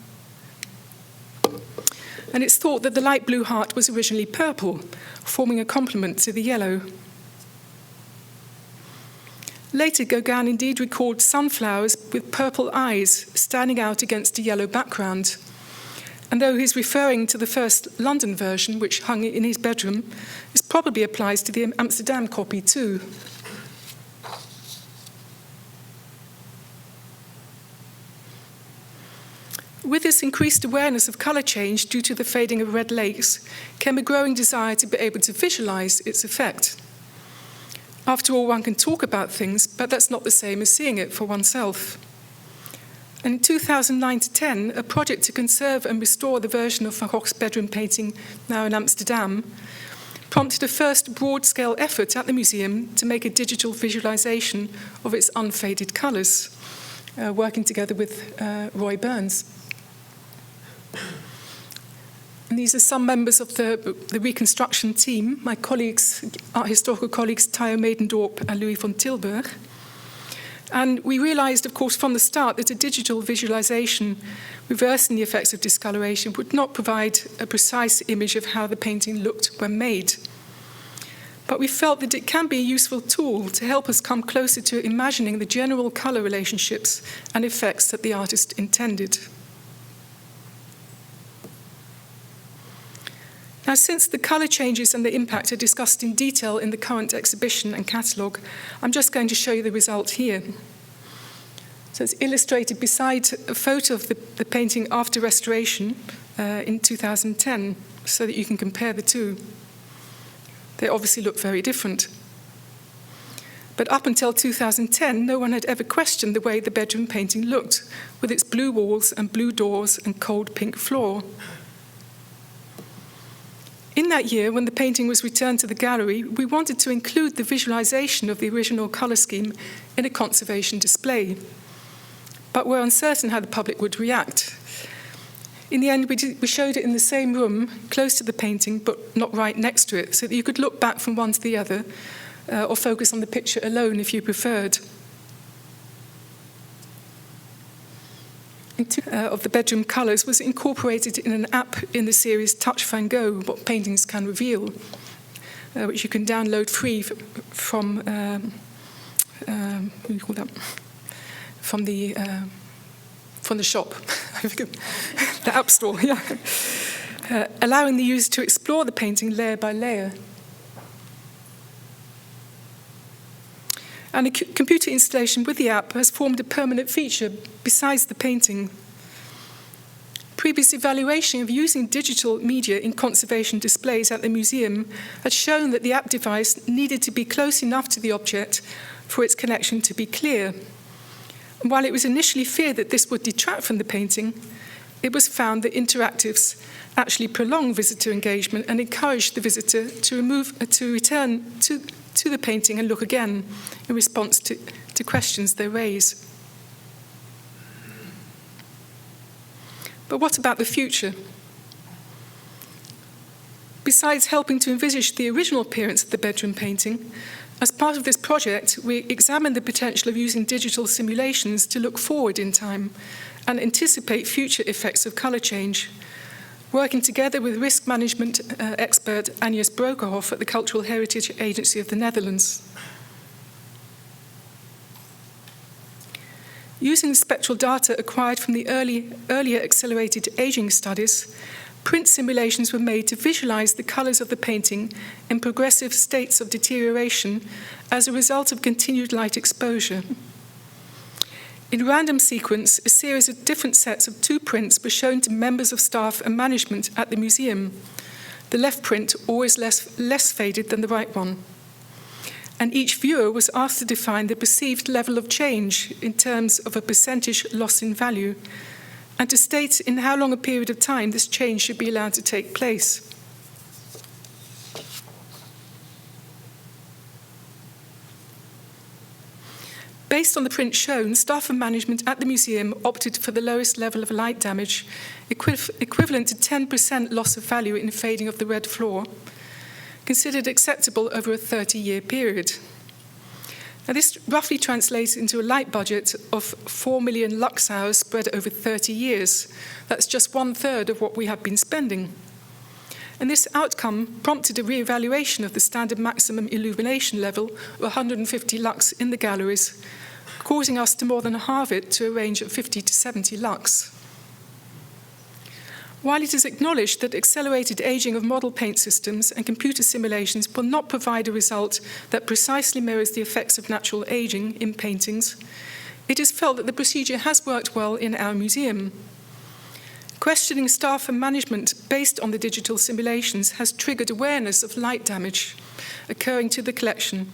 And it's thought that the light blue heart was originally purple, forming a complement to the yellow. Later, Gauguin indeed recalled sunflowers with purple eyes standing out against a yellow background. And though he's referring to the first London version, which hung in his bedroom, this probably applies to the Amsterdam copy too. With this increased awareness of colour change due to the fading of red lakes came a growing desire to be able to visualise its effect. After all, one can talk about things, but that's not the same as seeing it for oneself. And in 2009-10, a project to conserve and restore the version of Van Gogh's bedroom painting, now in Amsterdam, prompted a first broad-scale effort at the museum to make a digital visualisation of its unfaded colours, working together with Roy Berns. And these are some members of the reconstruction team, my colleagues, art historical colleagues Tayo Maidendorp and Louis von Tilburg. And we realized, of course, from the start that a digital visualization reversing the effects of discoloration would not provide a precise image of how the painting looked when made. But we felt that it can be a useful tool to help us come closer to imagining the general color relationships and effects that the artist intended. Now, since the color changes and the impact are discussed in detail in the current exhibition and catalogue, I'm just going to show you the result here. So it's illustrated beside a photo of the painting after restoration in 2010, so that you can compare the two. They obviously look very different. But up until 2010, no one had ever questioned the way the bedroom painting looked, with its blue walls and blue doors and cold pink floor. In that year, when the painting was returned to the gallery, we wanted to include the visualization of the original color scheme in a conservation display, but were uncertain how the public would react. In the end, we showed it in the same room, close to the painting, but not right next to it, so that you could look back from one to the other, or focus on the picture alone if you preferred. Of the bedroom colours was incorporated in an app in the series Touch Van Gogh, What Paintings Can Reveal, which you can download free from what do you call that? From the shop, the App Store, yeah. Allowing the user to explore the painting layer by layer. And a computer installation with the app has formed a permanent feature besides the painting. Previous evaluation of using digital media in conservation displays at the museum had shown that the app device needed to be close enough to the object for its connection to be clear. And while it was initially feared that this would detract from the painting, it was found that interactives actually prolong visitor engagement and encourage the visitor to return to the painting and look again in response to questions they raise. But what about the future? Besides helping to envisage the original appearance of the bedroom painting, as part of this project, we examined the potential of using digital simulations to look forward in time and anticipate future effects of colour change, working together with risk management expert Agnes Broekhoff at the Cultural Heritage Agency of the Netherlands. Using the spectral data acquired from the earlier accelerated aging studies, print simulations were made to visualize the colors of the painting in progressive states of deterioration as a result of continued light exposure. In random sequence, a series of different sets of 2 prints were shown to members of staff and management at the museum. The left print always less faded than the right one. And each viewer was asked to define the perceived level of change in terms of a percentage loss in value, and to state in how long a period of time this change should be allowed to take place. Based on the print shown, staff and management at the museum opted for the lowest level of light damage, equivalent to 10% loss of value in fading of the red floor, considered acceptable over a 30-year period. Now, this roughly translates into a light budget of 4 million lux hours spread over 30 years. That's just 1/3 of what we have been spending. And this outcome prompted a re-evaluation of the standard maximum illumination level of 150 lux in the galleries, causing us to more than halve it to a range of 50 to 70 lux. While it is acknowledged that accelerated aging of model paint systems and computer simulations will not provide a result that precisely mirrors the effects of natural aging in paintings, it is felt that the procedure has worked well in our museum. Questioning staff and management based on the digital simulations has triggered awareness of light damage occurring to the collection,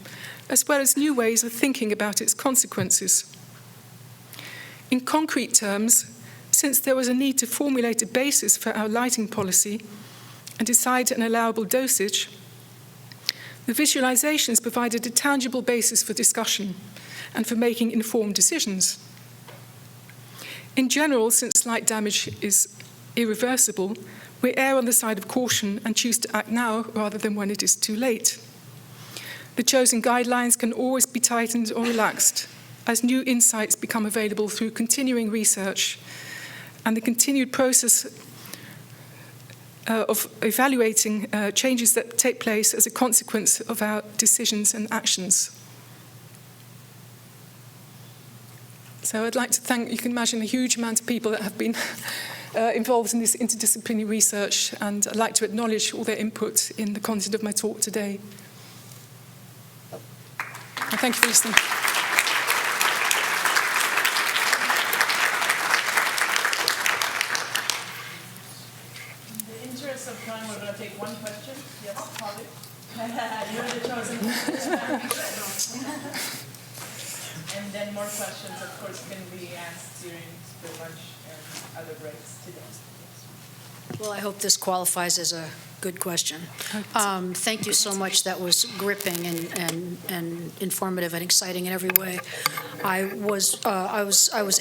as well as new ways of thinking about its consequences. In concrete terms, since there was a need to formulate a basis for our lighting policy and decide an allowable dosage, the visualizations provided a tangible basis for discussion and for making informed decisions. In general, since light damage is irreversible, we err on the side of caution and choose to act now rather than when it is too late. The chosen guidelines can always be tightened or relaxed, as new insights become available through continuing research and the continued process of evaluating changes that take place as a consequence of our decisions and actions. So I'd like to thank, you can imagine, a huge amount of people that have been involved in this interdisciplinary research, and I'd like to acknowledge all their input in the content of my talk today. And thank you for listening. In the interest of time, we're going to take one question. Yes, Holly? You're the chosen one. And then more questions, of course, can be asked during the lunch and other breaks today. Well, I hope this qualifies as a good question. Thank you so much. That was gripping and informative and exciting in every way. I was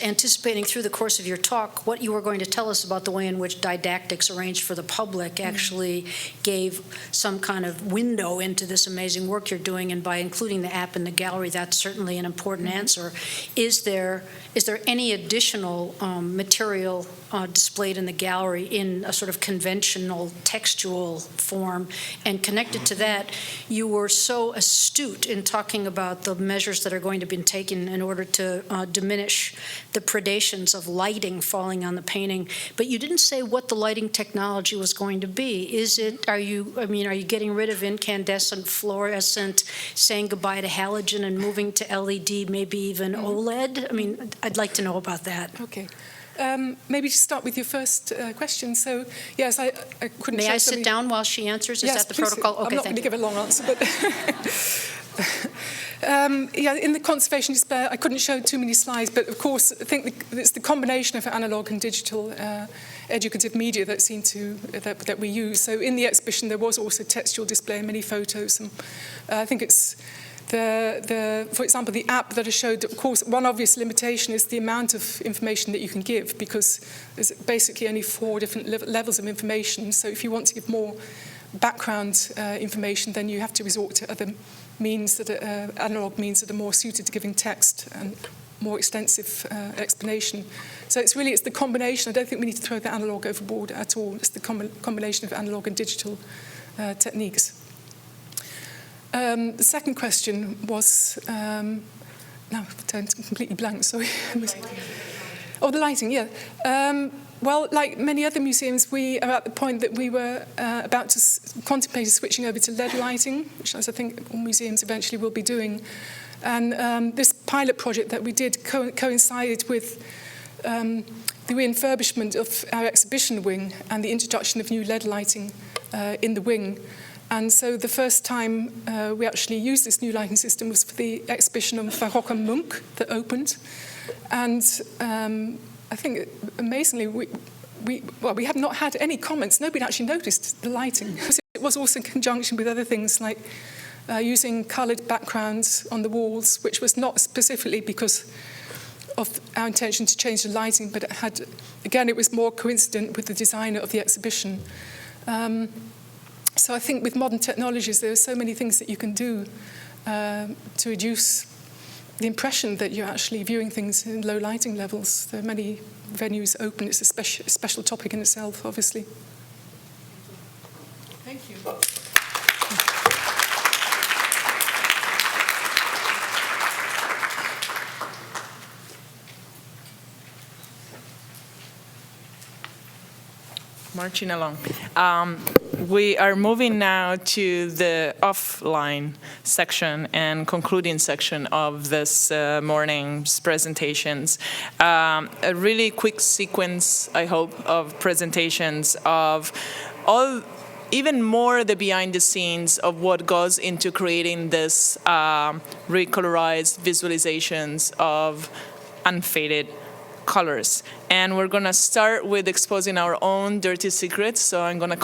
anticipating through the course of your talk what you were going to tell us about the way in which didactics arranged for the public actually gave some kind of window into this amazing work you're doing, and by including the app in the gallery, that's certainly an important answer. Is there any additional material displayed in the gallery in a sort of conventional textual form? And connected to that, you were so astute in talking about the measures that are going to be taken in order to diminish the predations of lighting falling on the painting, but you didn't say what the lighting technology was going to be. Are you getting rid of incandescent, fluorescent, saying goodbye to halogen and moving to LED, maybe even OLED? I mean, I'd like to know about that. Okay. Maybe to start with your first question. So, yes, I couldn't. May I sit down while she answers? Is that the protocol? Okay, I'm not going to give a long answer, but yeah, in the conservation display, I couldn't show too many slides, but of course, I think it's the combination of analog and digital educative media that we use. So, in the exhibition, there was also textual display and many photos, and I think it's. For example, the app that I showed, of course, one obvious limitation is the amount of information that you can give, because there's basically only 4 different levels of information. So if you want to give more background information, then you have to resort to other means, analog means that are more suited to giving text and more extensive explanation. So it's the combination. I don't think we need to throw the analog overboard at all. It's the combination of analog and digital techniques. The second question was, now I've turned completely blank, sorry. Oh, the lighting, yeah. Well, like many other museums, we are at the point that we were about to contemplate switching over to LED lighting, which I think all museums eventually will be doing. And this pilot project that we did coincided with the refurbishment of our exhibition wing and the introduction of new LED lighting in the wing. And so the first time we actually used this new lighting system was for the exhibition on Van Gogh and Munch that opened. And I think, amazingly, we have not had any comments. Nobody actually noticed the lighting. It was also in conjunction with other things like using coloured backgrounds on the walls, which was not specifically because of our intention to change the lighting, but it was more coincident with the designer of the exhibition. So I think with modern technologies, there are so many things that you can do to reduce the impression that you're actually viewing things in low lighting levels. There are many venues open. It's a special topic in itself, obviously. Thank you. Marching along. We are moving now to the offline section and concluding section of this morning's presentations. A really quick sequence, I hope, of presentations of even more the behind the scenes of what goes into creating this recolorized visualizations of unfaded colors. And we're going to start with exposing our own dirty secrets. So I'm going to